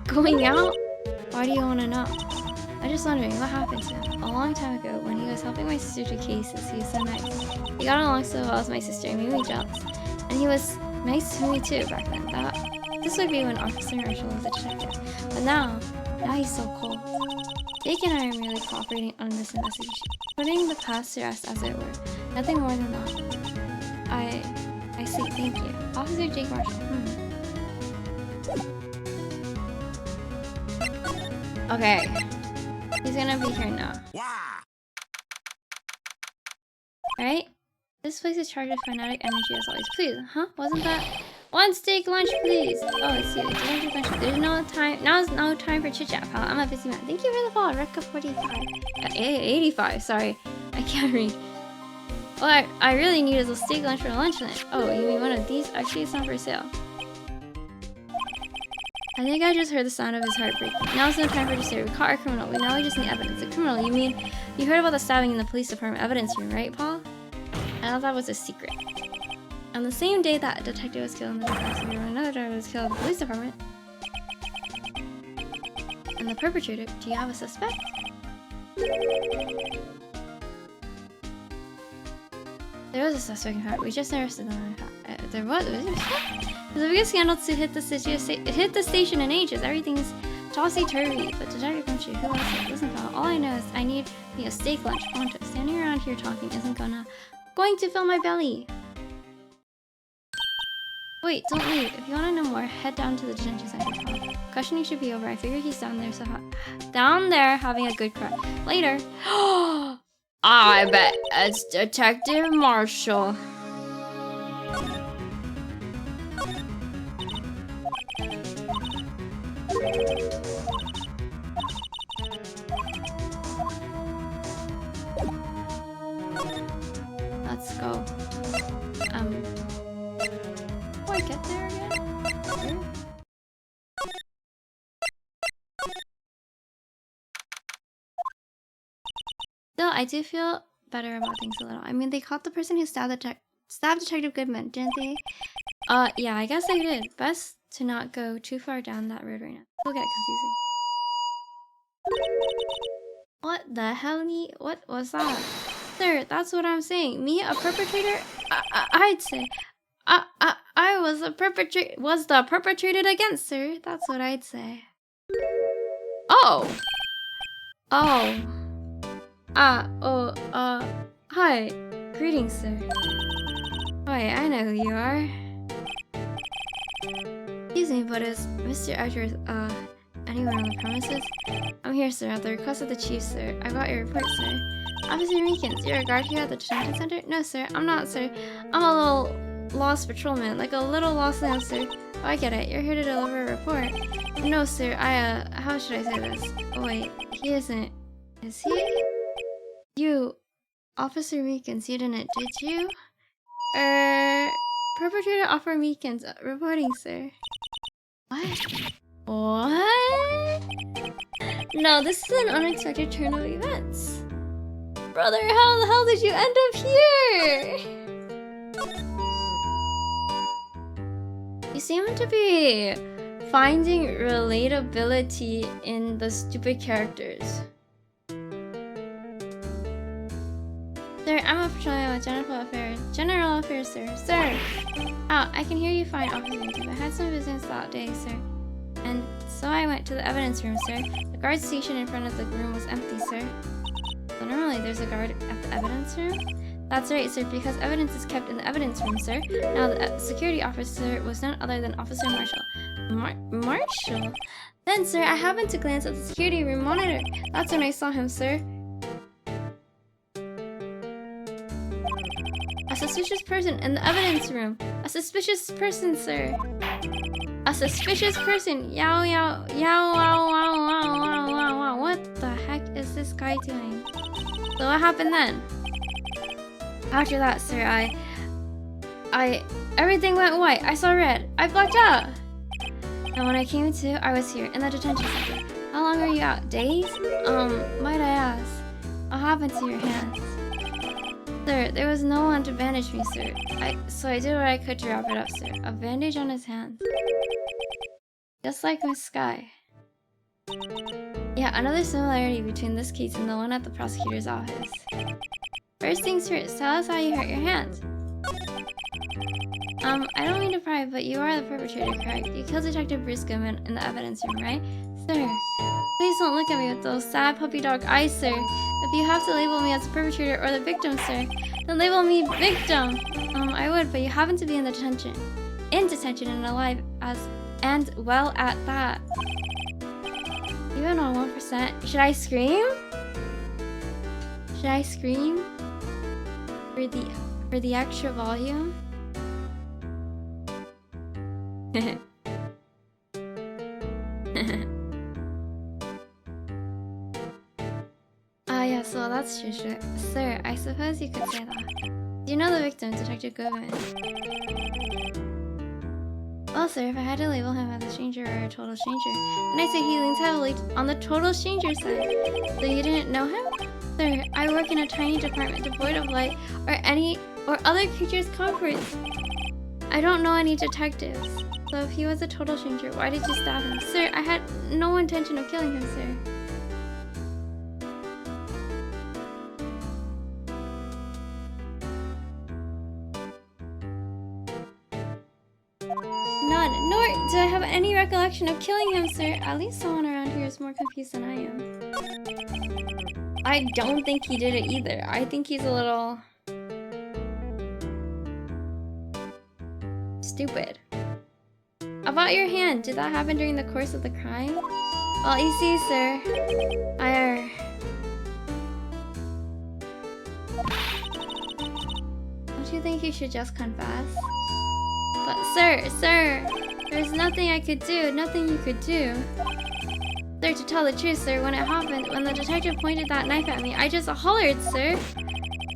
going out? Why do you want to know? I'm just wondering, what happened to him? A long time ago, when he was helping my sister do cases, he was so nice. He got along so well with my sister, and made me jealous. And he was nice to me too back then. This would be when Officer Marshall was a detective. But now he's so cold. Jake and I are merely cooperating on this investigation. Putting the past to rest, as it were. Nothing more than that. I see, thank you. Officer Jake Marshall. Okay. He's gonna be here now. Right? This place is charged with fanatic energy as always. Please, huh? Wasn't that? One steak lunch, please. Oh, I see. There's no time. Now's no time for chit chat, pal. I'm a busy man. Thank you for the follow. Rekka 45. 85. Sorry, I can't read. What I really need is a steak lunch for lunch. Oh, you mean one of these? Actually, it's not for sale. I think I just heard the sound of his heart breaking. Now it's no time for disturb. We caught our criminal. Now we just need evidence. A criminal? You mean you heard about the stabbing in the police department evidence room, right, Paul? I thought that was a secret. On the same day that a detective was killed in the defense room, another driver was killed in the police department. And the perpetrator, do you have a suspect? There was a suspect, in fact. We just arrested them. There was? It was the biggest scandal to hit the station in ages. Everything's tossy-turvy. But Detective Punchy, who else? Listen, pal, all I know is I need a steak lunch. Pronto. Standing around here talking isn't going to fill my belly. Wait, don't leave. If you want to know more, head down to the detention center. Questioning should be over. I figure he's down there, down there having a good cry. Later. I bet it's Detective Marshall. Let's go. Before I get there again? Still, I do feel better about things a little. I mean, they caught the person who stabbed Detective Goodman, didn't they? Yeah, I guess they did. Best to not go too far down that road right now. It'll get confusing. What the hell? What was that? Sir, that's what I'm saying. Me, a perpetrator? I'd say. I was the perpetrated against, sir. That's what I'd say. Oh. Hi. Greetings, sir. Hi, I know who you are. Excuse me, but is Mr. Edwards, anyone on the premises? I'm here, sir, at the request of the chief, sir. I got your report, sir. Officer Meekins, you're a guard here at the detention center? No, sir, I'm not, sir. I'm a little lost patrolman, like a little lost lamb, sir. Oh, I get it. You're here to deliver a report. No, sir, how should I say this? Oh, wait, he isn't. Is he? You, Officer Meekins, you didn't, did you? Perpetrator Officer Meekins, reporting, sir. What? No, this is an unexpected turn of events. Brother, how the hell did you end up here? You seem to be finding relatability in the stupid characters. patrolling with general affairs, sir. Sir! Oh, I can hear you fine, Officer Intip. I had some business that day, sir. And so I went to the evidence room, sir. The guard station in front of the room was empty, sir. So normally there's a guard at the evidence room? That's right, sir, because evidence is kept in the evidence room, sir. Now, the security officer was none other than Officer Marshall. Marshall? Then, sir, I happened to glance at the security room monitor. That's when I saw him, sir. A suspicious person in the evidence room. A suspicious person, sir. A suspicious person. Yow, yow, yow, wow, wow, wow, wow, wow, wow. What the heck is this guy doing? So what happened then? After that, sir, everything went white. I saw red. I blacked out. And when I came to, I was here in the detention center. How long were you out? Days? Might I ask? What happened to your hands? Sir, there was no one to bandage me, sir. So I did what I could to wrap it up, sir. A bandage on his hands. Just like Miss Sky. Yeah, another similarity between this case and the one at the prosecutor's office. First things first, tell us how you hurt your hands. I don't mean to pry, but you are the perpetrator, correct? You killed Detective Briscoe in the evidence room, right? Sir, please don't look at me with those sad puppy dog eyes, sir. If you have to label me as the perpetrator or the victim, sir, then label me victim. I would, but you happen to be in detention. In detention and alive and well at that. Even on 1%. Should I scream? Should I scream? For the extra volume? Yeah, so that's true, sir. I suppose you could say that. Do you know the victim, Detective Goodman? Well, sir, if I had to label him as a stranger or a total stranger, then I'd say he leans heavily on the total stranger side. So you didn't know him? Sir, I work in a tiny department devoid of light or other creatures' comforts. I don't know any detectives. So if he was a total stranger, why did you stab him? Sir, I had no intention of killing him, sir. None, nor do I have any recollection of killing him, sir. At least someone around here is more confused than I am. I don't think he did it either. I think he's a little stupid. About your hand, did that happen during the course of the crime? Well, you see, sir, don't you think you should just confess? But sir, there's nothing I could do, nothing you could do. Sir, to tell the truth, sir, when it happened, when the detective pointed that knife at me, I just hollered, sir.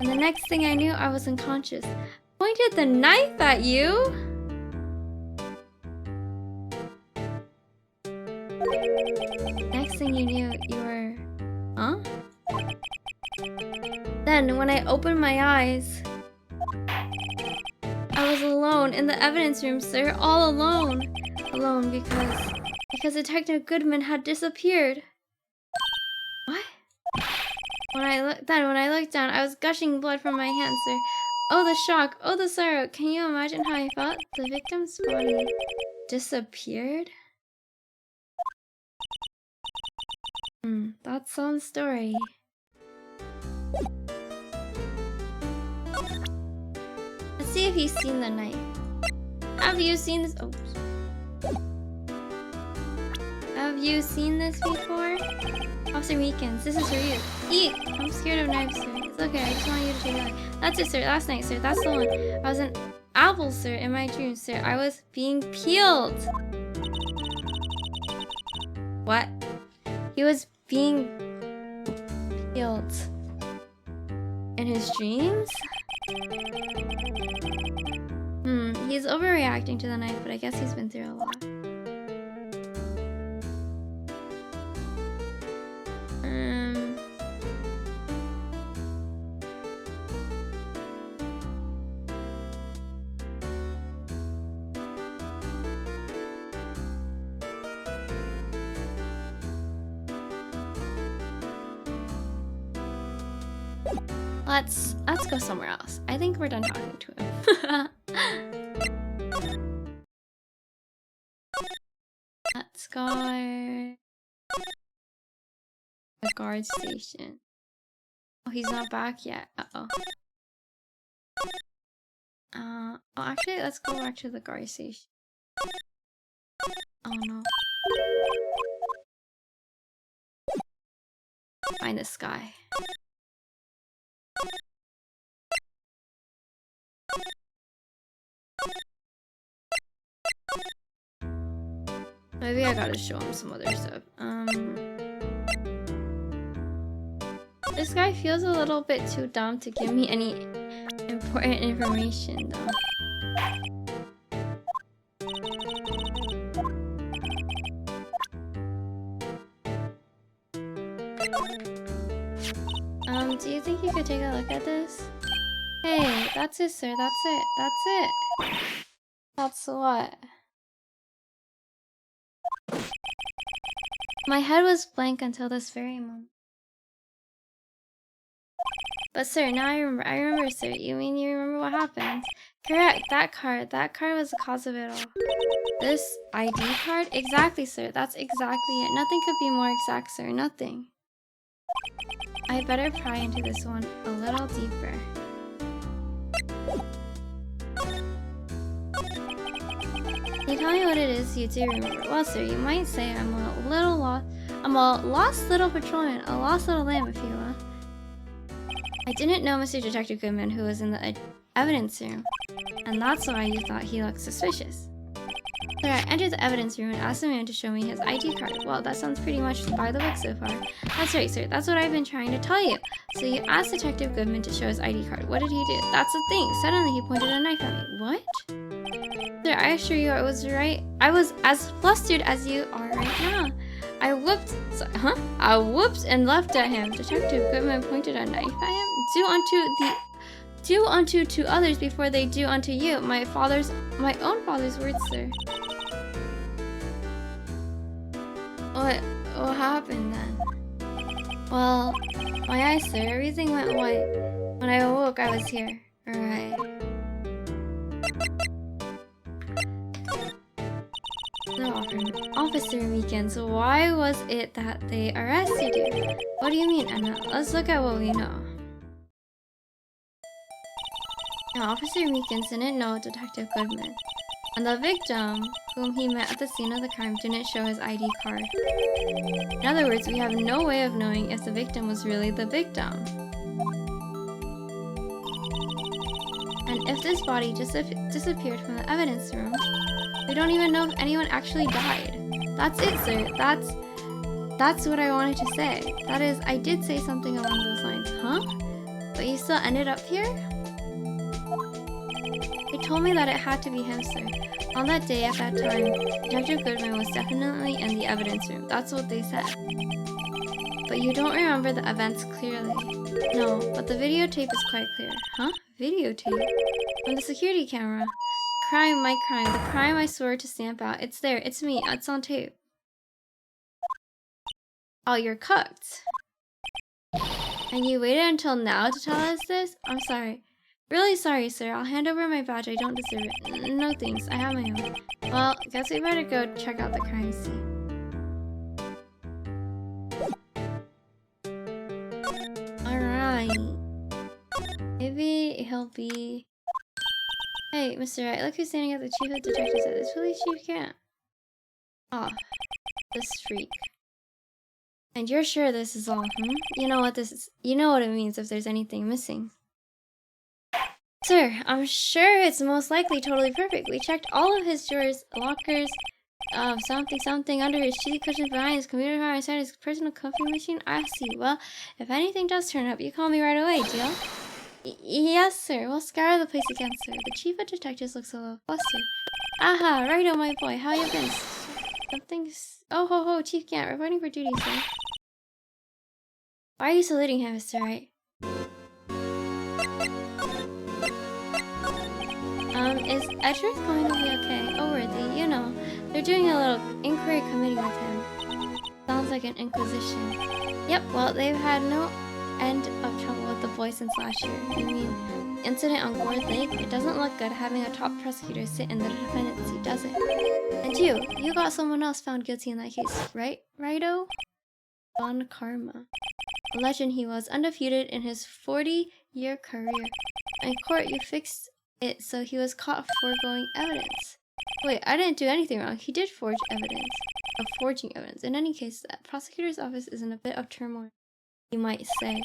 And the next thing I knew, I was unconscious. Pointed the knife at you? Next thing you knew, you were... Huh? Then, when I opened my eyes, I was alone in the evidence room, sir. All alone. Alone because Detective Goodman had disappeared. What? When I looked down, I was gushing blood from my hands, sir. Oh, the shock. Oh, the sorrow. Can you imagine how I felt? The victim's body disappeared? That's some story. Let's see if he's seen the knife. Have you seen this? Oh. Have you seen this before? Officer Weekends, this is for you. Eat! I'm scared of knives, sir. It's okay, I just want you to take it. That's it, sir. Last night, sir. That's the one. I was an apple, sir, in my dreams, sir. I was being peeled. What? He was being peeled in his dreams? He's overreacting to the knife, but I guess he's been through a lot. Let's go somewhere else. I think we're done talking to him. Let's go the guard station. Oh, he's not back yet. Uh-oh. Oh, actually, let's go back to the guard station. Oh no. Find this guy. Maybe I gotta show him some other stuff. This guy feels a little bit too dumb to give me any important information, though. Do you think you could take a look at this? Hey, that's it, sir. That's it. That's it. That's what? My head was blank until this very moment. But sir, now I remember, sir. You mean you remember what happened? Correct, that card was the cause of it all. This ID card? Exactly, sir. That's exactly it. Nothing could be more exact, sir. Nothing. I better pry into this one a little deeper. Can you tell me what it is you do remember? Well, sir, you might say I'm a little lost. I'm a lost little patrolman, a lost little lamb, if you will. I didn't know Mr. Detective Goodman, who was in the evidence room, and that's why you thought he looked suspicious. Sir, I entered the evidence room and asked the man to show me his ID card. Well, that sounds pretty much by the book so far. That's right, sir. That's what I've been trying to tell you. So you asked Detective Goodman to show his ID card. What did he do? That's the thing. Suddenly he pointed a knife at me. What? Sir, I assure you I was right. I was as flustered as you are right now. I whooped and left at him. Detective Goodman pointed a knife at him. Do unto to others before they do unto you. My own father's words, sir. What happened then? Well, my eyes, sir. Everything went white. When I awoke, I was here. Alright. No, Officer Meekins, why was it that they arrested you? What do you mean, Anna? Let's look at what we know. Now, Officer Meekins didn't know Detective Goodman, and the victim, whom he met at the scene of the crime, didn't show his ID card. In other words, we have no way of knowing if the victim was really the victim. And if this body disappeared from the evidence room, we don't even know if anyone actually died. That's it, sir. That's what I wanted to say. That is, I did say something along those lines. Huh? But you still ended up here? They told me that it had to be him, sir. On that day, at that time, Detective Goodman was definitely in the evidence room. That's what they said. But you don't remember the events clearly. No, but the videotape is quite clear. Huh? Videotape? From the security camera. Crime, my crime. The crime I swore to stamp out. It's there. It's me. It's on tape. Oh, you're cooked. And you waited until now to tell us this? I'm sorry. Really sorry, sir. I'll hand over my badge. I don't deserve it. No thanks. I have my own. Well, guess we better go check out the crime scene. Alright. Maybe he'll be... Hey, Mr. Wright, look who's standing at the chief of detectives at this police chief can't. Ah, this freak. And you're sure this is all, You know what this is. You know what it means if there's anything missing. Sir, I'm sure it's most likely totally perfect. We checked all of his drawers, lockers, something under his cheese cushions, behind his computer, inside his personal coffee machine. I see. Well, if anything does turn up, you call me right away, deal? Yes, sir. We'll scour the place again, sir. The chief of detectives looks a little flustered. Aha, right on, my boy. How you been? Something's... Oh, ho, Chief Gant, reporting for duty, sir. Why are you saluting him, Mr. Wright? Is Edgeworth going to be okay? Oh, worthy, you know. They're doing a little inquiry committee with him. Sounds like an inquisition. Yep, well, they've had no end of trouble with the boys since last year. You mean incident on Gourd Lake? It doesn't look good having a top prosecutor sit in the defendant's seat, does it? And you got someone else found guilty in that case, right, Righto? Von Karma. A legend he was, undefeated in his 40-year career. In court, you fixed it so he was caught foregoing evidence. Wait, I didn't do anything wrong. He did forge evidence. Forging evidence. In any case, the prosecutor's office is in a bit of turmoil, you might say.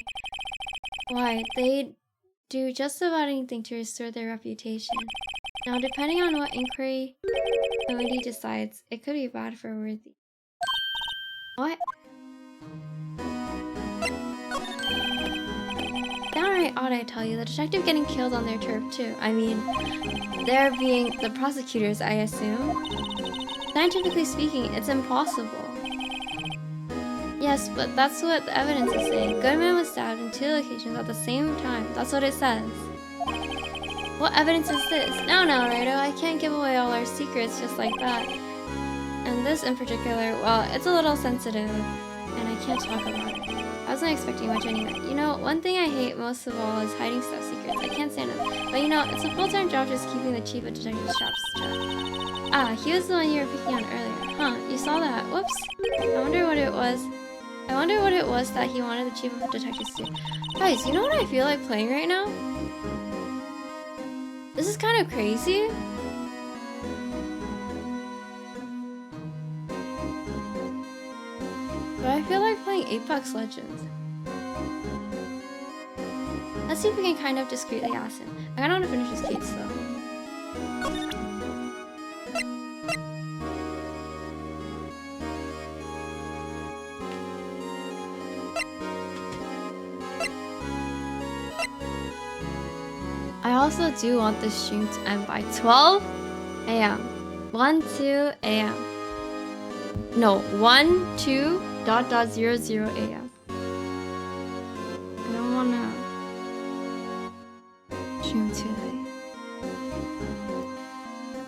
Why, they'd do just about anything to restore their reputation. Now, depending on what inquiry committee decides, it could be bad for Worthy. What? Downright odd, I tell you. The detective getting killed on their turf, too. I mean, they're being the prosecutors, I assume. Scientifically speaking, it's impossible. Yes, but that's what the evidence is saying. Goodman was stabbed in 2 locations at the same time. That's what it says. What evidence is this? No, Righto, I can't give away all our secrets just like that. And this in particular, well, it's a little sensitive, and I can't talk about it. I wasn't expecting much anyway. You know, one thing I hate most of all is hiding stuff secrets. I can't stand it. But you know, it's a full-time job just keeping the chief of detectives' shop shut. Ah, he was the one you were picking on earlier. Huh, you saw that. Whoops. I wonder what it was that he wanted the chief of detectives to do. Guys, you know what I feel like playing right now? This is kind of crazy. But I feel like playing Apex Legends. Let's see if we can kind of discreetly ask him. I kinda want to finish this case though. I also do want this stream to end by 12 a.m. 1, 2 a.m. No, 1, 2, ... 00 a.m. I don't wanna stream too late.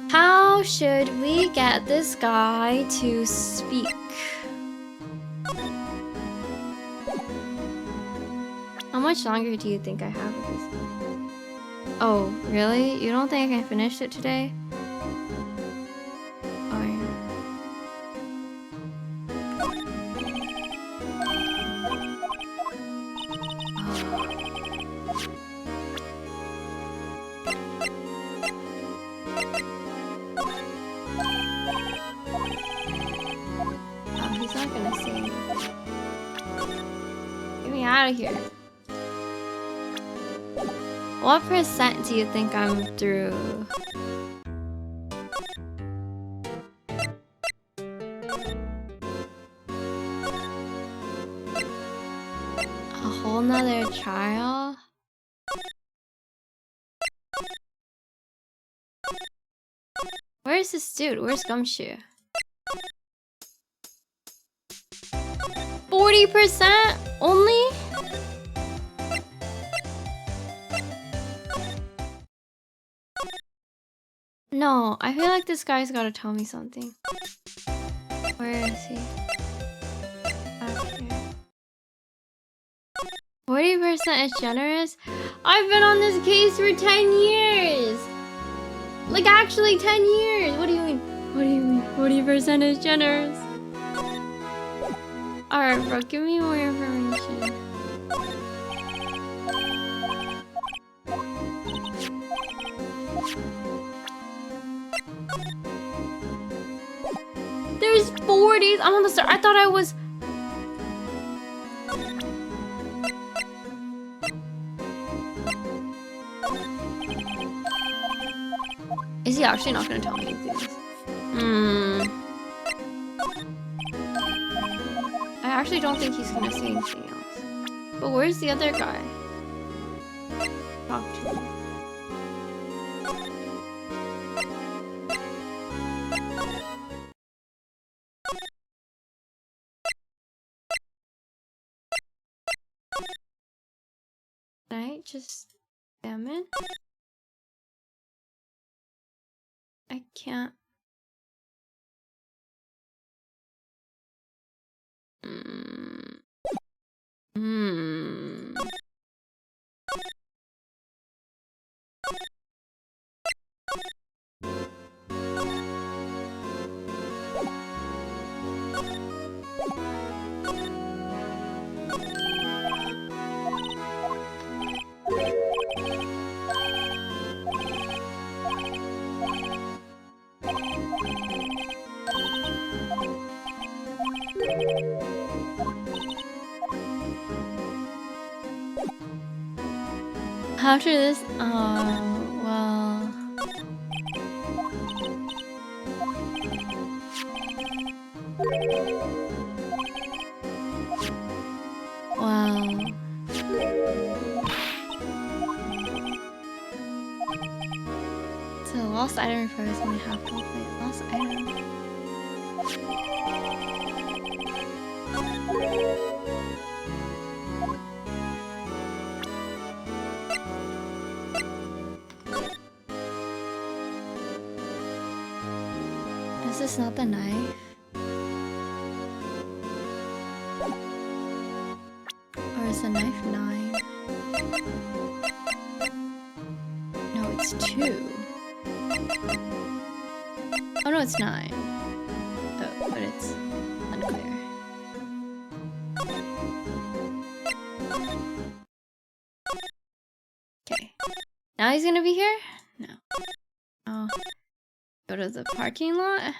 How should we get this guy to speak? How much longer do you think I have with this? Oh, really? You don't think I can finish it today? Oh, yeah. Oh, he's not gonna say anything. Get me out of here. What percent do you think I'm through? A whole nother trial? Where's this dude? Where's Gumshoe? 40% only? No, I feel like this guy's gotta tell me something. Where is he? Up here. 40% is generous? I've been on this case for 10 years! Like, actually 10 years! What do you mean? What do you mean? 40% is generous? Alright, bro, give me more information. There's 40s. I'm on the start. I thought I was. Is he actually not gonna tell me anything? I actually don't think he's gonna say anything else. But where's the other guy? Talk to him. Right? Just damn it. I can't. After this, well. Wow. So lost item report is only half complete. Lost item. Is this not the knife? Or is the knife 9? No, it's 2. Oh no, it's 9. Oh, but it's unclear. Okay. Now he's gonna be here? No. Oh. Go to the parking lot?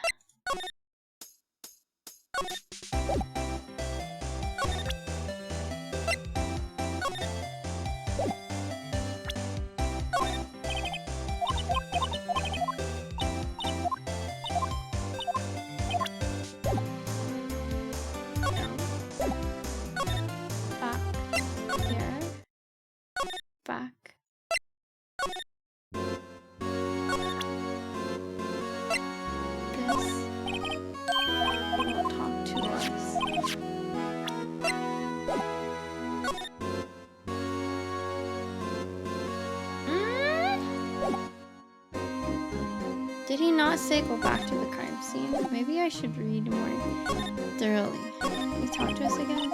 Back. This will talk to us. Did he not say go back to the crime scene? Maybe I should read more thoroughly. He talked to us again?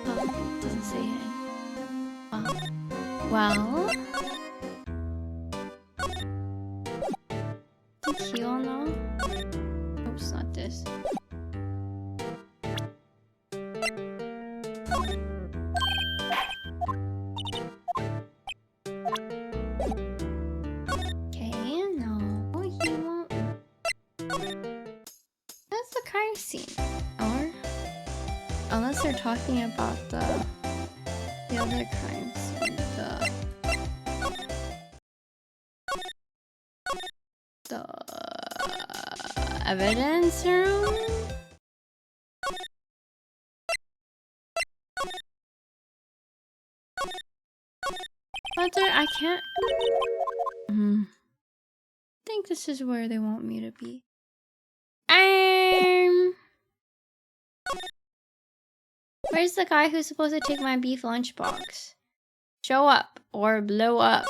Oh, doesn't say it. Well. Did he all know? Oh, it's not this. Okay, no, he won't. That's the crime scene. Or unless they're talking about the other crime scene, the evidence room. But I can't. I think this is where they want me to be. Where's the guy who's supposed to take my beef lunchbox? Show up or blow up.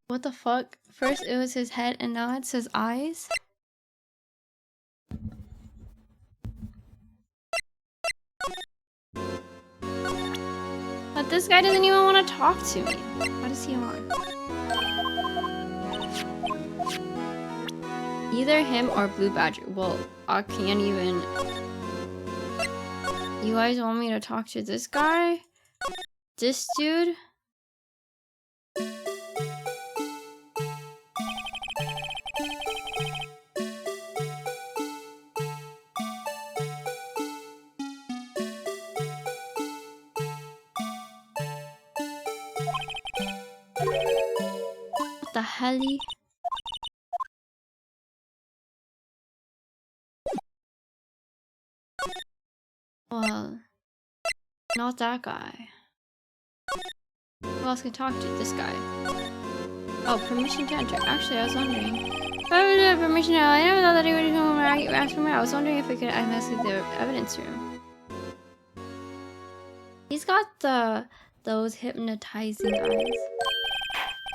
What the fuck? First it was his head and now it's his eyes? But this guy doesn't even want to talk to me. What is he on? Either him or Blue Badger. Well, I can't even. You guys want me to talk to this guy? This dude? What the hell? Well, not that guy. Who else can talk to this guy? Oh, permission to enter. Actually, I was wondering. Permission to I never thought that he would come and ask for me. I was wondering if we could investigate the evidence room. He's got those hypnotizing eyes.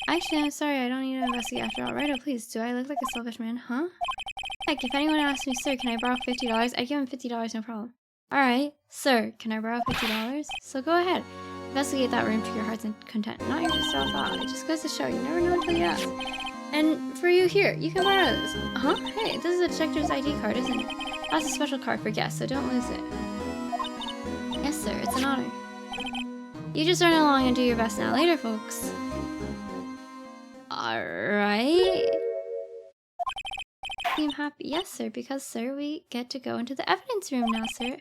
Actually, I'm sorry. I don't need to investigate after all. Right? Oh, please. Do I look like a selfish man? Huh? Heck, if anyone asks me, sir, can I borrow $50? I give him $50, no problem. Alright, sir, can I borrow $50? So go ahead. Investigate that room to your heart's content. Not your self-thought. It just goes to show you never know until you ask. And for you here, you can borrow this. Huh? Hey, this is a detective's ID card, isn't it? That's a special card for guests, so don't lose it. Yes, sir. It's an honor. You just run along and do your best now. Later, folks. Alright. Seem happy. Yes, sir, because, sir, we get to go into the evidence room now, sir.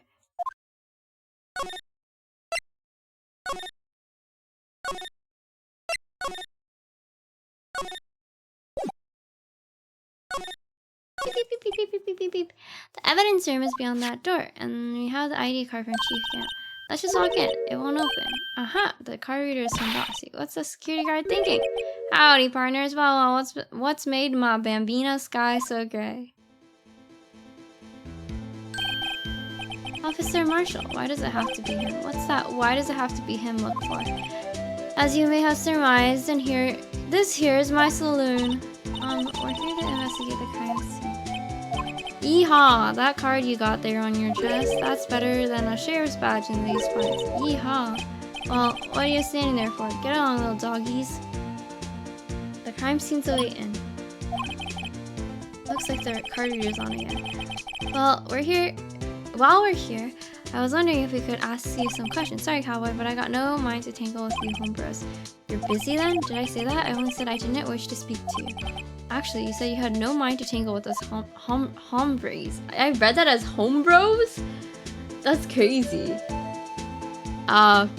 Beep, beep, beep, beep, beep, beep, beep, beep. The evidence room is beyond that door, and we have the ID card from Chief Camp. Let's just walk in. It won't open. Aha! The card reader is from Bossy. What's the security guard thinking? Howdy, partners. Well, what's made my Bambina sky so gray? Officer Marshall. Why does it have to be him? What's that? Why does it have to be him? Look for. As you may have surmised, and this here is my saloon. We're here to investigate the crime scene. Yeehaw! That card you got there on your chest, that's better than a sheriff's badge in these parts. Yeehaw! Well, what are you standing there for? Get along, little doggies. The crime scene's awaiting. Looks like the card reader's on again. Well, while we're here, I was wondering if we could ask you some questions. Sorry, cowboy, but I got no mind to tangle with you homebros. You're busy then? Did I say that? I only said I didn't wish to speak to you. Actually, you said you had no mind to tangle with us hombres. I read that as homebros? That's crazy. Wow.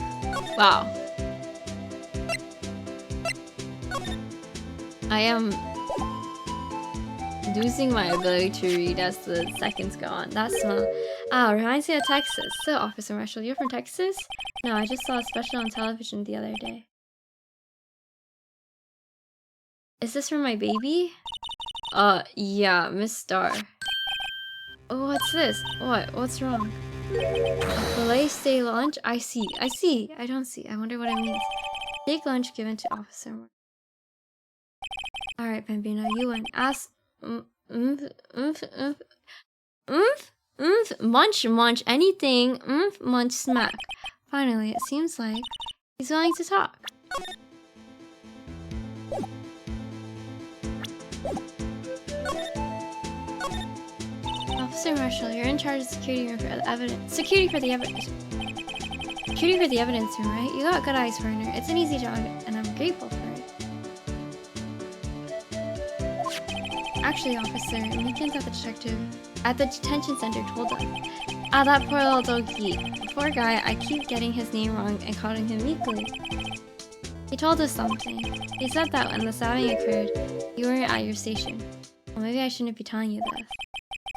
I am losing my ability to read as the seconds go on. That smell. Reminds me of Texas. So, Officer Marshall, you're from Texas? No, I just saw a special on television the other day. Is this for my baby? Yeah, Miss Star. Oh, what's this? What's wrong? Filet stay lunch? I see. I don't see. I wonder what it means. Steak lunch given to Officer. Alright, Bambino, you win. Ask. Munch, anything. Munch, smack. Finally, it seems like he's willing to talk. Officer Marshall, you're in charge of security room for the evidence. Security for the evidence room, right? You got good eyes, partner. It's an easy job, and I'm grateful for it. Actually, officer, Meekins at the detention center told us. That poor little doggy. Poor guy, I keep getting his name wrong and calling him Meekly. He told us something. He said that when the stabbing occurred, you weren't at your station. Well, maybe I shouldn't be telling you this.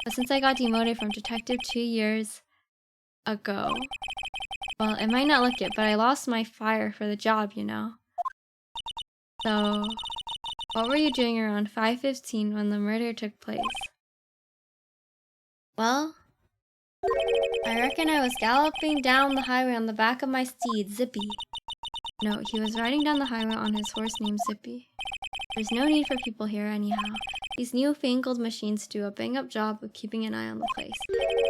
But since I got demoted from detective 2 years ago, well, it might not look it, but I lost my fire for the job, you know? So, what were you doing around 5:15 when the murder took place? Well, I reckon I was galloping down the highway on the back of my steed, Zippy. No, he was riding down the highway on his horse named Zippy. There's no need for people here anyhow. These newfangled machines do a bang-up job of keeping an eye on the place.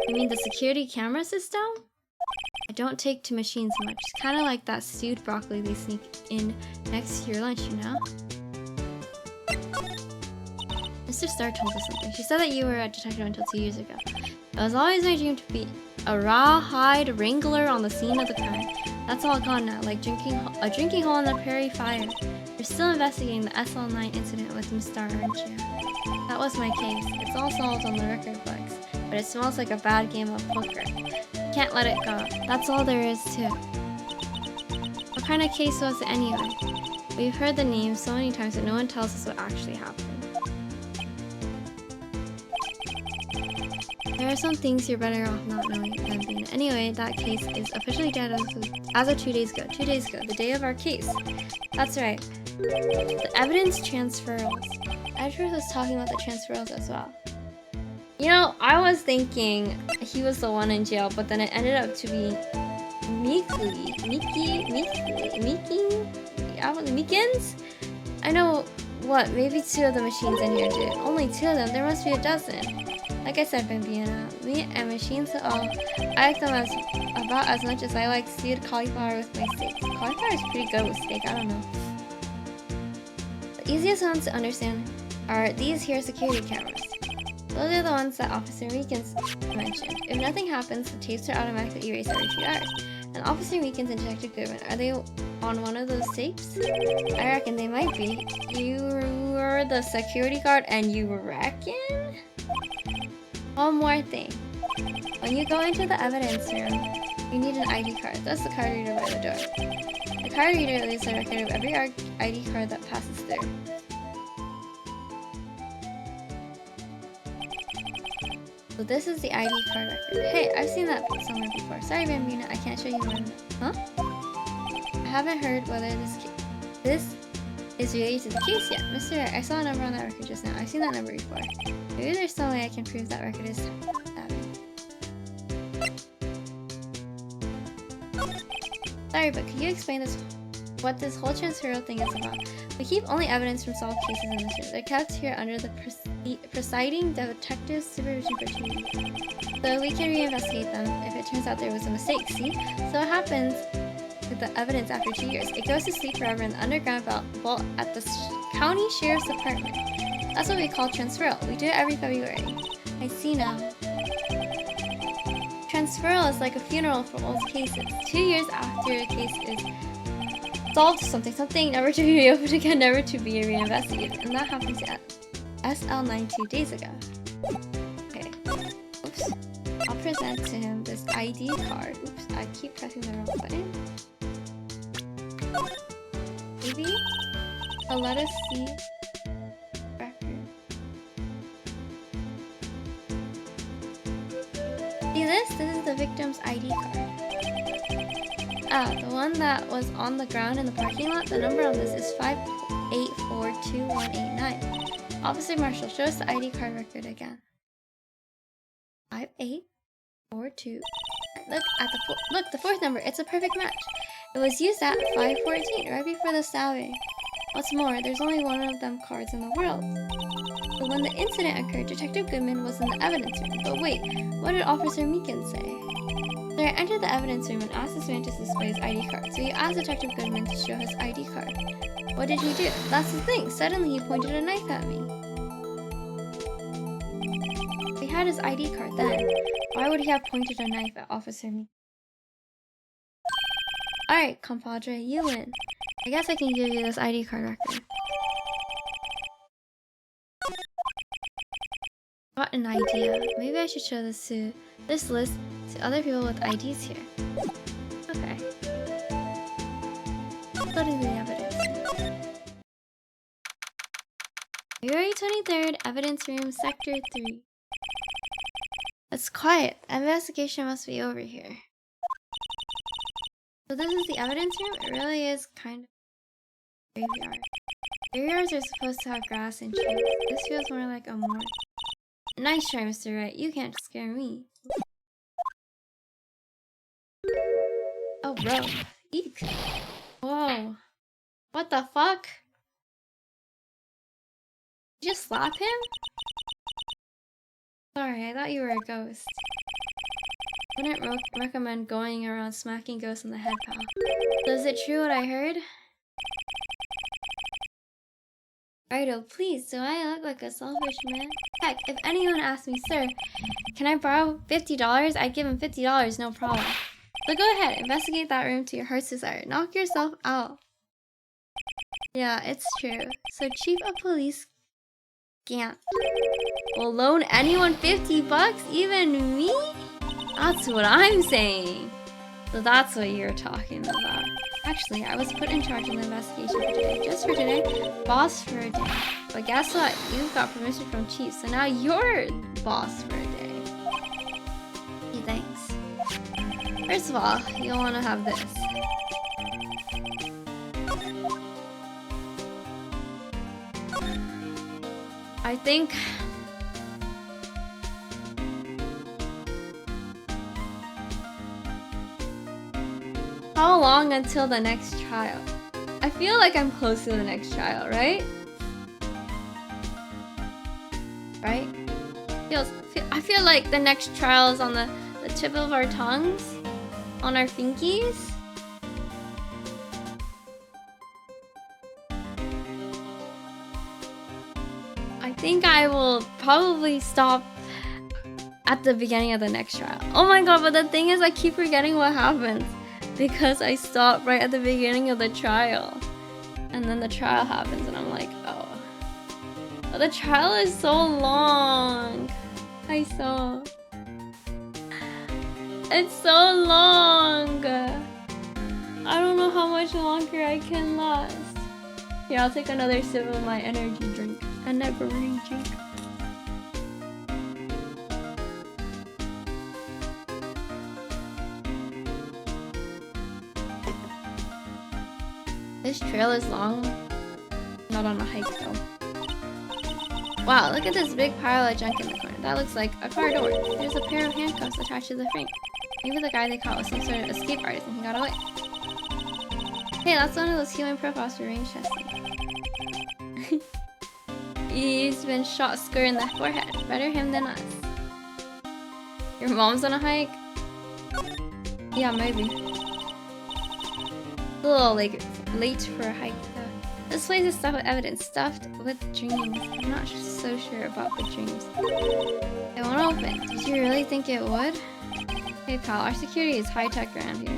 You mean the security camera system? I don't take to machines much. It's kind of like that stewed broccoli they sneak in next to your lunch, you know? Mr. Starr told us something. She said that you were a detective until 2 years ago. It was always my dream to be a rawhide wrangler on the scene of the crime. That's all gone now, like a drinking hole in the prairie fire. You're still investigating the SL9 incident with Miss Starr, aren't you? That was my case. It's all solved on the record books, but it smells like a bad game of poker. Can't let it go. That's all there is to it. What kind of case was it anyway? We've heard the name so many times that no one tells us what actually happened. There are some things you're better off not knowing, Bambina. Anyway, that case is officially dead as of 2 days ago. 2 days ago, the day of our case. That's right. The evidence transferals. Edgeworth was talking about the transferals as well. You know, I was thinking he was the one in jail, but then it ended up to be Meekins? I know, what, maybe 2 of the machines in here did. Only 2 of them, there must be a dozen. Like I said, Bambina, meat and machines at all, I like them about as much as I like stewed cauliflower with my steak. Cauliflower is pretty good with steak, I don't know. The easiest ones to understand are these here security cameras. Those are the ones that Officer Meekins mentioned. If nothing happens, the tapes are automatically erased every few hours. And Officer Meekins and Detective Goodman, are they on one of those tapes? I reckon they might be. You were the security guard and you reckon? One more thing. When you go into the evidence room, you need an ID card. That's the card reader by the door. The card reader leaves a record of every ID card that passes through. So this is the ID card record. Hey, I've seen that somewhere before. Sorry, Bambina, I can't show you one. Huh? I haven't heard whether this is related to the case yet. Mr. Wright, I saw a number on that record just now. I've seen that number before. Maybe there's some way I can prove that record is stabbing. Sorry, but could you explain what this whole transferal thing is about? We keep only evidence from solved cases in this room. They're kept here under the presiding detective's supervision for 2 weeks. So we can reinvestigate them if it turns out there was a mistake, see? So what happens with the evidence after 2 years? It goes to sleep forever in the underground vault at the county sheriff's department. That's what we call transferal. We do it every February. I see now. Transferal is like a funeral for old cases. 2 years after a case is solved, something never to be reopened again, never to be reinvestigated. And that happened to SL9 2 days ago. Okay. Oops. I'll present to him this ID card. Oops, I keep pressing the wrong button. Maybe he'll let us see record. See this? This is the victim's ID card. Ah, the one that was on the ground in the parking lot. The number on this is 5842189. Officer Marshall, show us the ID card record again. 5842. Look, the fourth number. It's a perfect match. It was used at 5:14, right before the stabbing. What's more, there's only one of them cards in the world. But when the incident occurred, Detective Goodman was in the evidence room. But wait, what did Officer Meekins say? So I entered the evidence room and asked this man to display his ID card. So he asked Detective Goodman to show his ID card. What did he do? That's the thing. Suddenly he pointed a knife at me. If he had his ID card then, why would he have pointed a knife at Officer Meekins? Alright, compadre, you win. I guess I can give you this ID card record. Got an idea. Maybe I should show this list to other people with IDs here. Okay. Let's go to the evidence room. February 23rd, evidence room, sector 3. It's quiet. The investigation must be over here. So this is the evidence room? It really is kind of a graveyard. Graveyards are supposed to have grass and trees. This feels more like a morgue. Nice try, Mr. Wright. You can't scare me. Oh, bro. Eek. Whoa. What the fuck? Did you just slap him? Sorry, I thought you were a ghost. Wouldn't recommend going around smacking ghosts in the head, pal. So is it true what I heard? Righto, please, do I look like a selfish man? Heck, if anyone asked me, sir, can I borrow $50? I'd give him $50, no problem. So go ahead, investigate that room to your heart's desire. Knock yourself out. Yeah, it's true. So Chief of Police Gant will loan anyone $50, even me? That's what I'm saying. So that's what you're talking about. Actually, I was put in charge of the investigation for today. Just for today, boss for a day. But guess what? You got permission from Chief, so now you're boss for a day. Hey, thanks. First of all, you'll want to have this. I think... How long until the next trial? I feel like I'm close to the next trial, right? Right? I feel like the next trial is on the tip of our tongues, on our fingies. think I will probably stop at the beginning of the next trial. Oh my god, but the thing is I keep forgetting what happens because I stopped right at the beginning of the trial. And then the trial happens and I'm like, oh. But the trial is so long. It's so long. I don't know how much longer I can last. Here, I'll take another sip of my energy drink. A never-ending drink. This trail is long. Not on a hike though. Wow, look at this big pile of junk in the corner. That looks like a car door. There's a pair of handcuffs attached to the frame. Maybe the guy they caught was some sort of escape artist and he got away. Hey, that's one of those healing profiles for range testing. He's been shot square in the forehead. Better him than us. Your mom's on a hike? Yeah, maybe. A little like late for a hike though. This place is stuffed with evidence, stuffed with dreams. I'm not so sure about the dreams. It won't open. Did you really think it would? Hey pal, our security is high-tech around here.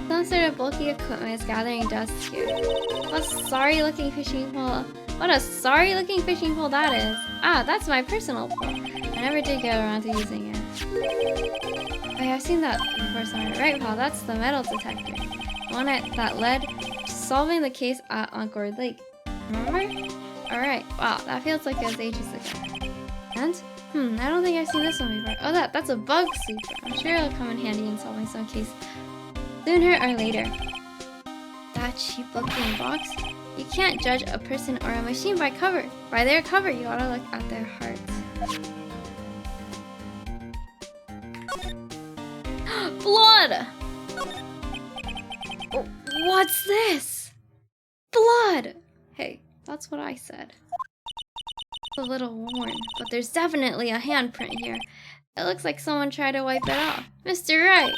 Some sort of bulky equipment is gathering dust here. What a sorry-looking fishing pole. What a sorry-looking fishing pole that is. Ah, that's my personal pole. I never did get around to using it. I have seen that before somewhere. Right, pal, that's the metal detector. The one that led to solving the case at Encore Lake. Remember? Alright, wow, that feels like it was ages ago. And? I don't think I've seen this one before. Oh, that's a bug sleeper. I'm sure it'll come in handy in solving some case sooner or later. That cheap-looking box? You can't judge a person or a machine by cover. By their cover, you gotta look at their hearts. Blood! Oh, what's this? Blood! Hey, that's what I said. A little worn, but there's definitely a handprint here. It looks like someone tried to wipe it off. Mr. Wright!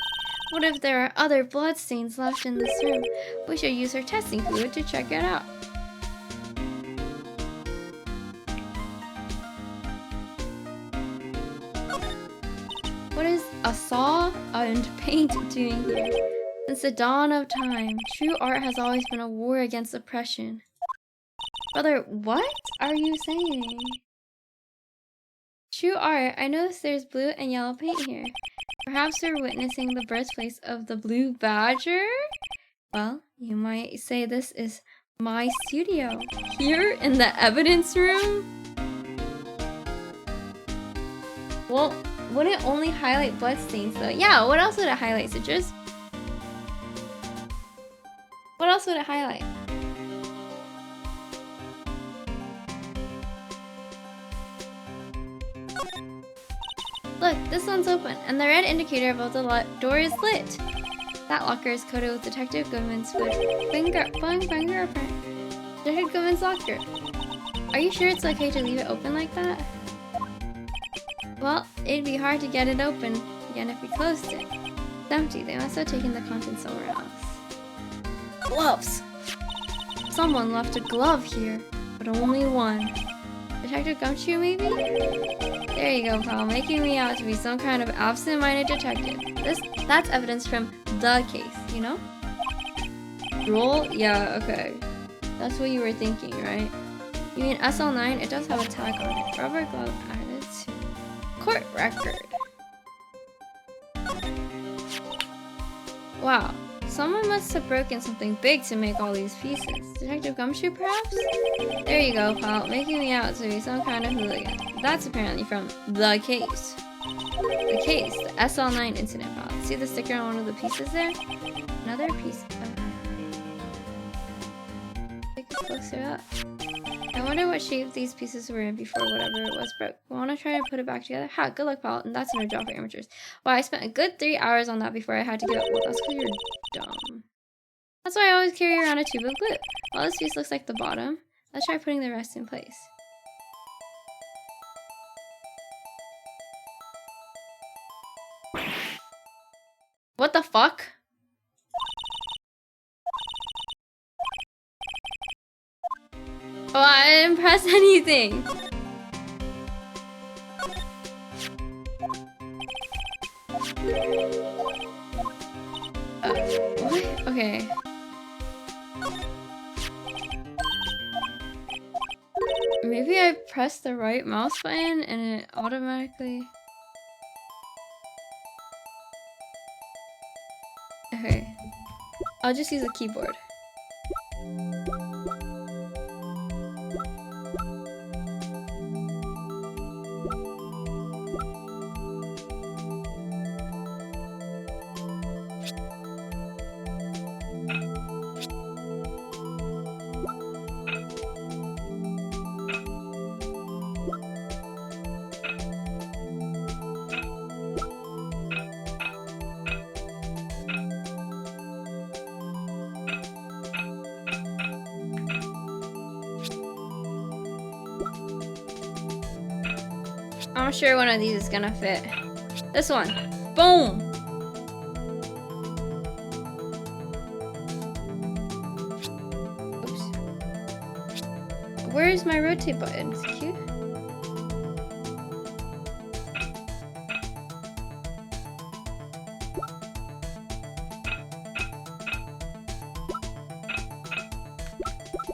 What if there are other blood stains left in this room? We should use her testing fluid to check it out. What is a saw and paint doing here? Since the dawn of time, true art has always been a war against oppression. Brother, what are you saying? True art, I noticed there's blue and yellow paint here. Perhaps we're witnessing the birthplace of the blue badger? Well, you might say this is my studio. Here in the evidence room? Well, wouldn't only highlight bloodstains though. Yeah, what else would it highlight, Citrus? What else would it highlight? Look, this one's open, and the red indicator above the door is lit. That locker is coated with Detective Goodman's fingerprint. Detective Goodman's locker. Are you sure it's okay to leave it open like that? Well, it'd be hard to get it open again if we closed it. It's empty. They must have taken the contents somewhere else. Gloves! Someone left a glove here, but only one. Detective Gumshoe, maybe? There you go, pal, making me out to be some kind of absent-minded detective. That's evidence from the case, you know? Roll? Yeah, okay. That's what you were thinking, right? You mean SL9? It does have a tag on it. Rubber glove added to court record. Wow. Someone must have broken something big to make all these pieces. Detective Gumshoe, perhaps? There you go, pal. Making me out to be some kind of hooligan. That's apparently from the case. The case, the SL9 incident, pal. See the sticker on one of the pieces there? Another piece of... Take a closer up. I wonder what shape these pieces were in before whatever it was broke. Want to try to put it back together? Ha, good luck, pal. And that's no job for amateurs. Wow, I spent a good 3 hours on that before I had to give up. Well, that's because you're dumb. That's why I always carry around a tube of glue. Well, this piece looks like the bottom. Let's try putting the rest in place. What the fuck? press anything. What? Okay. Maybe I pressed the right mouse button and it automatically... Okay. I'll just use a keyboard. I'm sure one of these is gonna fit. This one. Boom! Oops. Where's my rotate button? Is it here?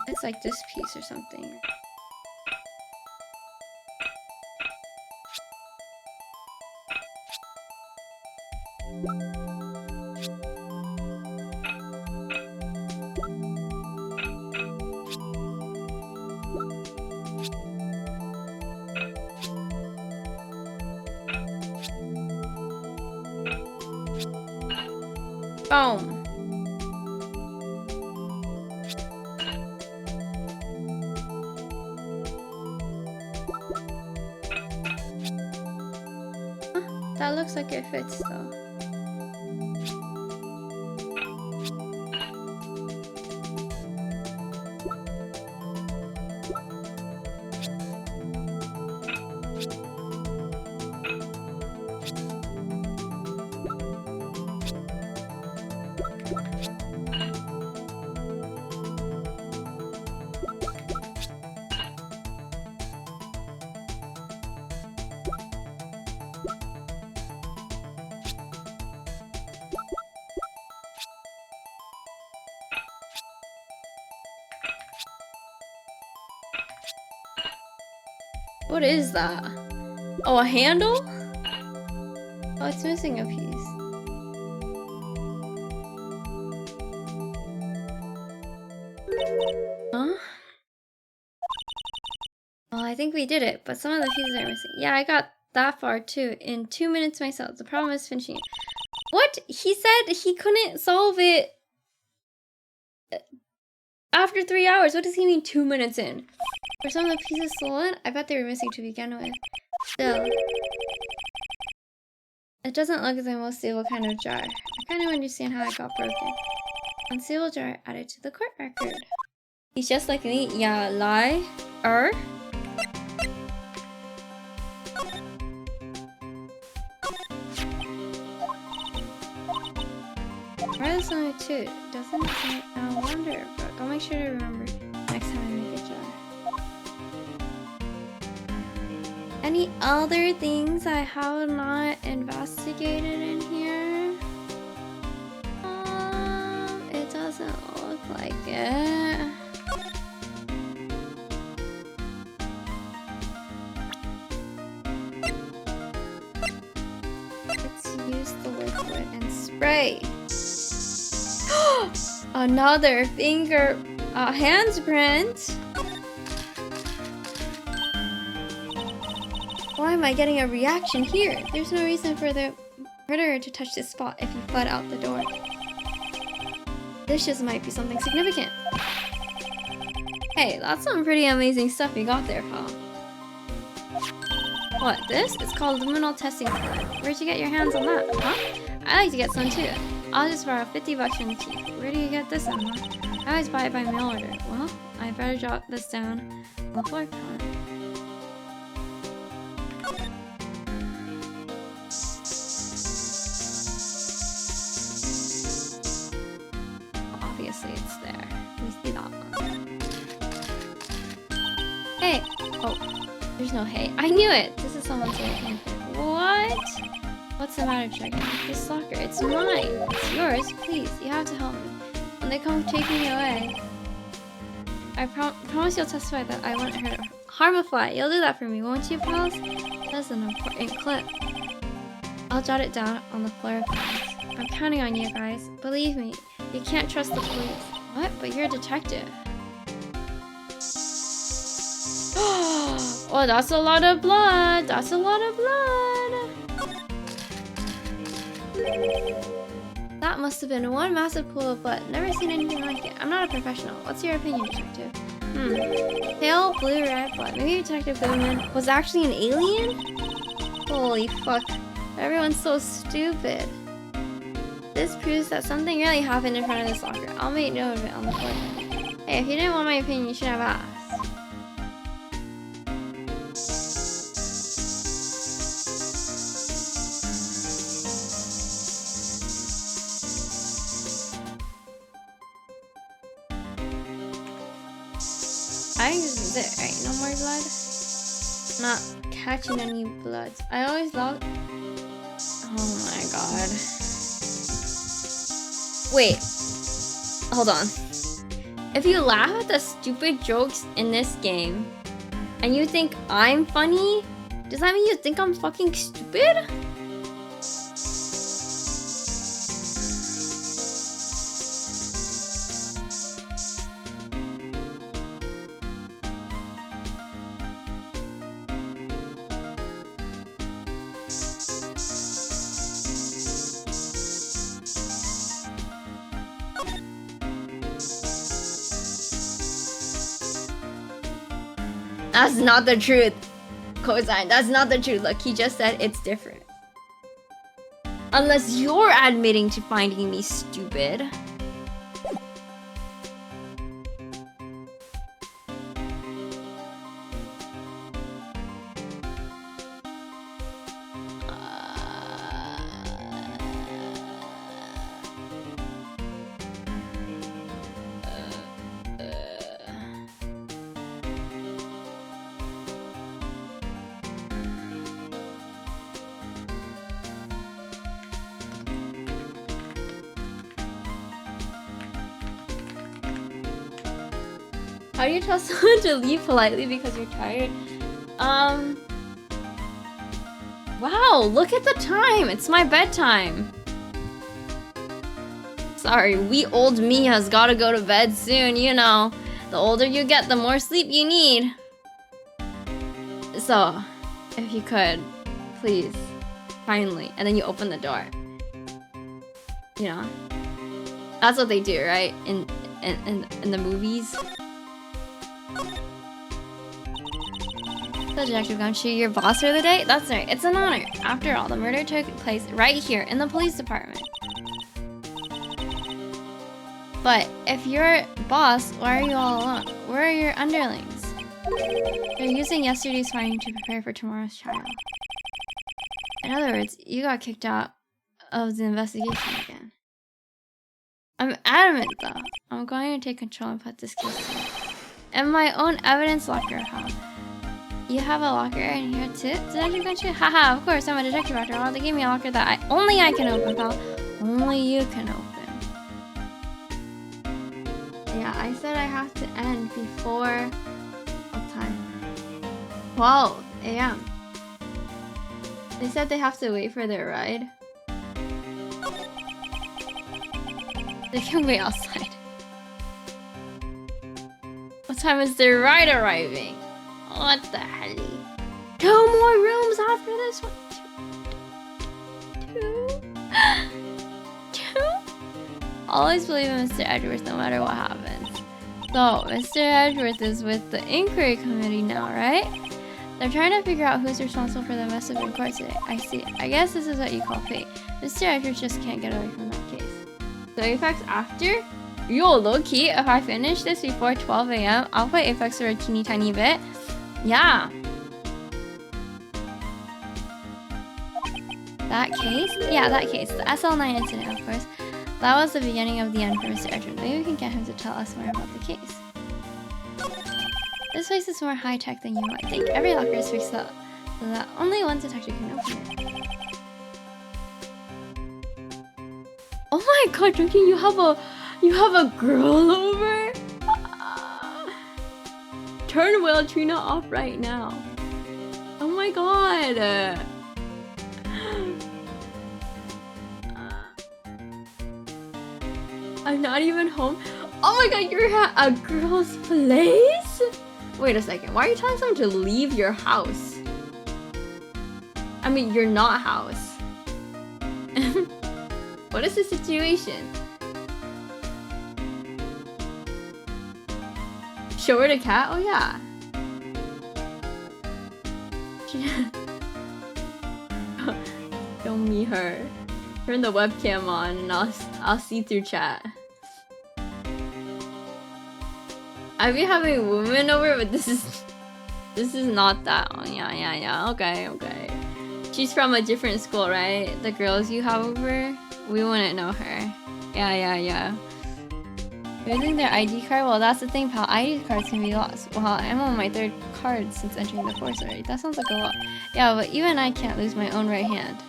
It's like this piece or something. Boom. That looks like it fits though. What is that? Oh, a handle? Oh, it's missing a piece. Huh? Well, I think we did it, but some of the pieces are missing. Yeah, I got that far too. In 2 minutes myself. The problem is finishing it. What? He said he couldn't solve it after 3 hours. What does he mean 2 minutes in? Were some of the pieces stolen? I bet they were missing to begin with. Still, it doesn't look as the most stable kind of jar. I kind of understand how it got broken. Unstable jar added to the court record. He's just like me. Yeah, lie. Try this one too. Doesn't it? No wonder, but I'll make sure to remember next time I make a jar. Any other things I have not investigated in here? It doesn't look like it. Let's use the liquid and spray. Another finger handprint. Why am I getting a reaction here? There's no reason for the murderer to touch this spot if he fled out the door. This just might be something significant. Hey, that's some pretty amazing stuff you got there, pal. What, this? It's called luminal testing card. Where'd you get your hands on that, huh? I like to get some too. I'll just borrow 50 bucks from the chief. Where do you get this at, huh? I always buy it by mail order. Well, I better drop this down on the floor card. Obviously it's there. We see that one. Hey, hay. Oh, there's no hay. I knew it. This is someone's hay. What? What's the matter, chicken? This locker, it's mine. It's yours. Please, you have to help me. When they come take me away, I promise you'll testify that I won't harm a fly. You'll do that for me, won't you, pals? That's an important clip. I'll jot it down on the floor of files. I'm counting on you guys. Believe me, you can't trust the police. What? But you're a detective. Oh, that's a lot of blood. That's a lot of blood. That must have been one massive pool of blood. Never seen anything like it. I'm not a professional. What's your opinion, detective? Pale, blue, red blood. Maybe Detective Goodman was actually an alien? Holy fuck. Everyone's so stupid. This proves that something really happened in front of this locker. I'll make note of it on the floor. Hey, if you didn't want my opinion, you should have asked. I think this is it, right? No more blood? I'm not catching any blood. I always love... Oh my god. Wait. Hold on. If you laugh at the stupid jokes in this game, and you think I'm funny, does that mean you think I'm fucking stupid? That's not the truth. Cosine, that's not the truth. Look, he just said it's different. Unless you're admitting to finding me stupid. How do you tell someone to leave politely because you're tired? Wow, look at the time. It's my bedtime. Sorry, wee old me has gotta go to bed soon, you know. The older you get, the more sleep you need. So, if you could, please, kindly, and then you open the door. You know? That's what they do, right? In the movies. The detective gonna shoot your boss for the day? That's right, it's an honor. After all, the murder took place right here in the police department. But if you're boss, why are you all alone? Where are your underlings? They're using yesterday's finding to prepare for tomorrow's trial. In other words, you got kicked out of the investigation again. I'm adamant though. I'm going to take control and put this case to bed. And my own evidence locker, huh? You have a locker in here too? Detective Gunchu? Haha, of course, I'm a detective after all. They gave me a locker that only I can open, pal. Only you can open. Yeah, I said I have to end before... What time? 12 a.m. They said they have to wait for their ride. They can wait outside. What time is their ride arriving? What the hell? 2 more rooms after this one? 2? 2? Always believe in Mr. Edgeworth no matter what happens. So, Mr. Edgeworth is with the inquiry committee now, right? They're trying to figure out who's responsible for the mess up in court today. I see. I guess this is what you call fate. Mr. Edgeworth just can't get away from that case. So Apex after? Yo, low-key, if I finish this before 12 a.m., I'll play Apex for a teeny tiny bit. Yeah. That case? Yeah, that case. The SL9 incident, of course. That was the beginning of the end for Mr. Edgeworth. Maybe we can get him to tell us more about the case. This place is more high-tech than you might think. Every locker is fixed up so that only one detective can open it. Oh my god, Junkin, you have a girl over? Turn Will Trina off right now. Oh my god. I'm not even home. Oh my god, you're at a girl's place? Wait a second, why are you telling someone to leave your house? I mean, your not house. What is the situation? Show her the cat? Oh yeah. Show me her. Turn the webcam on and I'll see through chat. I've been having women over, but this is not that. Oh yeah. Okay. She's from a different school, right? The girls you have over, we wouldn't know her. Yeah. Losing their ID card? Well, that's the thing, pal. ID cards can be lost. Well, I'm on my 3rd card since entering the force already. That sounds like a lot. Yeah, but even I can't lose my own right hand.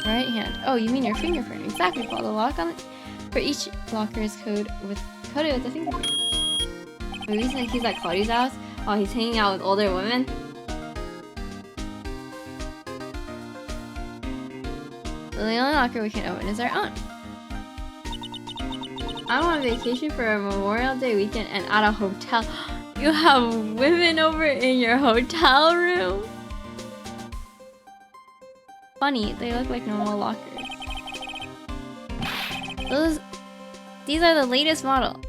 Right hand. Oh, you mean your fingerprint? Exactly, Paul. The lock on it for each locker is coded with a fingerprint. The reason he's at Cody's house while he's hanging out with older women. So the only locker we can open is our own. I'm on vacation for a Memorial Day weekend and at a hotel. You have women over in your hotel room? Funny, they look like normal lockers. These are the latest model.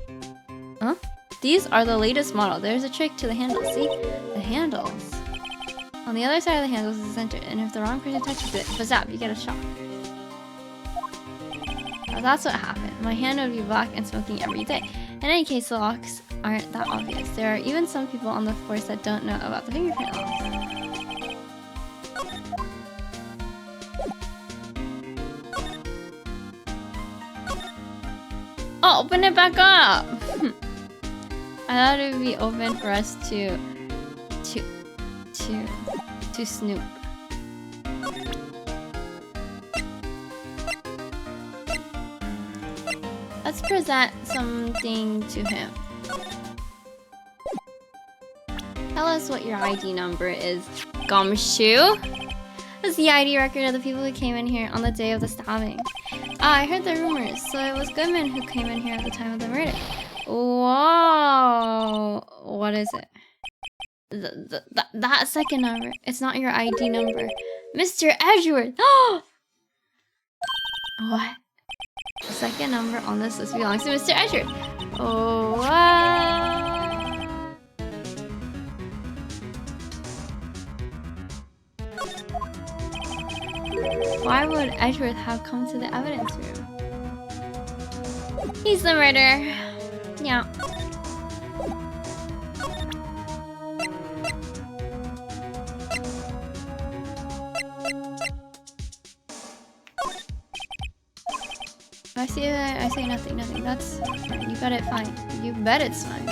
Huh? These are the latest model. There's a trick to the handles. See? The handles. On the other side of the handles is the center, and if the wrong person touches it, bazap, you get a shock. Now that's what happened. My hand would be black and smoking every day. In any case, the locks aren't that obvious. There are even some people on the force that don't know about the fingerprint locks. Oh, open it back up! I thought it would be open for us to snoop. Let's present something to him. Tell us what your ID number is, Gumshoe. This is the ID record of the people who came in here on the day of the stabbing. Ah, I heard the rumors, so it was Goodman who came in here at the time of the murder. Whoa! What is it? That second number. It's not your ID number. Mr. Edgeworth! What? The second number on this list belongs to Mr. Edgeworth. Oh, why would Edgeworth have come to the evidence room? He's the murderer. Yeah. I say nothing. That's fine. You got it fine. You bet it's fine.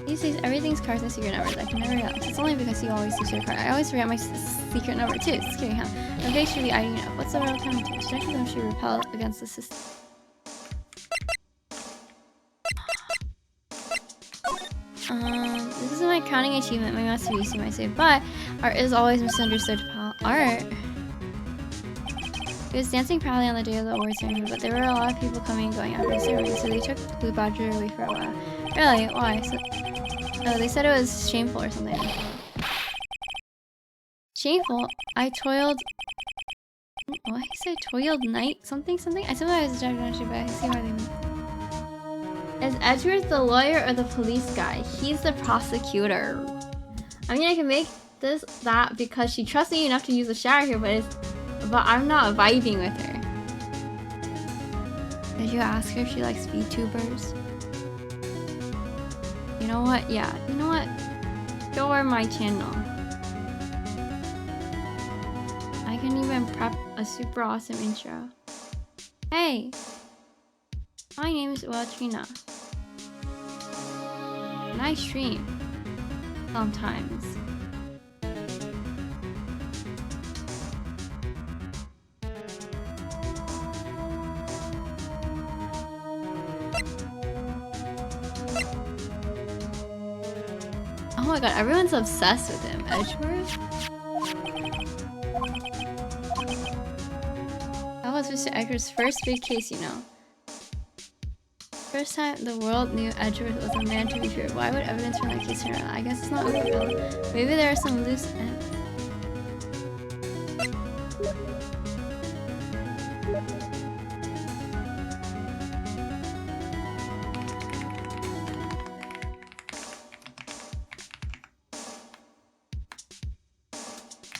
These days, everything's cards and secret numbers. I can never realize. It's only because you always use your card. I always forget my secret number too. It's scary, huh? Okay, should be eyeing it up. What's the real time to? Detective them should repel against the system. This is my crowning achievement. My masterpiece, you might say. But art is always misunderstood, pal. Art. He was dancing proudly on the day of the awards ceremony, but there were a lot of people coming and going after the ceremony, so they took Blue Badger away for a while. Really? Why? Oh, they said it was shameful or something. Shameful? I toiled... What? He said toiled night? Something? I suppose was driving on shit, but I see why they mean. Is Edgeworth the lawyer or the police guy? He's the prosecutor. I mean, I can make that because she trusts me enough to use the shower here, but I'm not vibing with her. Did you ask her if she likes VTubers? You know what? Yeah. You know what? Go on my channel. I can even prep a super awesome intro. Hey! My name is Trina. when I stream. Sometimes. Oh my god, everyone's obsessed with him. Edgeworth? That was Mr. Edgeworth's first big case, you know. First time the world knew Edgeworth was a man to be feared. Why would evidence from that case turn around? I guess it's not overkill. Maybe there are some loose ends.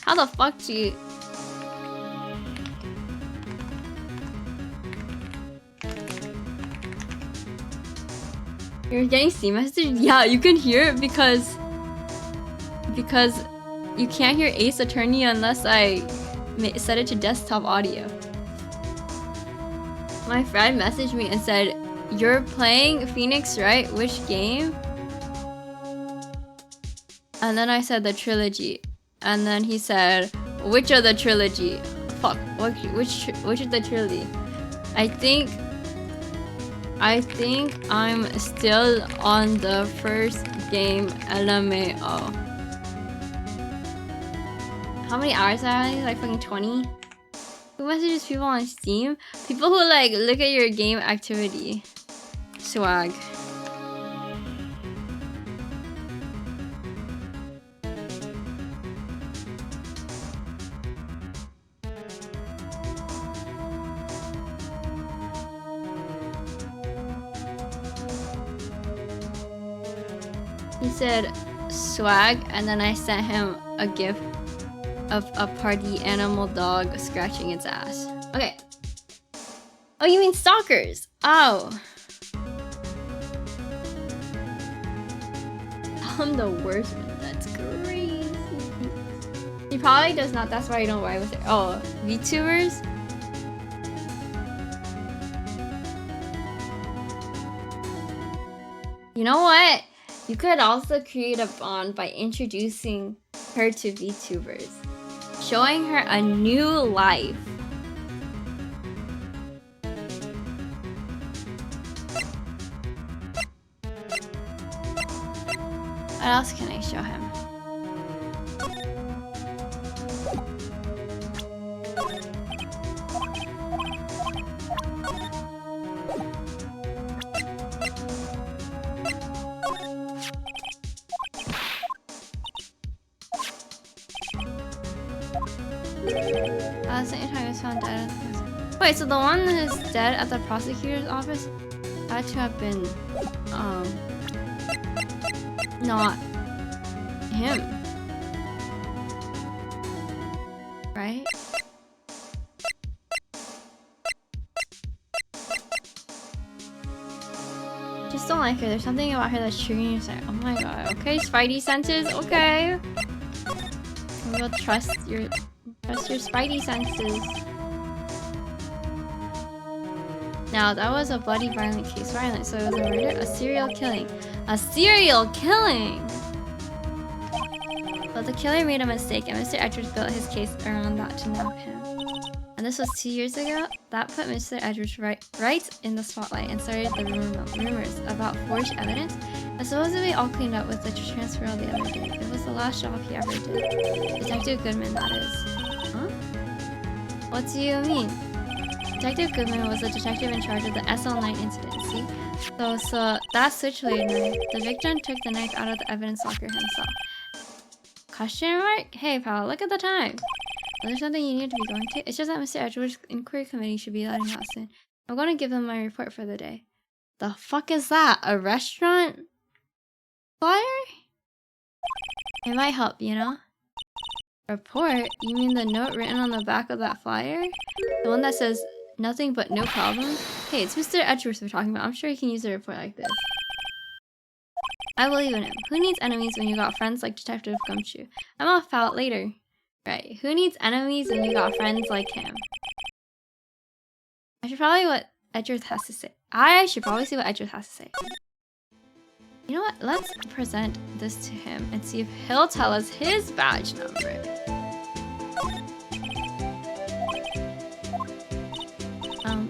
How the fuck do you... You're getting Steam message? Yeah, you can hear it because you can't hear Ace Attorney unless I set it to desktop audio. My friend messaged me and said, "You're playing Phoenix, right? Which game?" And then I said the trilogy. And then he said, "Which of the trilogy?" Fuck, which is the trilogy? I think I'm still on the first game, LMAO. How many hours have I? Like fucking 20? Who messages people on Steam? People who like look at your game activity. Swag. He said swag, and then I sent him a gif of a party animal dog scratching its ass. Okay. Oh, you mean stalkers? Oh. I'm the worst one. That's crazy. He probably does not. That's why you don't ride with it. Oh, VTubers? You know what? You could also create a bond by introducing her to VTubers, showing her a new life. What else can I show him? Found dead. Wait, so the one that is dead at the prosecutor's office had to have been, not him, right? Just don't like her. There's something about her that's triggering you. Like, oh my god. Okay, Spidey senses. Okay, we'll trust your Spidey senses. Now, that was a bloody violent case. Violent, so it was a murder? A serial killing. A serial killing! But the killer made a mistake, and Mr. Edwards built his case around that to nab him. And this was 2 years ago? That put Mr. Edwards right in the spotlight and started the rumors about forged evidence. And supposedly all cleaned up with the transfer the other day. It was the last job he ever did. Detective Goodman, that is. Huh? What do you mean? Detective Goodman was the detective in charge of the SL9 incident, see? So that switchblade knife, the victim took the knife out of the evidence locker himself. Question mark? Hey pal, look at the time. Is there something you need to be going to? It's just that Mr. Edgeworth's inquiry committee should be letting out soon. I'm going to give them my report for the day. The fuck is that? A restaurant flyer? It might help, you know? Report? You mean the note written on the back of that flyer? The one that says, "Nothing but no problem"? Hey, it's Mr. Edgeworth we're talking about. I'm sure he can use a report like this. I believe in him. Who needs enemies when you got friends like Detective Gumshoe? I'm off out later. Right. Who needs enemies when you got friends like him? I should probably what Edgeworth has to say. I should probably see what Edgeworth has to say. You know what? Let's present this to him and see if he'll tell us his badge number.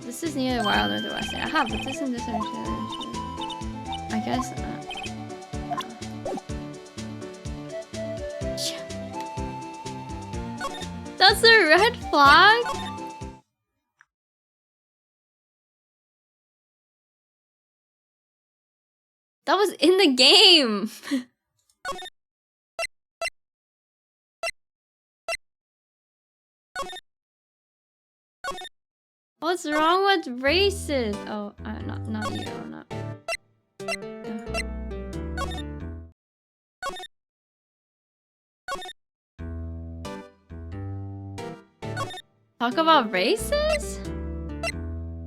This is neither wild nor the west. Aha, but this and this are I guess. That's a red flag? That was in the game! What's wrong with races? Oh, not you, not. Talk about races?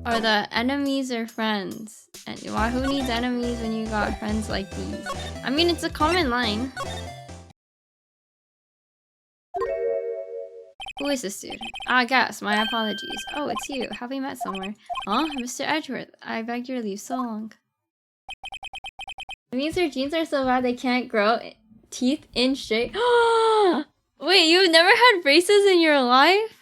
Or the enemies or friends? And who needs enemies when you got friends like these? I mean, it's a common line. Who is this dude? Ah, guess. My apologies. Oh, it's you. Have we met somewhere? Huh? Mr. Edgeworth, I begged your leave so long. It means your jeans are so bad they can't grow teeth in straight. Wait, you've never had braces in your life?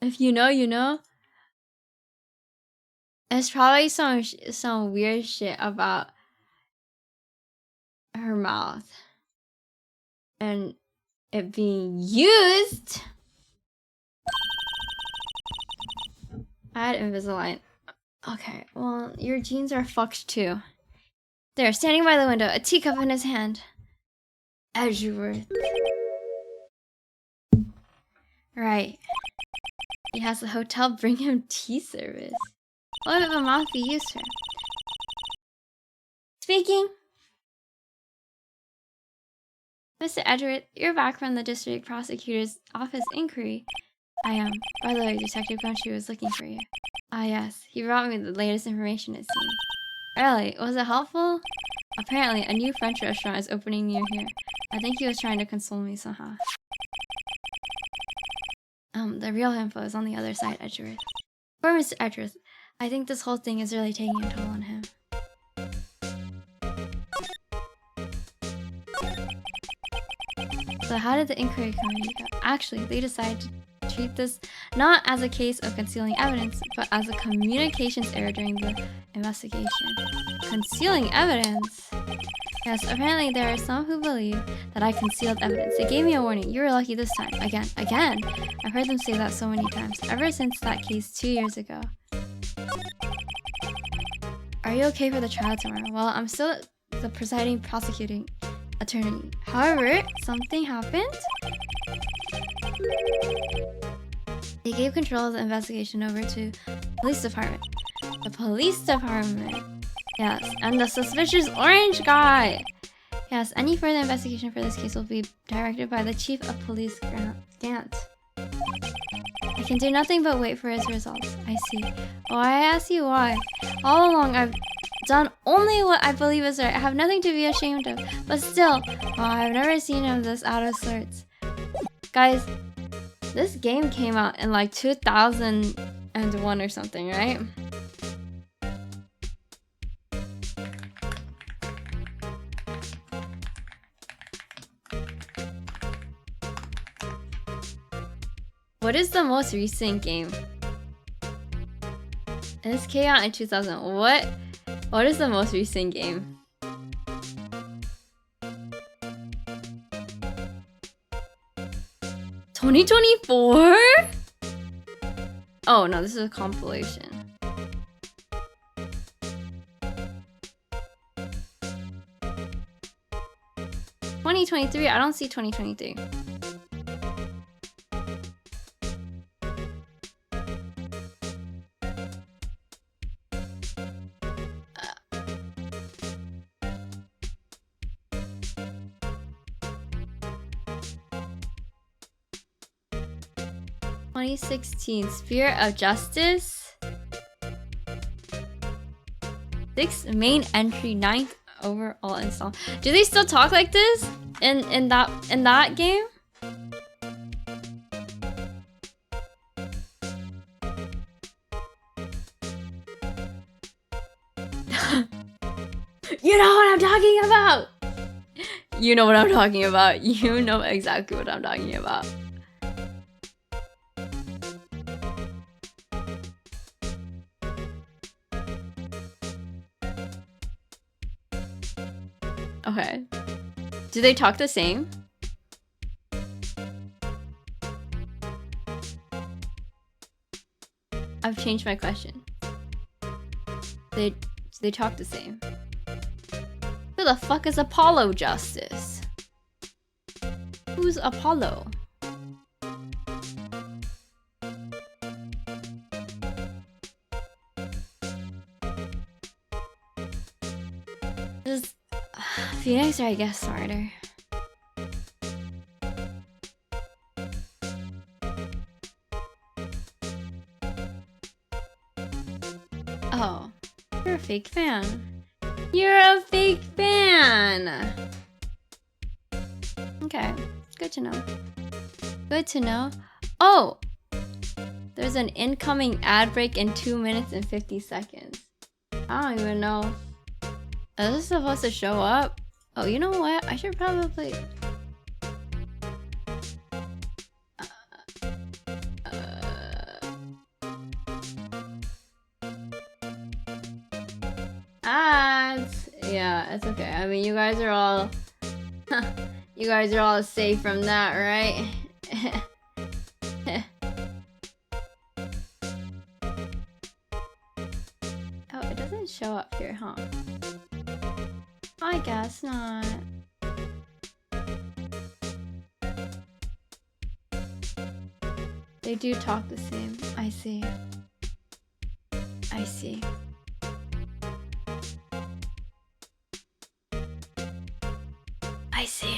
If you know, you know. It's probably some weird shit about her mouth and it being used. I had Invisalign. Okay, well, your jeans are fucked too. There, standing by the window, a teacup in his hand. Edgeworth. Right. He has the hotel bring him tea service. What if a mouth be used for? Speaking. Mr. Edgeworth, you're back from the district prosecutor's office inquiry. I am. By the way, Detective Country was looking for you. Ah, yes. He brought me the latest information, it seems. Really? Was it helpful? Apparently, a new French restaurant is opening near here. I think he was trying to console me somehow. The real info is on the other side, Edgeworth. Poor Mr. Edgeworth. I think this whole thing is really taking a toll on him. So how did the inquiry committee go? Actually, they decided to treat this not as a case of concealing evidence, but as a communications error during the investigation. Concealing evidence? Yes, apparently there are some who believe that I concealed evidence. They gave me a warning. You were lucky this time. Again. I've heard them say that so many times, ever since that case 2 years ago. Are you okay for the trial tomorrow? Well, I'm still the presiding prosecuting attorney. However, something happened. They gave control of the investigation over to the police department. The police department. Yes, and the suspicious orange guy. Yes, any further investigation for this case will be directed by the chief of police, Gant. I can do nothing but wait for his results. I see. Oh, I ask you why. All along, I've done only what I believe is right. I have nothing to be ashamed of. But still, I've never seen him this out of sorts. Guys, this game came out in like 2001 or something, right? What is the most recent game? This came out in 2000. What is the most recent game? $2024? Oh no, this is a compilation. $2023? I don't see 2023. 2016 Spirit of Justice. 6th main entry, 9th overall install. Do they still talk like this in that game? You know what I'm talking about. You know what I'm talking about. You know exactly what I'm talking about. Okay. Do they talk the same? I've changed my question. Do they talk the same? Who the fuck is Apollo Justice? Who's Apollo? Is Phoenix or I guess smarter? Oh, you're a fake fan. You're a fake fan! Okay, good to know. Good to know. Oh! There's an incoming ad break in 2 minutes and 50 seconds. I don't even know. Is this supposed to show up? Oh, you know what? I should probably... ads. Yeah, it's okay. I mean, you guys are all you guys are all safe from that, right? Oh, it doesn't show up here, huh? I guess not. They do talk the same. I see. I see. I see.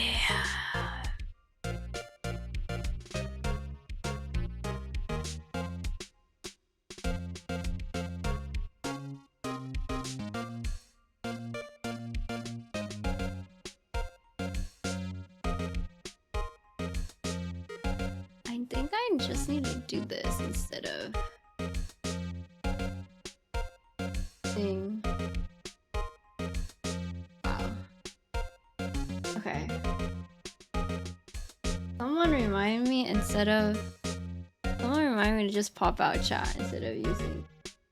I think I just need to do this instead of thing. Wow. Okay. Someone remind me to just pop out chat instead of using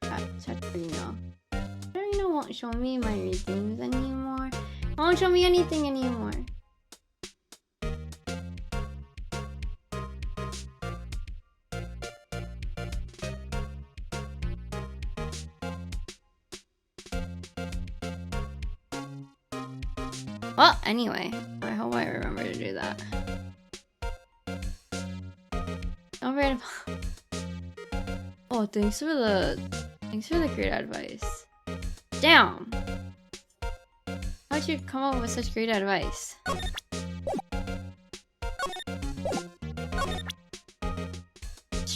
chat for email. Email won't show me my redeems anymore. It won't show me anything anymore. Well, anyway, I hope I remember to do that. Don't forget about... Oh, thanks for the great advice. Damn! How'd you come up with such great advice?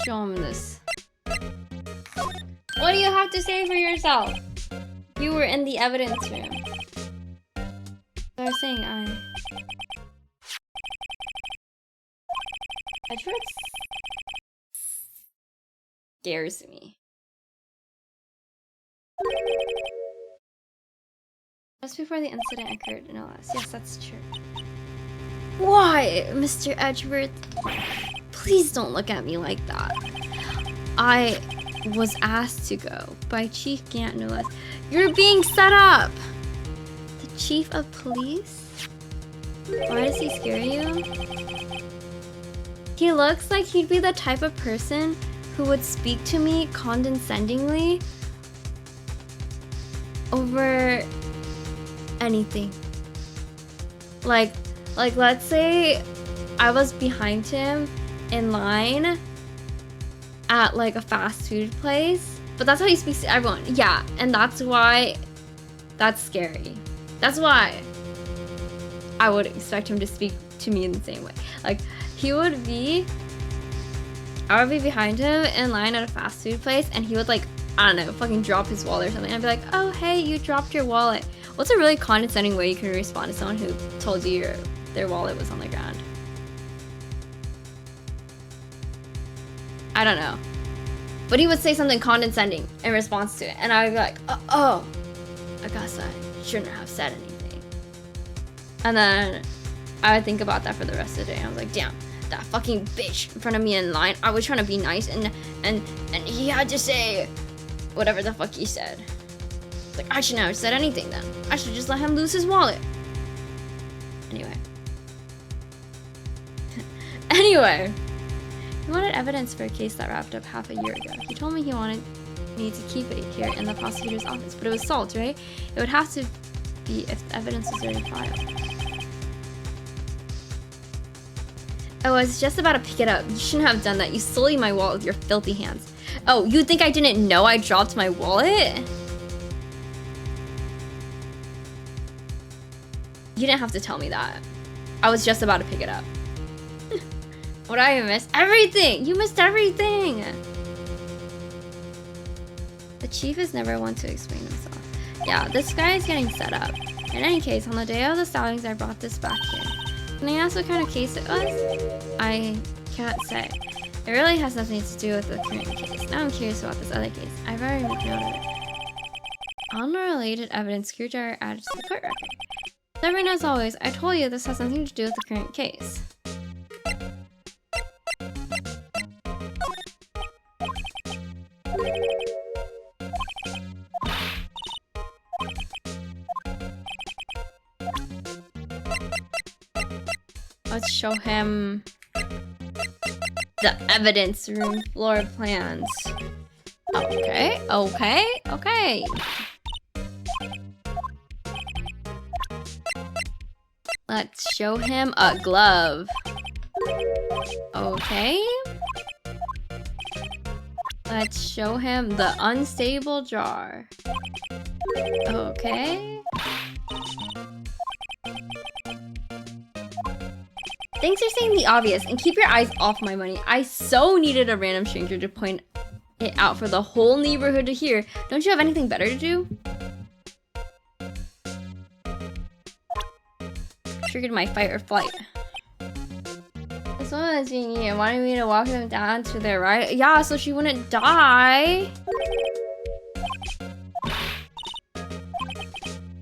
Show him this. What do you have to say for yourself? You were in the evidence room. I was saying Edward scares me. Just before the incident occurred, no less. Yes, that's true. Why, Mr. Edgeworth? Please don't look at me like that. I was asked to go by Chief Gant, no less. You're being set up! The Chief of Police? Why does he scare you? He looks like he'd be the type of person who would speak to me condescendingly over anything. Like let's say I was behind him in line at like a fast food place, but that's how he speaks to everyone. Yeah, and that's why that's scary. That's why I would expect him to speak to me in the same way. Like he would be I would be behind him in line at a fast food place, and he would like, I don't know, fucking drop his wallet or something. I'd be like, oh hey, you dropped your wallet. What's a really condescending way you can respond to someone who told you their wallet was on the ground? I don't know. But he would say something condescending in response to it, and I would be like, oh, I guess I shouldn't have said anything. And then I would think about that for the rest of the day, and I was like, damn, that fucking bitch in front of me in line, I was trying to be nice, and he had to say whatever the fuck he said. Like, I shouldn't have said anything then. I should just let him lose his wallet. Anyway. Anyway. He wanted evidence for a case that wrapped up half a year ago. He told me he wanted me to keep it here in the prosecutor's office, but it was solved, right? It would have to be if the evidence was already filed. I was just about to pick it up. You shouldn't have done that. You stole my wallet with your filthy hands. Oh, you think I didn't know I dropped my wallet? You didn't have to tell me that. I was just about to pick it up. What did I miss? Everything! You missed everything! The chief is never one to explain himself. Yeah, this guy is getting set up. In any case, on the day of the stylings, I brought this back here. Can I ask what kind of case it was? I can't say. It really has nothing to do with the current case. Now I'm curious about this other case. I've already made note of it. Unrelated evidence screwdriver added to the court record. Stubborn as always, I told you this has nothing to do with the current case. Let's show him the evidence room floor plans. Okay, okay, okay. Let's show him a glove. Okay. Let's show him the unstable jar. Okay. Thanks for saying the obvious, and keep your eyes off my money. I so needed a random stranger to point it out for the whole neighborhood to hear. Don't you have anything better to do? Triggered my fight or flight. This woman is being eaten. Wanted me to walk them down to their right. Yeah, so she wouldn't die.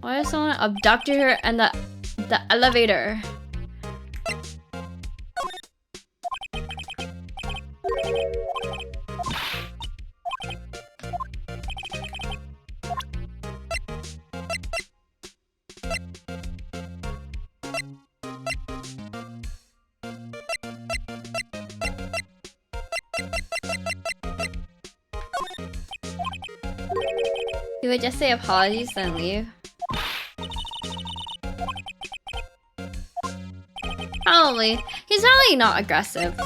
Why if someone abducted her in the elevator? He would just say apologies, then leave. Probably. He's probably not aggressive.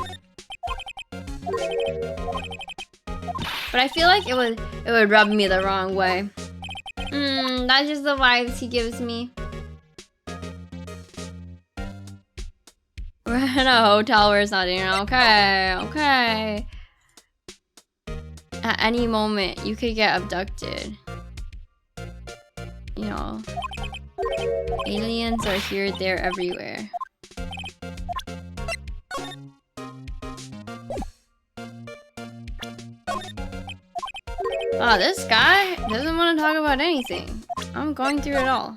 But I feel like it would rub me the wrong way. That's just the vibes he gives me. We're in a hotel where it's not even okay, okay. At any moment, you could get abducted. You know, aliens are here, there, everywhere. Wow, this guy doesn't want to talk about anything. I'm going through it all.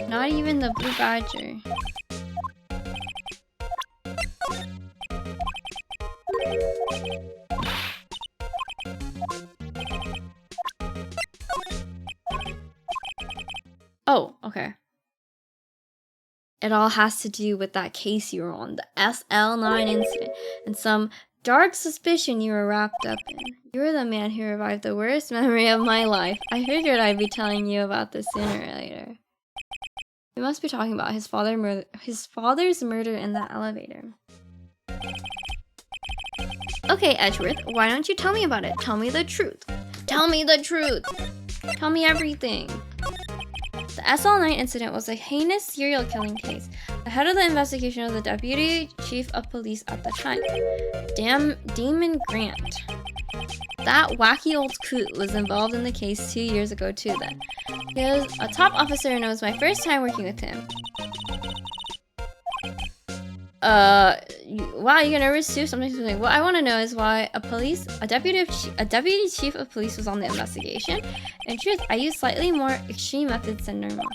Not even the blue badger. Oh, okay. It all has to do with that case you were on, the SL9 incident, and some dark suspicion you were wrapped up in. You were the man who revived the worst memory of my life. I figured I'd be telling you about this sooner or later. We must be talking about his father's murder in that elevator. Okay, Edgeworth, why don't you tell me about it? Tell me the truth. Tell me the truth. Tell me everything. The SL9 incident was a heinous serial killing case. The head of the investigation was the deputy chief of police at the time. Damn, Damon Grant. That wacky old coot was involved in the case 2 years ago too then. He was a top officer and it was my first time working with him. Wow, you get nervous too? Something like, what I want to know is why a deputy chief of police was on the investigation. In truth, I used slightly more extreme methods than normal.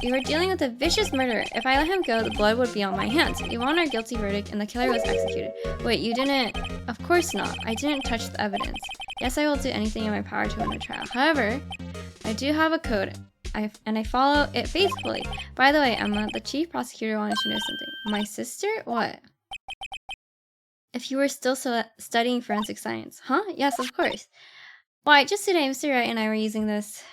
We were dealing with a vicious murderer. If I let him go, the blood would be on my hands. We won our guilty verdict and the killer was executed. Wait, you didn't? Of course not. I didn't touch the evidence. Yes, I will do anything in my power to win a trial. However, I do have a code. And I follow it faithfully. By the way, Emma, the chief prosecutor wanted to know something. My sister? What? If you were still studying forensic science. Huh? Yes, of course. Why, just today, Mr. Wright and I were using this.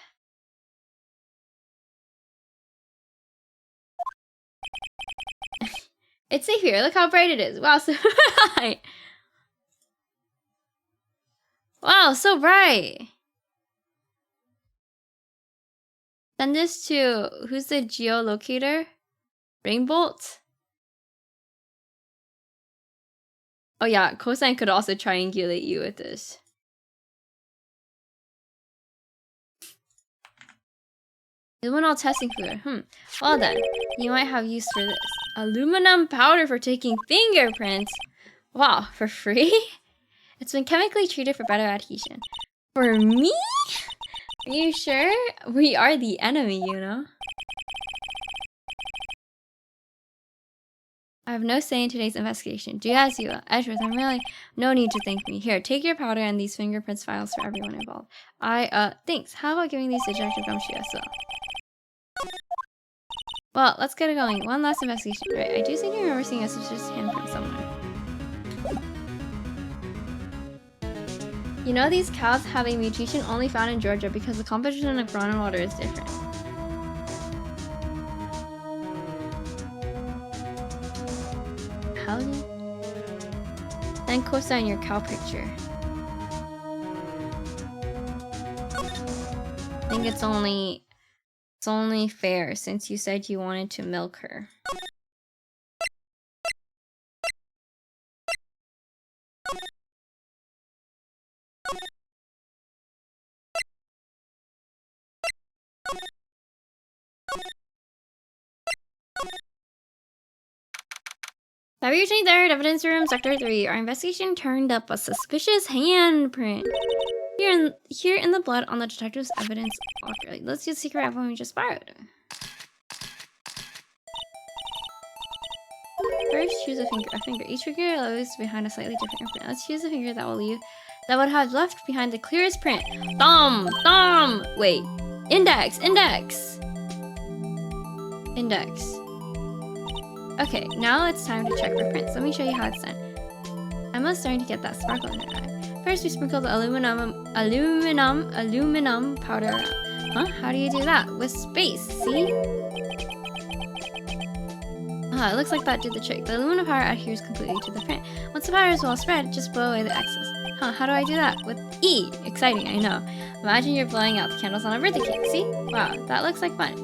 It's safe here. Look how bright it is. Wow, so bright. Wow, so bright. Send this to, who's the geolocator? Rainbolt? Oh yeah, cosine could also triangulate you with this. Luminol testing fluid. Well then, you might have use for this. Aluminum powder for taking fingerprints? Wow, for free? It's been chemically treated for better adhesion. For me? Are you sure? We are the enemy, you know? I have no say in today's investigation. Do as you will. Edgeworth, I'm really... No need to thank me. Here, take your powder and these fingerprints files for everyone involved. Thanks. How about giving these to Detective Gumshoe as well? Well, let's get it going. One last investigation. Right, I do seem to remember seeing a suspicious handprint somewhere. You know, these cows have a mutation only found in Georgia because the composition of groundwater is different. How? Then cosine your cow picture. I think it's only fair since you said you wanted to milk her. February 23rd, evidence room, sector 3. Our investigation turned up a suspicious handprint. Here in the blood on the detective's evidence locker. Let's use secret weapon we just borrowed. First, choose a finger. Each finger leaves behind a slightly different imprint. Let's choose a finger that would have left behind the clearest print. Thumb. Wait. Index. Okay, now it's time to check for prints. Let me show you how it's done. Emma's starting to get that sparkle in her eye. First, we sprinkle the aluminum powder around. Huh? How do you do that? With space, see? It looks like that did the trick. The aluminum powder adheres completely to the print. Once the powder is well spread, just blow away the excess. How do I do that? With E! Exciting, I know. Imagine you're blowing out the candles on a birthday cake, see? Wow, that looks like fun.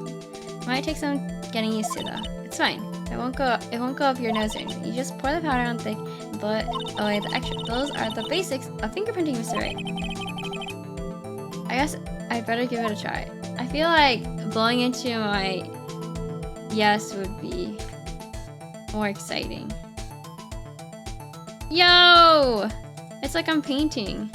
Might take some getting used to though. It's fine. It won't go up your nose or anything. You just pour the powder on thick and blow it away the extra. Those are the basics of fingerprinting, Mr. Wright. I guess I'd better give it a try. I feel like blowing into my yes would be more exciting. Yo! It's like I'm painting.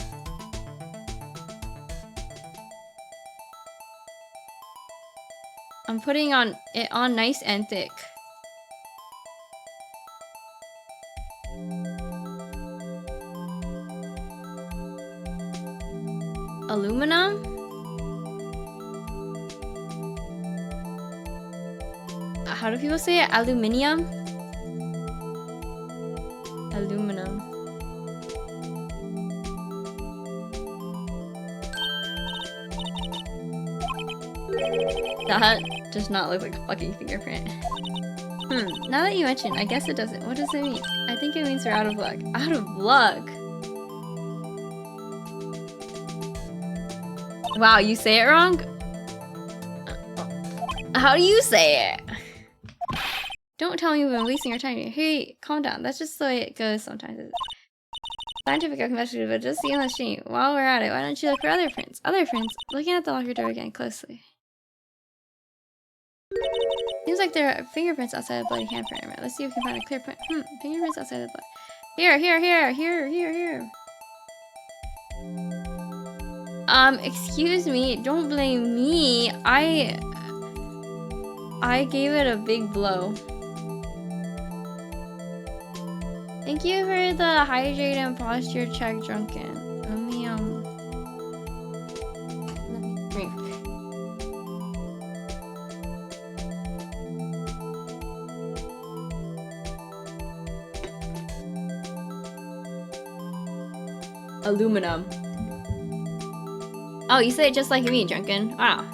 I'm putting it on nice and thick. Aluminum? How do people say it? Aluminium? Aluminum. That does not look like a fucking fingerprint. Now that you mention, I guess it doesn't. What does it mean? I think it means we're out of luck. Out of luck? Wow, you say it wrong? How do you say it? Don't tell me we've been wasting our time here. Hey, calm down. That's just the way it goes sometimes. Scientific or investigative, but just see on the stream. While we're at it, why don't you look for other prints? Other prints? Looking at the locker door again closely. Seems like there are fingerprints outside the bloody handprint. Right, let's see if we can find a clear print. Fingerprints outside the blood. Here. Excuse me. Don't blame me. I gave it a big blow. Thank you for the hydrate and posture check, Drunken. Let me drink. Aluminum. Oh, you say it just like me, Drunken. Wow.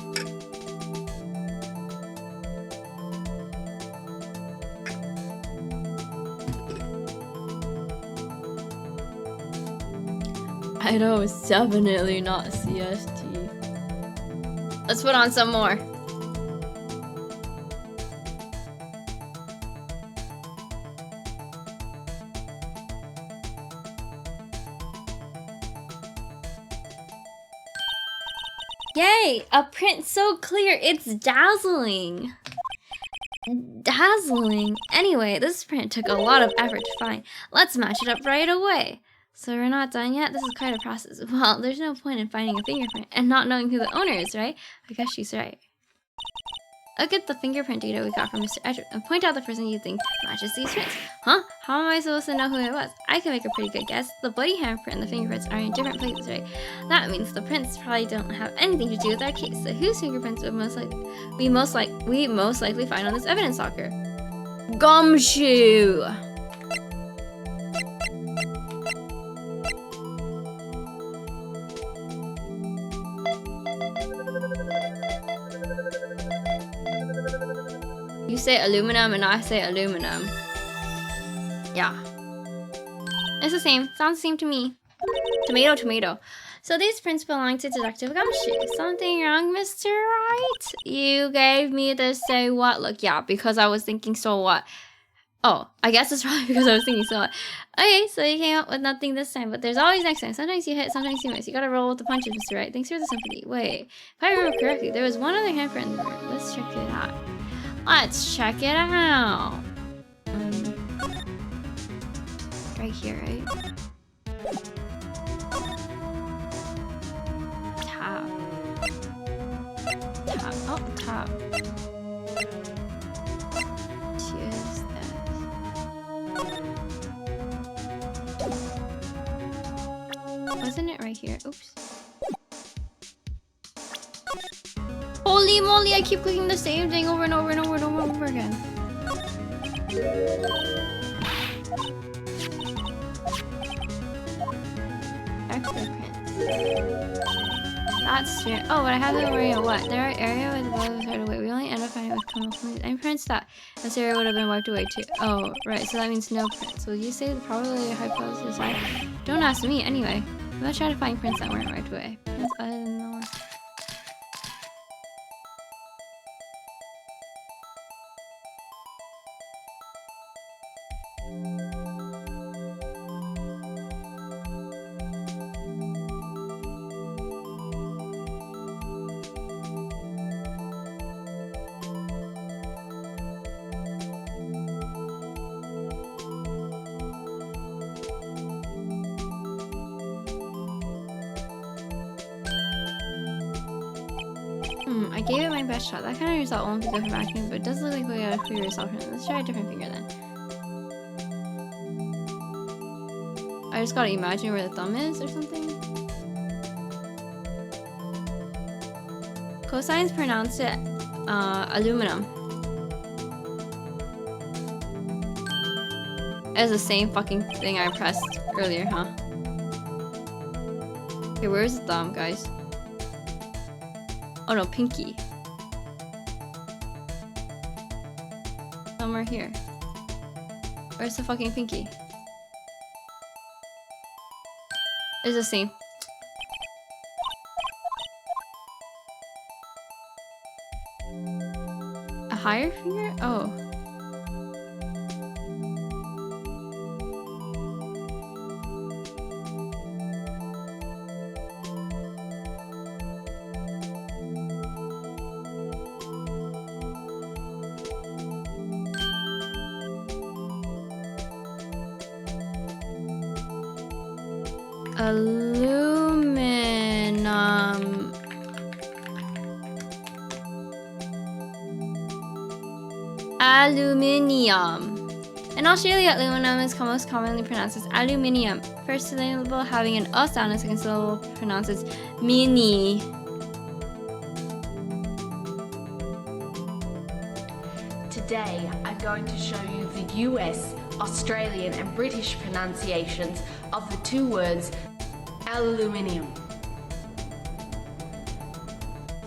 I know it's definitely not CST. Let's put on some more. Yay! A print so clear, it's dazzling. Dazzling. Anyway, this print took a lot of effort to find. Let's match it up right away. So we're not done yet? This is quite a process. Well, there's no point in finding a fingerprint and not knowing who the owner is, right? I guess she's right. Look at the fingerprint data we got from Mr. Edgeworth and point out the person you think matches these prints. Huh? How am I supposed to know who it was? I can make a pretty good guess. The bloody handprint and the fingerprints are in different places, right? That means the prints probably don't have anything to do with our case. So whose fingerprints would we most likely find on this evidence locker? Gumshoe! You say aluminum and I say aluminum. Yeah. It's the same. Sounds the same to me. Tomato, tomato. So these prints belong to Detective Gumshoe. Something wrong, Mr. Wright? You gave me the say what look. Yeah, because I was thinking so what. Oh, I guess it's probably because I was thinking so what. Okay, so you came up with nothing this time, but there's always next time. Sometimes you hit, sometimes you miss. You gotta roll with the punches, Mr. Wright. Thanks for the sympathy. Wait, if I remember correctly, there was one other handprint in the room. Let's check it out. Let's check it out. Right here, right? Top. Top. Oh, top. Choose this. Wasn't it right here? Oops. Holy moly, I keep clicking the same thing over and over and over and over and over again. Extra prints. That's true. Oh, but I have to worry about what? There are areas with blood right away. We only end up finding with chemical and prints that this area would have been wiped away too. Oh, right. So that means no prints. Will you say the probability hypothesis? Don't ask me anyway. Let's try to find prints that weren't wiped away. Prints other than the one. I gave it my best shot. That kind of result won't be good for vacuum, but it does look like we got a clear result from it. Let's try a different finger then. I just gotta imagine where the thumb is or something. Cosines pronounce it aluminum. It's the same fucking thing I pressed earlier, huh? Okay, where's the thumb, guys? Oh no, pinky. Somewhere here. Where's the fucking pinky? It's the same. A higher finger? Oh. Aluminum. Aluminium. In Australia, aluminum is most commonly pronounced as aluminium. First syllable having an "a" sound, and second syllable pronounced as mini. Today, I'm going to show you the US, Australian and British pronunciations of the two words aluminium.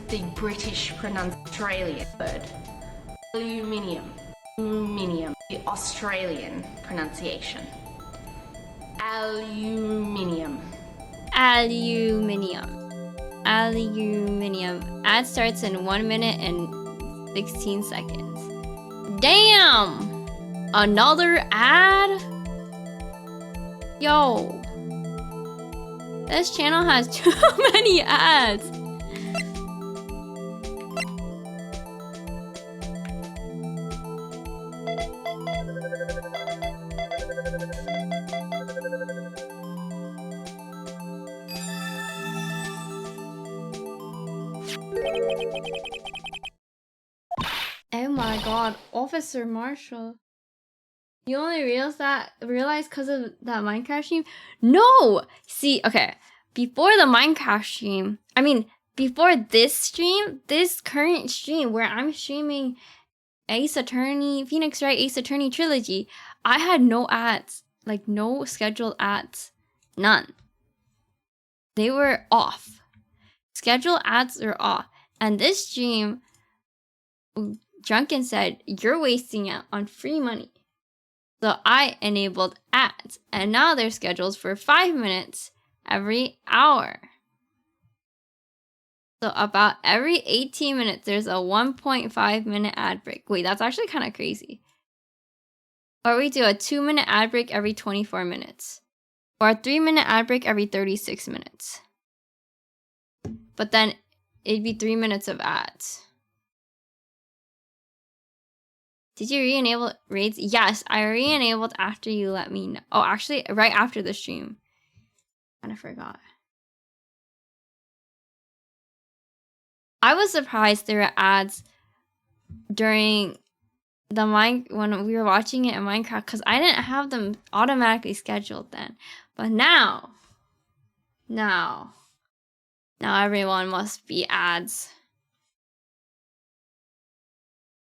The British Australian word aluminium. Aluminium. The Australian pronunciation. Aluminium. Aluminium. Aluminium. Ad starts in 1 minute and 16 seconds. Damn! Another ad? Yo. This channel has too many ads. Oh my god, Officer Marshall. You only realized because of that Minecraft stream? No! See, okay. Before the Minecraft stream, before this stream, this current stream where I'm streaming Ace Attorney, Phoenix Wright Ace Attorney Trilogy, I had no ads. Like, no scheduled ads. None. They were off. Scheduled ads are off. And this stream, Drunken said, you're wasting it on free money. So I enabled ads, and now they're scheduled for 5 minutes every hour. So about every 18 minutes, there's a 1.5 minute ad break. Wait, that's actually kind of crazy. Or we do a 2 minute ad break every 24 minutes. Or a 3 minute ad break every 36 minutes. But then it'd be 3 minutes of ads. Did you re-enable raids? Yes, I re-enabled after you let me know. Oh, actually, right after the stream. Kind of forgot. I was surprised there were ads during the when we were watching it in Minecraft, because I didn't have them automatically scheduled then. But now everyone must be ads.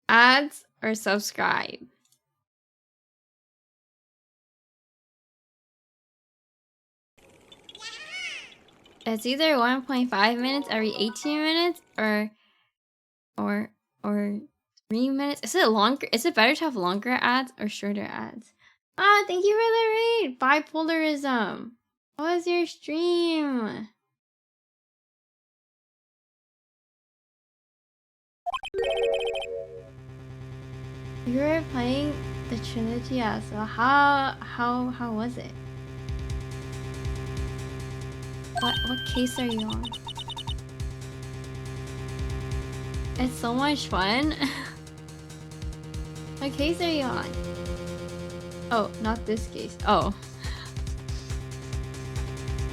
Ads or subscribe. It's either 1.5 minutes every 18 minutes or 3 minutes. Is it longer? Is it better to have longer ads or shorter ads? Ah, thank you for the raid. Bipolarism. How was your stream? You were playing the trilogy, yeah, so how was it? What case are you on? It's so much fun. What case are you on? Oh, not this case. Oh.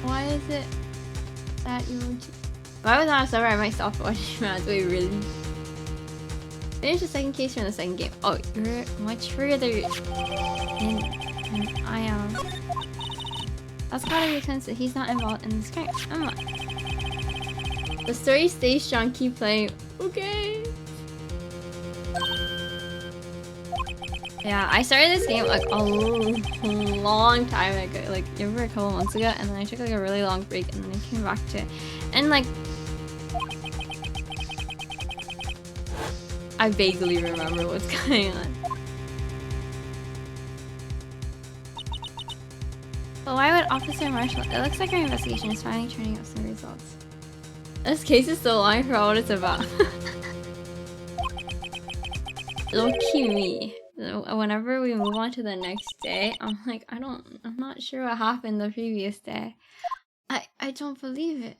Why is it that you were... If I was on a server, I might stop watching ads. Wait, really? Finish the second case from the second game. Oh, you're much further than I am. That's gotta be because he's not involved in this crime. I'm not. The story stays strong. Keep playing. Okay. Yeah, I started this game like a long time ago, like over a couple months ago, and then I took like a really long break, and then I came back to it, and like I vaguely remember what's going on. But why would Officer Marshall? It looks like our investigation is finally turning up some results. This case is so long for what it's about. Low-key me. Whenever we move on to the next day, I'm like, I'm not sure what happened the previous day. I don't believe it.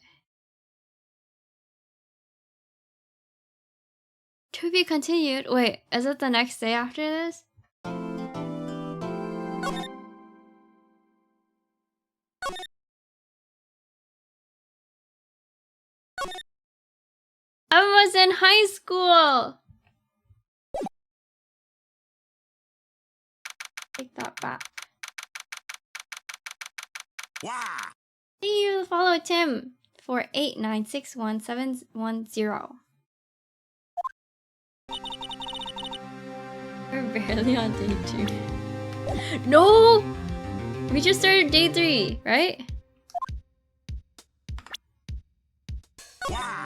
To be continued. Wait, is it the next day after this? I was in high school. Take that back. Wow. See you. Follow Tim for 8961710. We're barely on day 2. No! We just started day 3, right? Wow.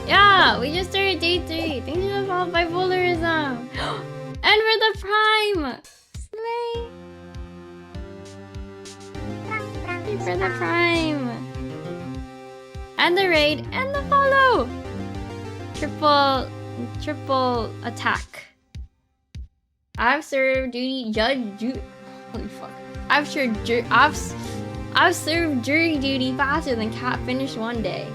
Yeah, we just started day 3. Thank you for all bipolarism. And we're the prime! Slay! Thank you for the prime! And the raid, and the follow! Triple attack. I've served duty holy fuck. I've served jury duty faster than Cat finished one day.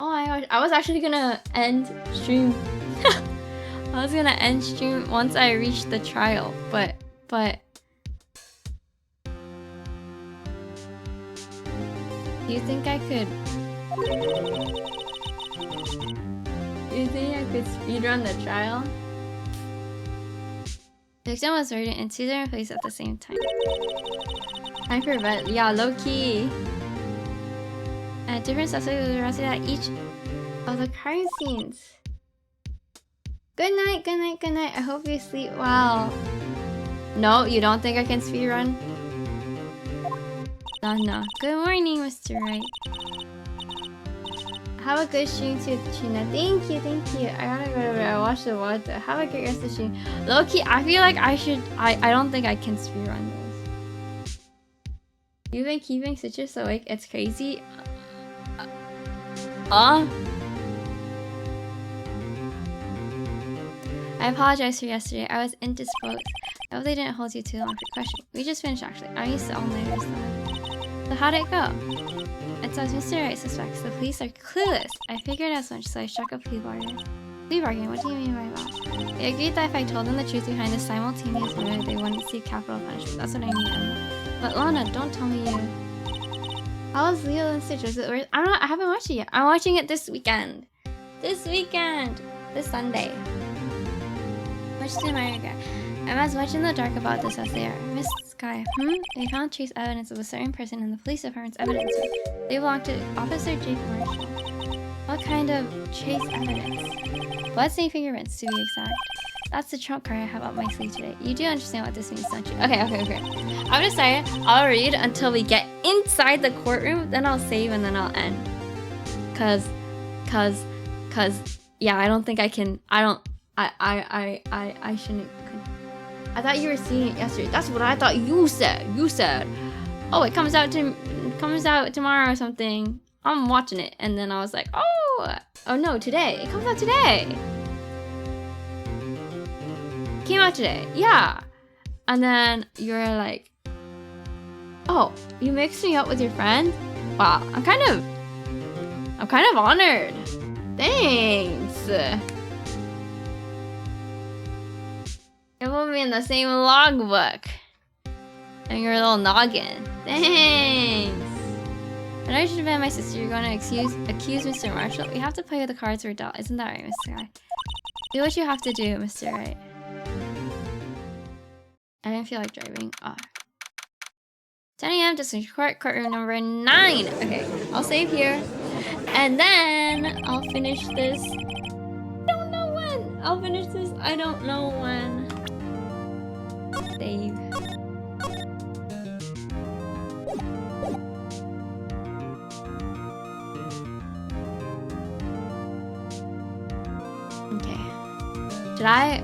Oh my gosh, I was actually gonna end stream. I was gonna end stream once I reached the trial, but do you think I could? Do you think I could speedrun the trial? The victim was murdered in 2 different places at the same time. Time for bed. Yeah, low key. And different suspects was arrested at each of the crime scenes. Good night, good night, good night. I hope you sleep well. No, you don't think I can speedrun? No. Good morning, Mr. Wright. Have a good stream too, Trina. Thank you. I gotta go to bed. I watched the VOD. Have a great rest of the stream. Low-key, I feel like I should. I don't think I can speedrun those. You've been keeping Citrus awake. It's crazy. I apologize for yesterday. I was indisposed. I hope they didn't hold you too long for questioning. We just finished actually. I'm used to all-nighters though. So how'd it go? It says Mr. Wright suspects the police are clueless. I figured as much, so I struck a plea bargain. Plea bargain? What do you mean by that? They agreed that if I told them the truth behind the simultaneous murder, they wouldn't see capital punishment. That's what I mean, Emma. But Lana, don't tell me you... How was Leo and Citrus? I haven't watched it yet. I'm watching it this weekend. This Sunday. Much to my regret. I'm as much in the dark about this as they are. Miss Sky, They found trace evidence of a certain person in the police department's evidence room. They belong to Officer Jake Marshall. What kind of trace evidence? Blood-stained fingerprints, to be exact. That's the trump card I have up my sleeve today. You do understand what this means, don't you? Okay. I've decided I'll read until we get inside the courtroom, then I'll save and then I'll end. Cause, yeah, I don't think I can. I shouldn't. I thought you were seeing it yesterday. That's what I thought you said. Oh, it comes out tomorrow or something. I'm watching it, and then I was like, oh no, today. It comes out today. Came out today, yeah. And then you're like, oh, you mixed me up with your friend? Wow, I'm kind of honored. Thanks. It will be in the same logbook. And your little noggin. Thanks. But I should have been my sister. You're going to accuse Mr. Marshall. We have to play with the cards we're dealt. Isn't that right, Mr. Guy? Do what you have to do, Mr. Wright. I didn't feel like driving. 10 a.m. District Court, courtroom number 9. Okay, I'll save here. And then I'll finish this. I don't know when. Save. Okay. Did I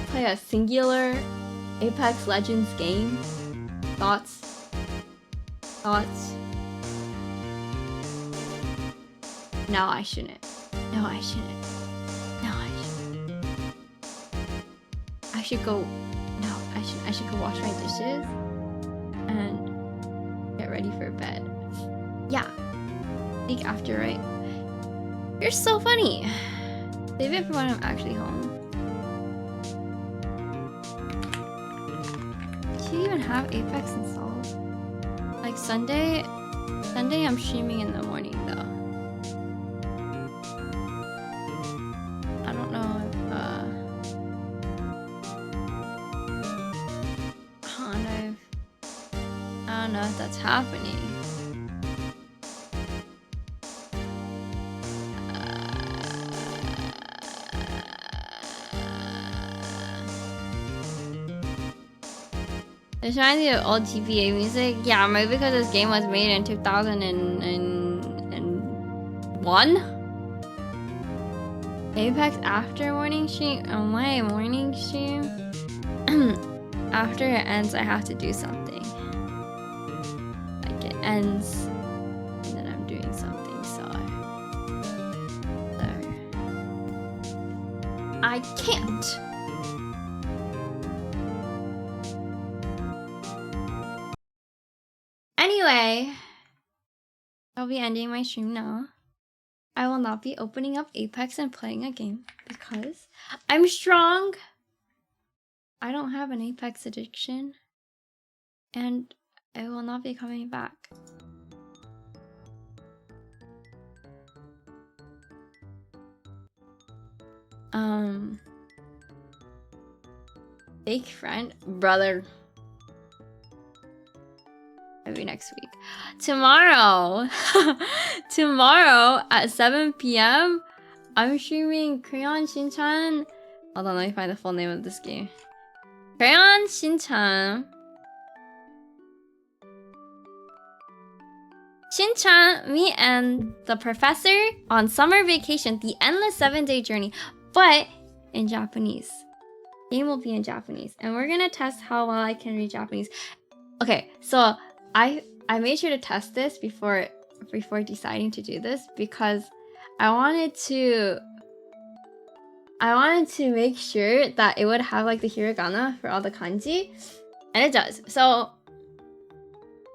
play a singular Apex Legends game? Thoughts? No, I shouldn't. I should go wash my dishes and get ready for bed. Yeah. Week after, right? You're so funny. Save it for when I'm actually home. Loki even have Apex installed? Like Sunday I'm streaming in the morning though. I don't know if I don't know if that's happening. It reminds me of old GTA music. Yeah, maybe because this game was made in 2001? Apex after morning stream? Oh my, morning stream? After it ends, I have to do something. Like it ends, and then I'm doing something, so I can't. Anyway, I'll be ending my stream now. I will not be opening up Apex and playing a game because I'm strong. I don't have an Apex addiction, and I will not be coming back. Fake friend, brother. Maybe next week. Tomorrow, tomorrow at 7 p.m. I'm streaming Crayon Shin-chan. Hold on, let me find the full name of this game. Crayon Shin-chan. Shin-chan, me and the professor on summer vacation, the endless 7-day journey, but in Japanese. Game will be in Japanese, and we're gonna test how well I can read Japanese. Okay, so I made sure to test this before deciding to do this because I wanted to make sure that it would have like the hiragana for all the kanji, and it does. So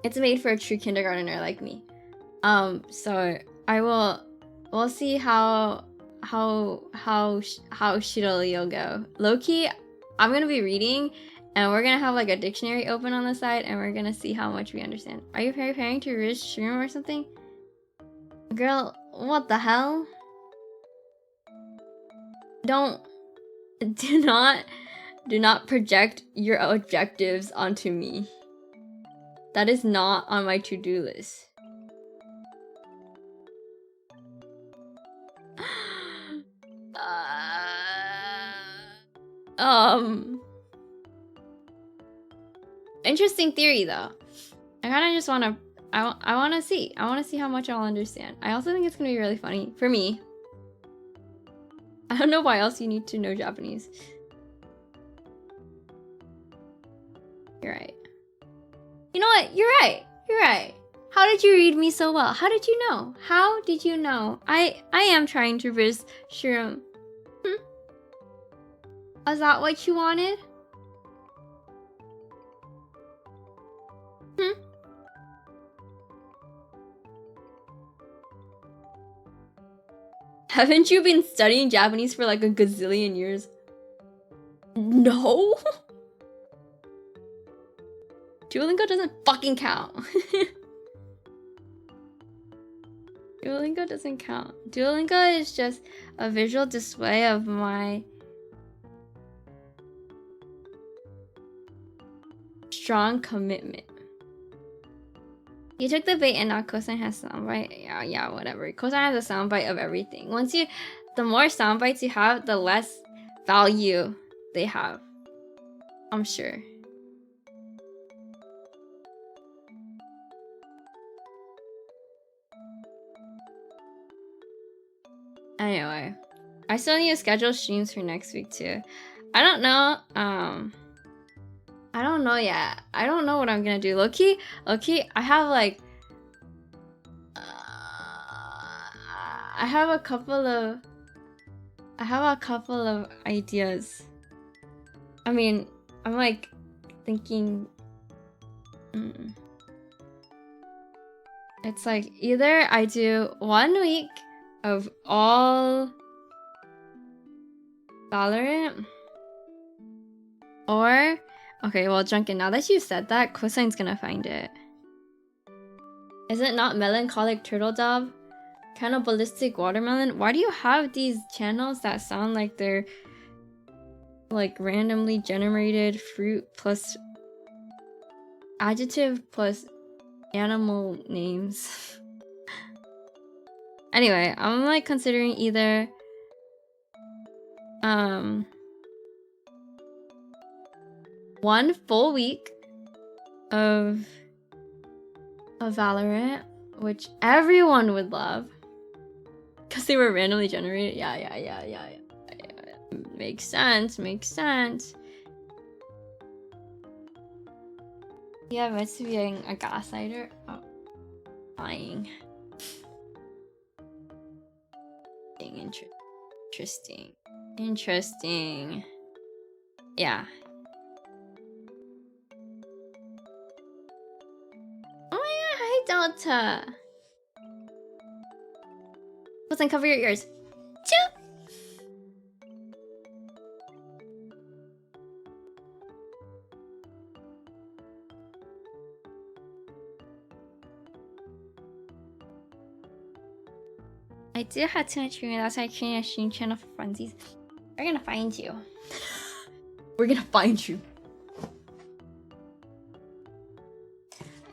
it's made for a true kindergartner like me. So we'll see how shitily you'll go. Low-key, I'm gonna be reading, and we're gonna have like a dictionary open on the side, and we're gonna see how much we understand. Are you preparing to read shroom or something? Girl, what the hell? Do not project your objectives onto me. That is not on my to-do list. Interesting theory though. I kind of just want to I want to see how much I'll understand. I also think it's gonna be really funny for me. I don't know why else you need to know Japanese. You're right. You know what? You're right. How did you read me so well? How did you know? How did you know? I am trying to read shroom. Is that what you wanted? Haven't you been studying Japanese for like a gazillion years? No? Duolingo doesn't fucking count. Duolingo doesn't count. Duolingo is just a visual display of my strong commitment. You took the bait and now cosine has soundbite. Yeah, whatever. Cosine has a soundbite of everything. The more soundbites you have, the less value they have. I'm sure. Anyway, I still need to schedule streams for next week too. I don't know. I don't know yet. I don't know what I'm gonna do. Low-key, I have like I have a couple of ideas. I mean, I'm like thinking it's like either I do 1 week of all Valorant, or Okay, well, Drunken, now that you said that, Cosign's gonna find it. Is it not Melancholic Turtle Dove? Cannibalistic Watermelon? Why do you have these channels that sound like they're like randomly generated fruit plus adjective plus animal names? Anyway, I'm like considering either 1 full week of Valorant, which everyone would love because they were randomly generated. Yeah. Makes sense. Yeah, advice to being a gaslighter. Oh, lying. Interesting. Yeah. Oh my god, hi Delta. Listen, cover your ears. Choo! I do have too much room. That's why I created a stream channel for funsies. We're gonna find you. We're gonna find you.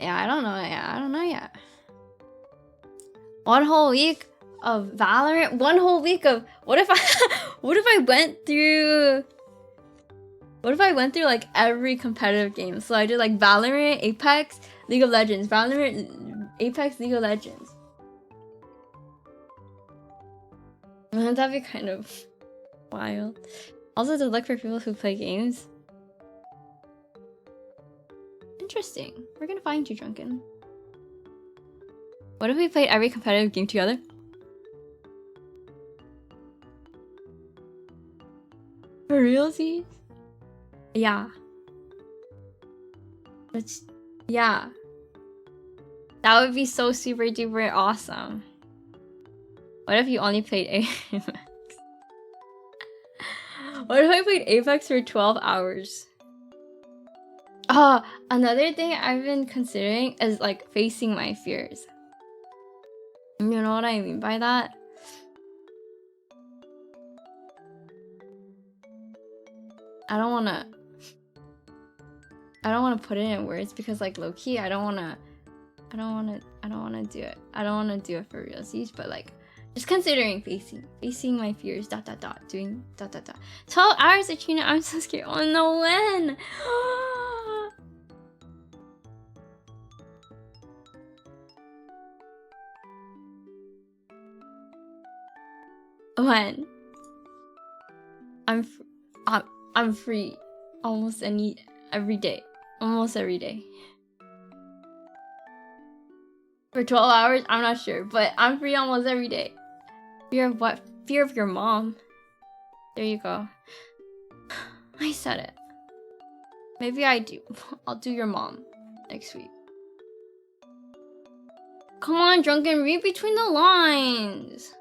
Yeah, I don't know yet. 1 whole week of Valorant. 1 whole week of what if I went through like every competitive game? So I did like Valorant, Apex, League of Legends, Valorant, Apex, League of Legends. That'd be kind of wild. Also to look for people who play games. Interesting. We're gonna find you, Drunken. What if we played every competitive game together? For realsies? Yeah. Yeah. That would be so super duper awesome. What if you only played Apex? What if I played Apex for 12 hours? Another thing I've been considering is like facing my fears. You know what I mean by that? I don't wanna put it in words because like low key I don't wanna do it. I don't wanna do it for realsies, but like just considering facing my fears, doing 12 hours of Trina, I'm so scared. Oh no, when? When? I'm free almost every day. Almost every day. For 12 hours? I'm not sure, but I'm free almost every day. Fear of what? Fear of your mom. There you go. I said it. Maybe I do. I'll do your mom next week. Come on, Drunken, read between the lines.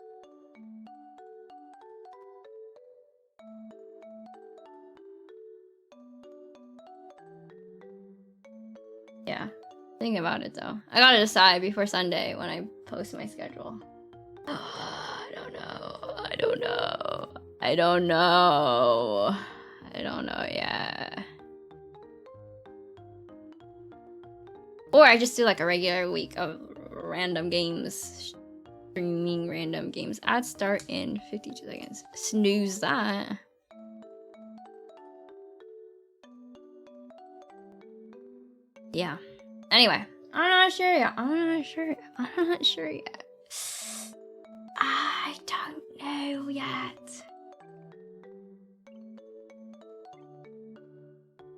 Yeah. Think about it though. I gotta decide before Sunday when I post my schedule. I don't know yet. Or I just do like a regular week of random games. Streaming random games. Add start in 52 seconds. Snooze that. Yeah. Anyway, I'm not sure yet. I don't know yet.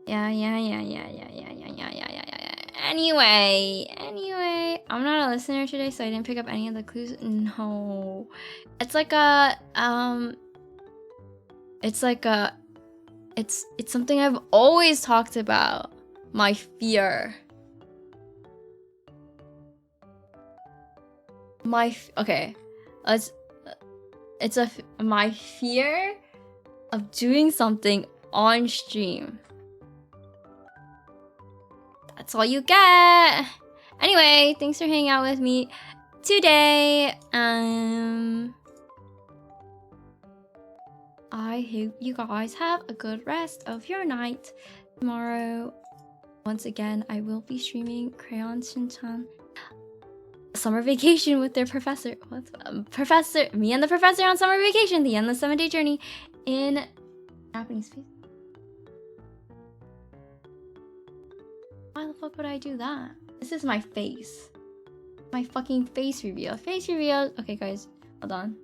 Yeah. Anyway, I'm not a listener today, so I didn't pick up any of the clues. No. It's something I've always talked about. My fear. My fear of doing something on stream. That's all you get. Anyway, thanks for hanging out with me today. I hope you guys have a good rest of your night. Tomorrow, once again, I will be streaming Crayon Shin-chan summer vacation with their professor. What's me and the professor on summer vacation, the endless 7-day journey in Japanese space. Why the fuck would I do that? This is my face. My fucking face reveal. Face reveal. Okay, guys, hold on.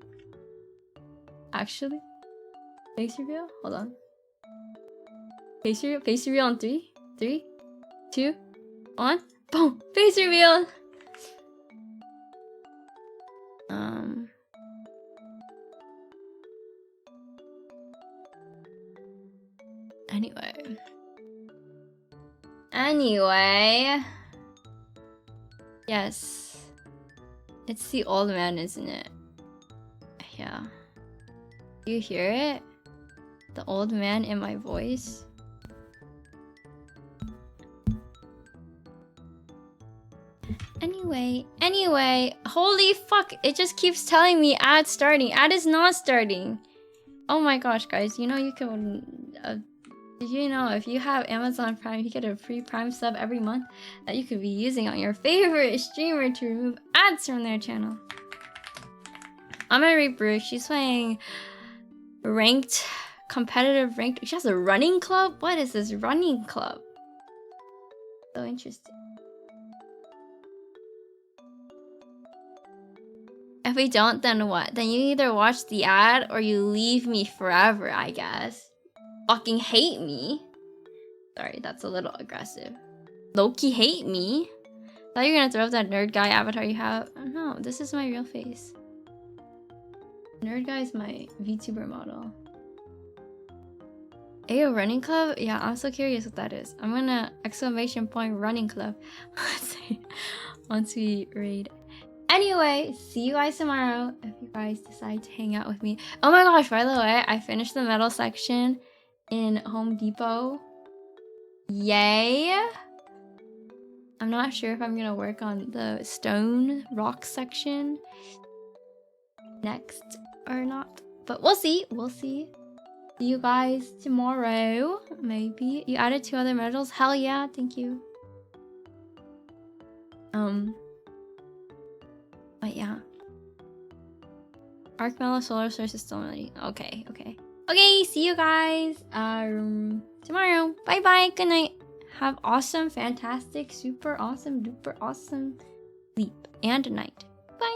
Actually, face reveal. Hold on. Face reveal. Face reveal on 3, 3, 2, 1. Boom. Face reveal. Anyway. Yes. It's the old man, isn't it? Yeah. Do you hear it? The old man in my voice? Anyway, holy fuck, it just keeps telling me ad starting. Ad is not starting. Oh my gosh, guys, you know you can, you know, if you have Amazon Prime, you get a free Prime sub every month that you could be using on your favorite streamer to remove ads from their channel. I'm gonna read Bruce. She's playing ranked, competitive ranked. She has a running club? What is this running club? So interesting. If we don't, then what? Then you either watch the ad or you leave me forever, I guess. Fucking hate me. Sorry, that's a little aggressive. Low-key hate me? Thought you were gonna throw up that nerd guy avatar you have. No, this is my real face. Nerd guy is my VTuber model. Ayo, running club? Yeah, I'm so curious what that is. I'm gonna exclamation point running club once we raid. Anyway, see you guys tomorrow if you guys decide to hang out with me. Oh my gosh, by the way, I finished the metal section in Home Depot. Yay! I'm not sure if I'm gonna work on the stone rock section next or not, but we'll see. We'll see. See you guys tomorrow. Maybe. You added 2 other medals? Hell yeah, thank you. But yeah. Arc Mellow Solar Source is still ready. Okay. Okay, see you guys tomorrow. Bye bye. Good night. Have awesome, fantastic, super awesome, duper awesome sleep and night. Bye.